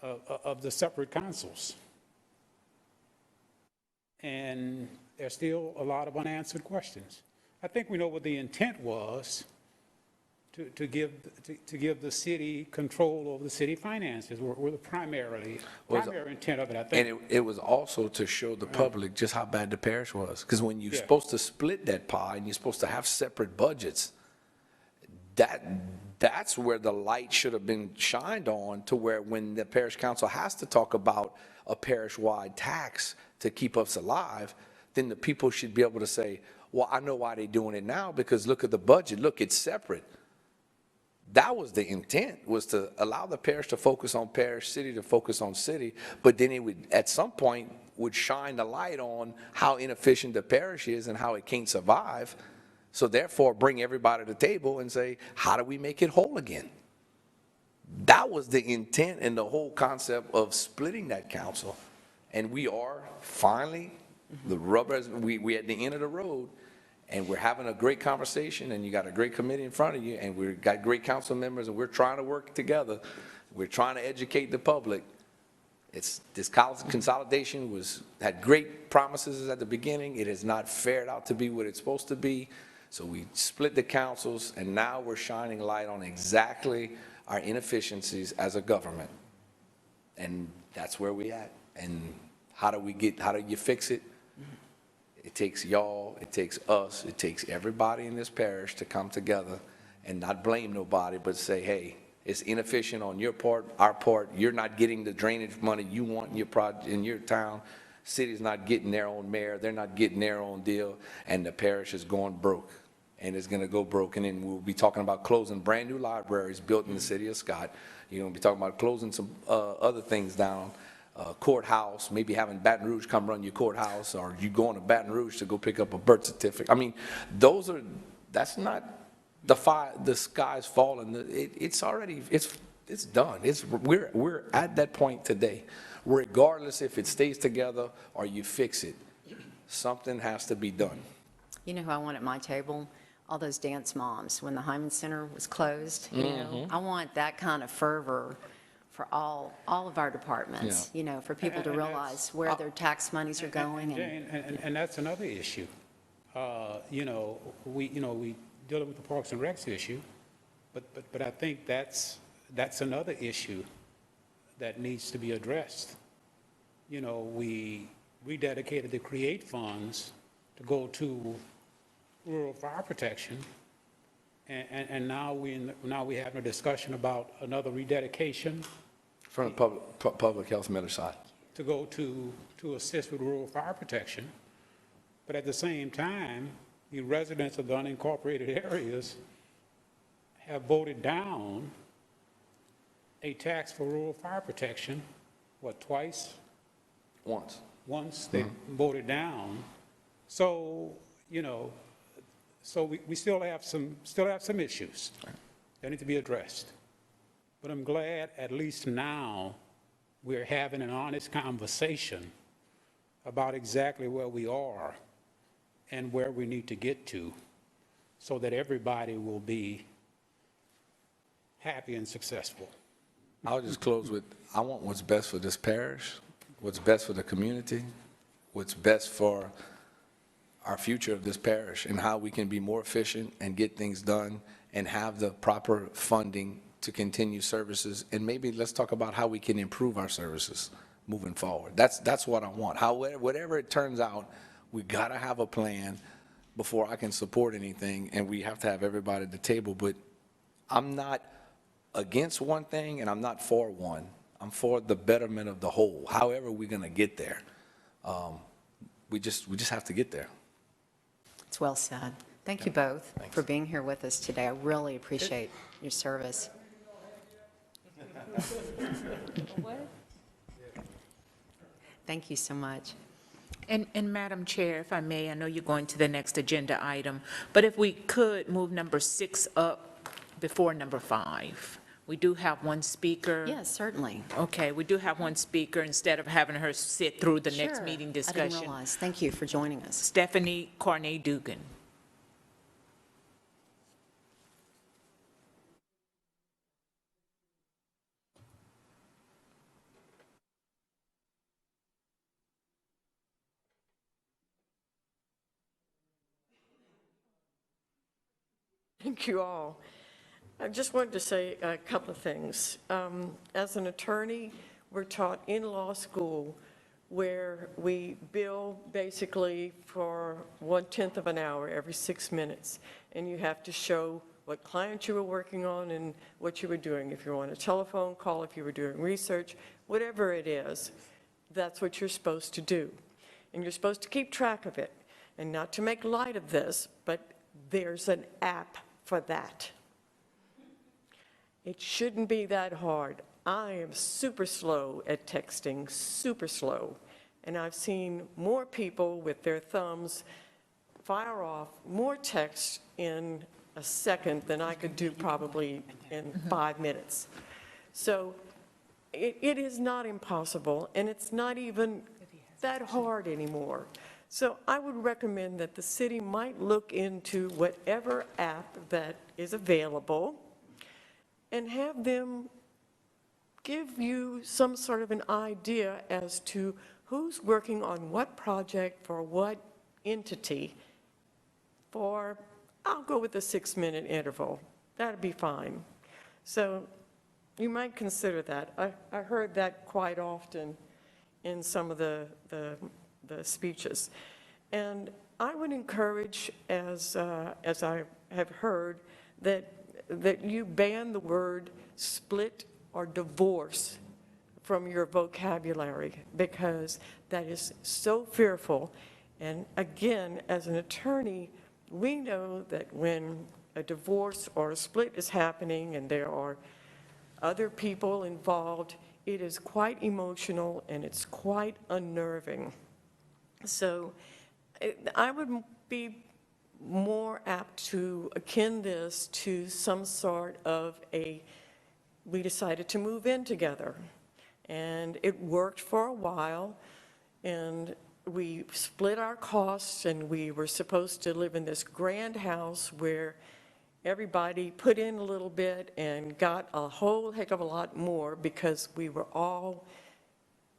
of the separate councils. And there's still a lot of unanswered questions. I think we know what the intent was, to give the city control over the city finances were the primary intent of it, I think. And it was also to show the public just how bad the parish was. Because when you're supposed to split that pie and you're supposed to have separate budgets, that's where the light should have been shined on, to where when the parish council has to talk about a parish-wide tax to keep us alive, then the people should be able to say, well, I know why they're doing it now, because look at the budget, look, it's separate. That was the intent, was to allow the parish to focus on parish, city to focus on city, but then it would, at some point, would shine the light on how inefficient the parish is and how it can't survive. So therefore, bring everybody to the table and say, how do we make it whole again? That was the intent and the whole concept of splitting that council. And we are finally, the rubber, we at the end of the road, and we're having a great conversation, and you got a great committee in front of you, and we've got great council members, and we're trying to work together. We're trying to educate the public. This consolidation had great promises at the beginning. It has not fared out to be what it's supposed to be. So we split the councils, and now we're shining light on exactly our inefficiencies as a government. And that's where we at. And how do you fix it? It takes y'all, it takes us, it takes everybody in this parish to come together and not blame nobody, but say, hey, it's inefficient on your part, our part. You're not getting the drainage money you want in your project, in your town. City's not getting their own mayor. They're not getting their own deal. And the parish is going broke. And it's going to go broke. And then we'll be talking about closing brand new libraries built in the city of Scott. You're going to be talking about closing some other things down. Courthouse, maybe having Baton Rouge come run your courthouse, or you going to Baton Rouge to go pick up a birth certificate. I mean, that's not the sky's falling. It's already, it's done. We're at that point today. Regardless if it stays together or you fix it, something has to be done. You know who I want at my table? all those dance moms when the Hyman Center was closed, you know? I want that kind of fervor for all of our departments, you know, for people to And realize where their tax monies are going. Jane, and that's another issue. You know, we dealing with the Parks and Recs issue, but I think that's another issue that needs to be addressed. You know, we dedicated the CREATE funds to go to rural fire protection, and now we have a discussion about another rededication From the public health matter side. to go to assist with rural fire protection. But at the same time, the residents of the unincorporated areas have voted down a tax for rural fire protection, what, twice? Once. Once they voted down. So, you know, so we still have some issues that need to be addressed. But I'm glad at least now we're having an honest conversation about exactly where we are and where we need to get to so that everybody will be happy and successful. I'll just close with, I want what's best for this parish, what's best for the community, what's best for our future of this parish, and how we can be more efficient and get things done and have the proper funding to continue services. And maybe let's talk about how we can improve our services moving forward. That's what I want. However, whatever it turns out, we gotta have a plan before I can support anything, and we have to have everybody at the table. But I'm not against one thing, and I'm not for one. I'm for the betterment of the whole. However we're gonna get there, we just have to get there. It's well said. Thank you both for being here with us today. I really appreciate your service. Thank you so much. And Madam Chair, if I may, I know you're going to the next agenda item, but if we could move number 6 up before number 5. We do have one speaker. Yes, certainly. Okay, we do have one speaker instead of having her sit through the next Sure. meeting I discussion. didn't realize. Thank you for joining us. Stephanie Carney-Dugan. Thank you all. I just wanted to say a couple of things. As an attorney, we're taught in law school where we bill basically for 1/10 of an hour every 6 minutes, and you have to show what client you were working on and what you were doing. If you're on a telephone call, if you were doing research, whatever it is, that's what you're supposed to do. And you're supposed to keep track of it. And not to make light of this, but there's an app for that. It shouldn't be that hard. I am super slow at texting, super slow. And I've seen more people with their thumbs fire off more text in a second than I could do probably in 5 minutes. So it is not impossible, and it's not even that hard anymore. So I would recommend that the city might look into whatever app that is available and have them give you some sort of an idea as to who's working on what project for what entity for, I'll go with a 6-minute interval. That'd be fine. So you might consider that. I heard that quite often in some of the speeches. And I would encourage, as I have heard, that you ban the word split or divorce from your vocabulary, because that is so fearful. And again, as an attorney, we know that when a divorce or a split is happening and there are other people involved, it is quite emotional and it's quite unnerving. So I would be more apt to akin this to some sort of we decided to move in together. And it worked for a while, and we split our costs, and we were supposed to live in this grand house where everybody put in a little bit and got a whole heck of a lot more because we were all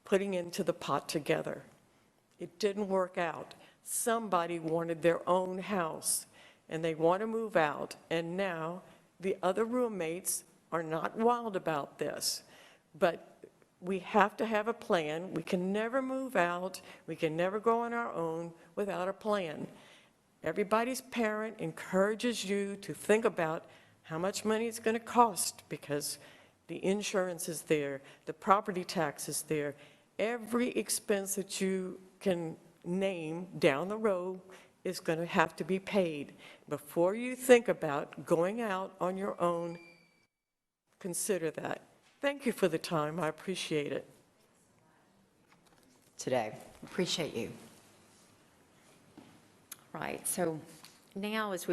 putting into the pot together. It didn't work out. Somebody wanted their own house, and they want to move out, and now the other roommates are not wild about this. But we have to have a plan. We can never move out. We can never go on our own without a plan. Everybody's parent encourages you to think about how much money it's going to cost because the insurance is there, the property tax is there. Every expense that you can name down the road is going to have to be paid. Before you think about going out on your own, consider that. Thank you for the time. I appreciate it. Today. Appreciate you. Right, so now as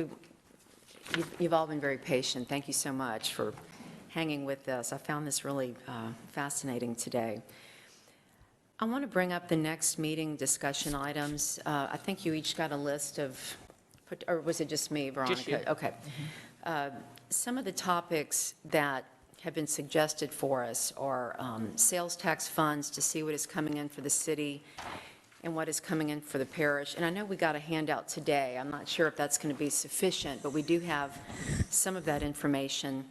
you've all been very patient. Thank you so much for hanging with this. I found this really fascinating today. I want to bring up the next meeting discussion items. I think you each got a list of, or was it just me, Veronica? Just you. Okay. Some of the topics that have been suggested for us are sales tax funds to see what is coming in for the city and what is coming in for the parish. And I know we got a handout today. I'm not sure if that's going to be sufficient, but we do have some of that information.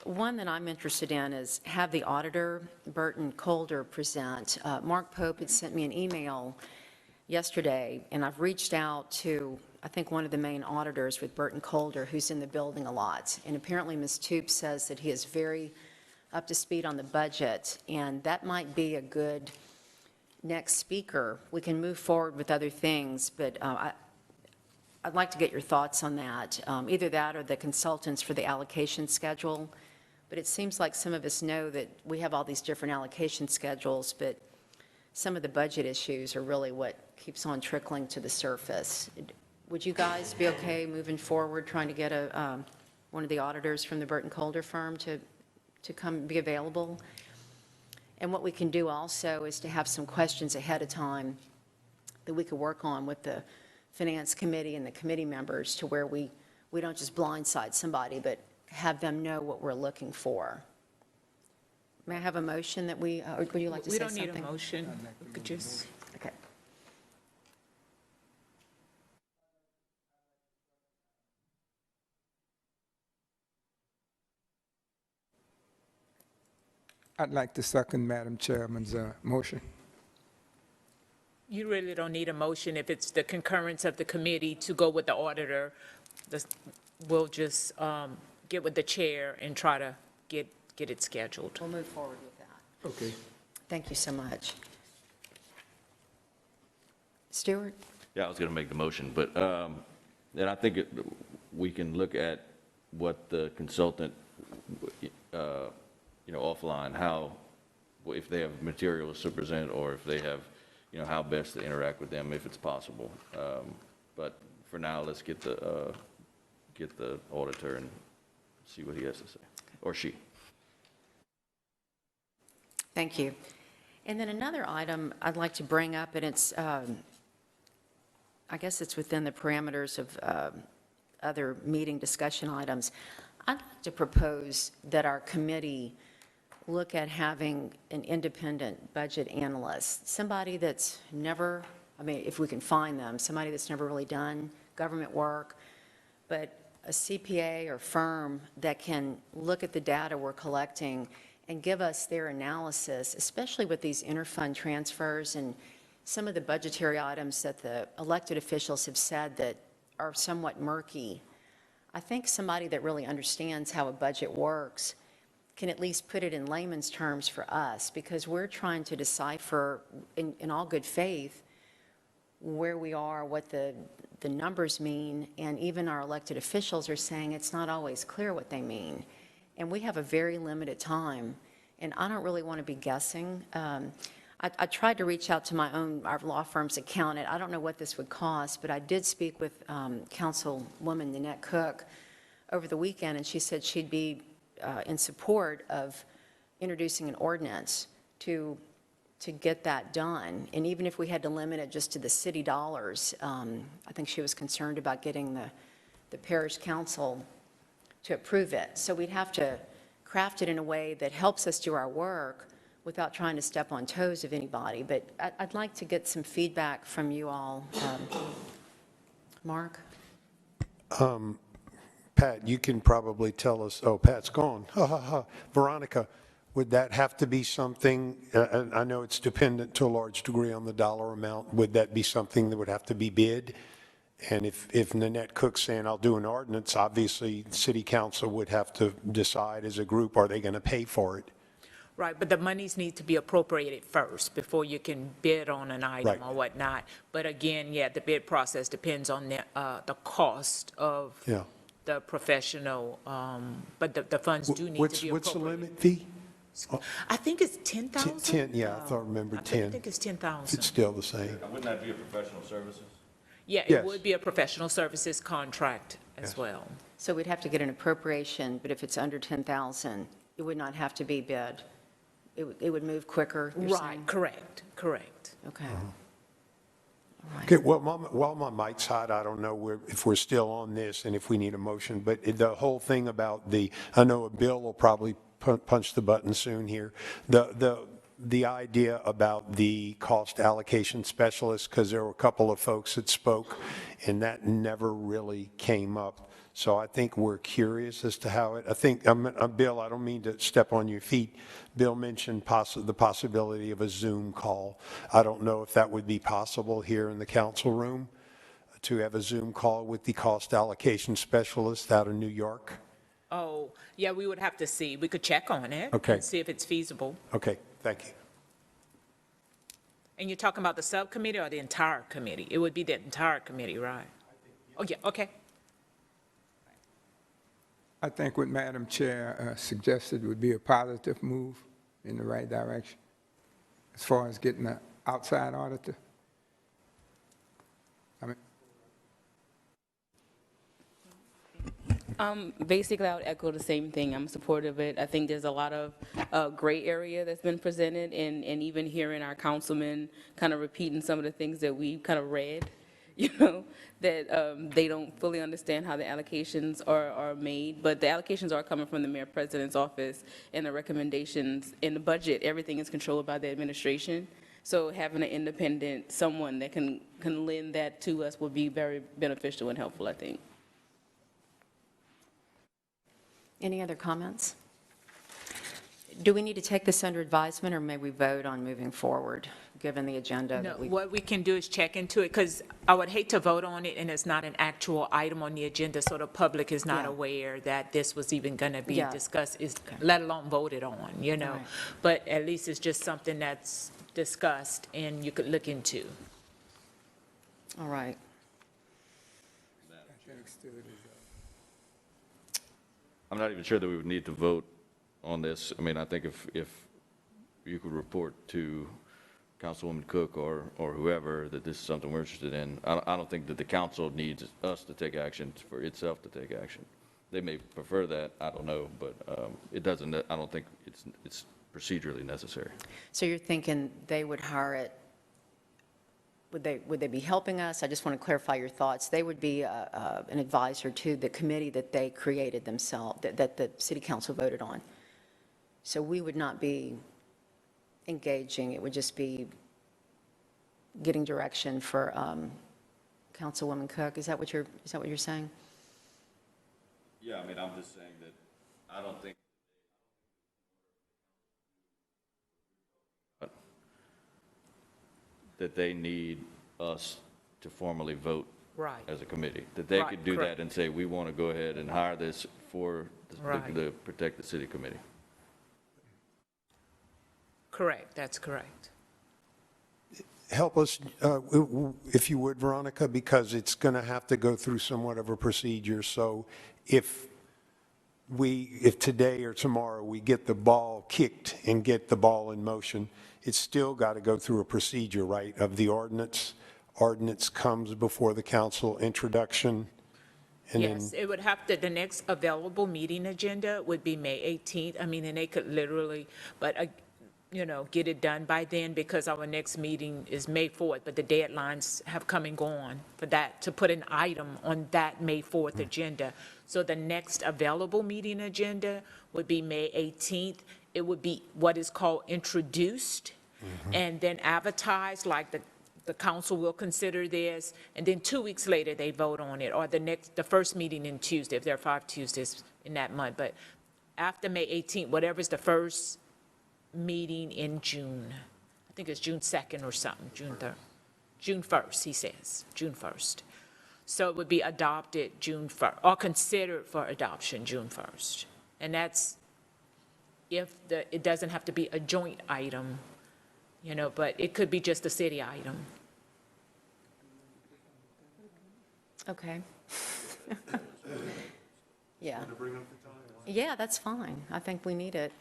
One that I'm interested in is have the auditor, Burton Colder, present. Mark Pope had sent me an email yesterday, and I've reached out to, I think, one of the main auditors with Burton Colder, who's in the building a lot. And apparently Ms. Toop says that he is very up to speed on the budget, and that might be a good next speaker. We can move forward with other things, but I'd like to get your thoughts on that. Either that or the consultants for the allocation schedule. But it seems like some of us know that we have all these different allocation schedules, but some of the budget issues are really what keeps on trickling to the surface. Would you guys be okay moving forward, trying to get one of the auditors from the Burton Colder firm to come be available? And what we can do also is to have some questions ahead of time that we could work on with the Finance Committee and the committee members to where we don't just blindside somebody, but have them know what we're looking for. May I have a motion that or would you like to say something? We don't need a motion. We could just. Okay. I'd like to second Madam Chairman's motion. You really don't need a motion if it's the concurrence of the committee to go with the auditor. We'll just get with the chair and try to get it scheduled. We'll move forward with that. Okay. Thank you so much. Stewart? Yeah, I was going to make the motion, but then I think we can look at what the consultant, offline, how, if they have materials to present or if they have, how best to interact with them if it's possible. But for now, let's get the auditor and see what he has to say, or she. Thank you. And then another item I'd like to bring up, and it's, I guess it's within the parameters of other meeting discussion items. I'd like to propose that our committee look at having an independent budget analyst, somebody that's never, if we can find them, somebody that's never really done government work, but a CPA or firm that can look at the data we're collecting and give us their analysis, especially with these interfund transfers and some of the budgetary items that the elected officials have said that are somewhat murky. I think somebody that really understands how a budget works can at least put it in layman's terms for us, because we're trying to decipher in all good faith where we are, what the numbers mean, and even our elected officials are saying it's not always clear what they mean. And we have a very limited time, and I don't really want to be guessing. I tried to reach out to our law firm's accountant. I don't know what this would cost, but I did speak with Councilwoman Nanette Cook over the weekend, and she said she'd be in support of introducing an ordinance to to get that done. And even if we had to limit it just to the city dollars, I think she was concerned about getting the parish council to approve it. So we'd have to craft it in a way that helps us do our work without trying to step on toes of anybody. But I'd like to get some feedback from you all. Mark? Pat, you can probably tell us, oh, Pat's gone. Ha, ha, ha. Veronica, would that have to be something, and I know it's dependent to a large degree on the dollar amount, would that be something that would have to be bid? And if Nanette Cook's saying, I'll do an ordinance, obviously, city council would have to decide as a group, are they going to pay for it? Right, but the monies need to be appropriated first before you can bid on an item Right. or whatnot. But again, yeah, the bid process depends on the cost of Yeah. the professional, but the funds do need to be appropriated. What's the limit fee? I think it's 10,000? 10, yeah, I thought, remember 10. I think it's 10,000. It's still the same. Wouldn't that be a professional services? Yeah, Yes. it would be a professional services contract as well. So we'd have to get an appropriation, but if it's under 10,000, it would not have to be bid. It would move quicker, you're Right, saying? correct. Okay. All right. Okay, well, while my mic's hot, I don't know if we're still on this and if we need a motion, but the whole thing about I know Bill will probably punch the button soon here. The idea about the cost allocation specialist, because there were a couple of folks that spoke, and that never really came up. So I think we're curious as to how I think, Bill, I don't mean to step on your feet. Bill mentioned the possibility of a Zoom call. I don't know if that would be possible here in the council room, to have a Zoom call with the cost allocation specialist out of New York. Oh, yeah, we would have to see. We could check on it. Okay. And see if it's feasible. Okay, thank you. And you're talking about the subcommittee or the entire committee? It would be the entire committee, right? Oh, yeah, okay. I think what Madam Chair suggested would be a positive move in the right direction as far as getting an outside auditor. Basically, I would echo the same thing. I'm supportive of it. I think there's a lot of gray area that's been presented, and even hearing our councilmen kind of repeating some of the things that we kind of read, that they don't fully understand how the allocations are made. But the allocations are coming from the mayor president's office, and the recommendations in the budget, everything is controlled by the administration. So having an independent, someone that can lend that to us would be very beneficial and helpful, I think. Any other comments? Do we need to take this under advisement, or may we vote on moving forward, given the agenda? No, that we? what we can do is check into it, because I would hate to vote on it and it's not an actual item on the agenda, so the public is not Yeah. aware that this was even going to be Yeah. discussed, let alone voted on, Right. But at least it's just something that's discussed and you could look into. All right. I'm not even sure that we would need to vote on this. I mean, I think if you could report to Councilwoman Cook or whoever that this is something we're interested in, I don't think that the council needs us to take action for itself to take action. They may prefer that, I don't know, but it doesn't, I don't think it's procedurally necessary. So you're thinking they would hire it, would they be helping us? I just want to clarify your thoughts. They would be an advisor to the committee that they created themselves, that the city council voted on. So we would not be engaging, it would just be getting direction for Councilwoman Cook. Is that what you're saying? Yeah, I mean, I'm just saying that I don't think that they need us to formally vote Right. as a committee. That they Right, could do correct. that and say, we want to go ahead and hire this for Right. the Protect the City Committee. Correct, that's correct. Help us, if you would, Veronica, because it's going to have to go through somewhat of a procedure. So if today or tomorrow we get the ball kicked and get the ball in motion, it's still got to go through a procedure, right, of the ordinance. Ordinance comes before the council, introduction, and then... Yes, it would have to, the next available meeting agenda would be May 18th. I mean, and they could literally, but get it done by then, because our next meeting is May 4th, but the deadlines have come and gone for that, to put an item on that May 4th agenda. So the next available meeting agenda would be May 18th. It would be what is called introduced, and then advertised, like the council will consider this, and then 2 weeks later, they vote on it, or the first meeting in Tuesday, if there are 5 Tuesdays in that month. But after May 18th, whatever's the first meeting in June. I think it's June 2nd or something, June 3rd. June 1st, he says, June 1st. So it would be adopted June 1st, or considered for adoption June 1st. And that's if it doesn't have to be a joint item, but it could be just a city item. Okay. Yeah. Yeah, that's fine. I think we need it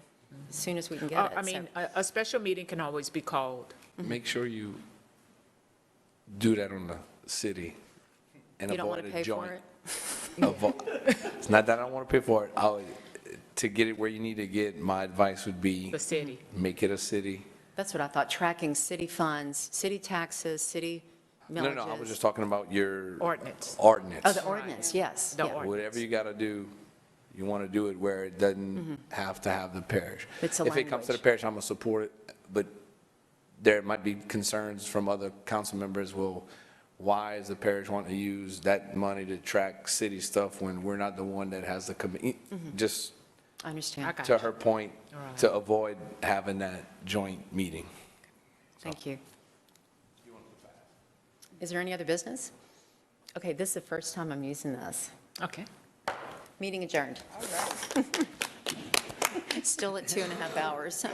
as soon as we can get it. I mean, a special meeting can always be called. Make sure you do that on the city and You don't want avoid to a pay for joint. it? It's not that I don't want to pay for it. To get it where you need to get, my advice would be The city. make it a city. That's what I thought, tracking city funds, city taxes, city millages. No, I was just talking about your Ordinance. ordinance. Oh, the ordinance, yes. The yeah. ordinance. Whatever you got to do, you want to do it where it doesn't have to have the parish. It's a If it comes to the language. parish, I'm going to support it, but there might be concerns from other council members, well, why is the parish wanting to use that money to track city stuff when we're not the one that has the committee? Just I understand. I got to you. her point, All right. to avoid having that joint meeting. Thank you. Is there any other business? Okay, this is the first time I'm using this. Okay. Meeting adjourned. Still at 2.5 hours.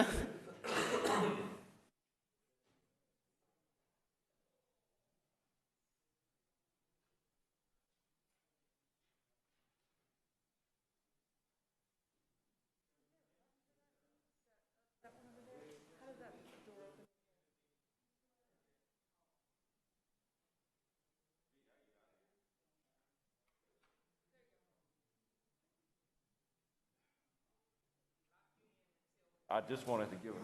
I just wanted to give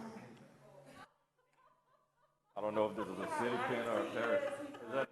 I don't know if this is a city pin or a parish. Is that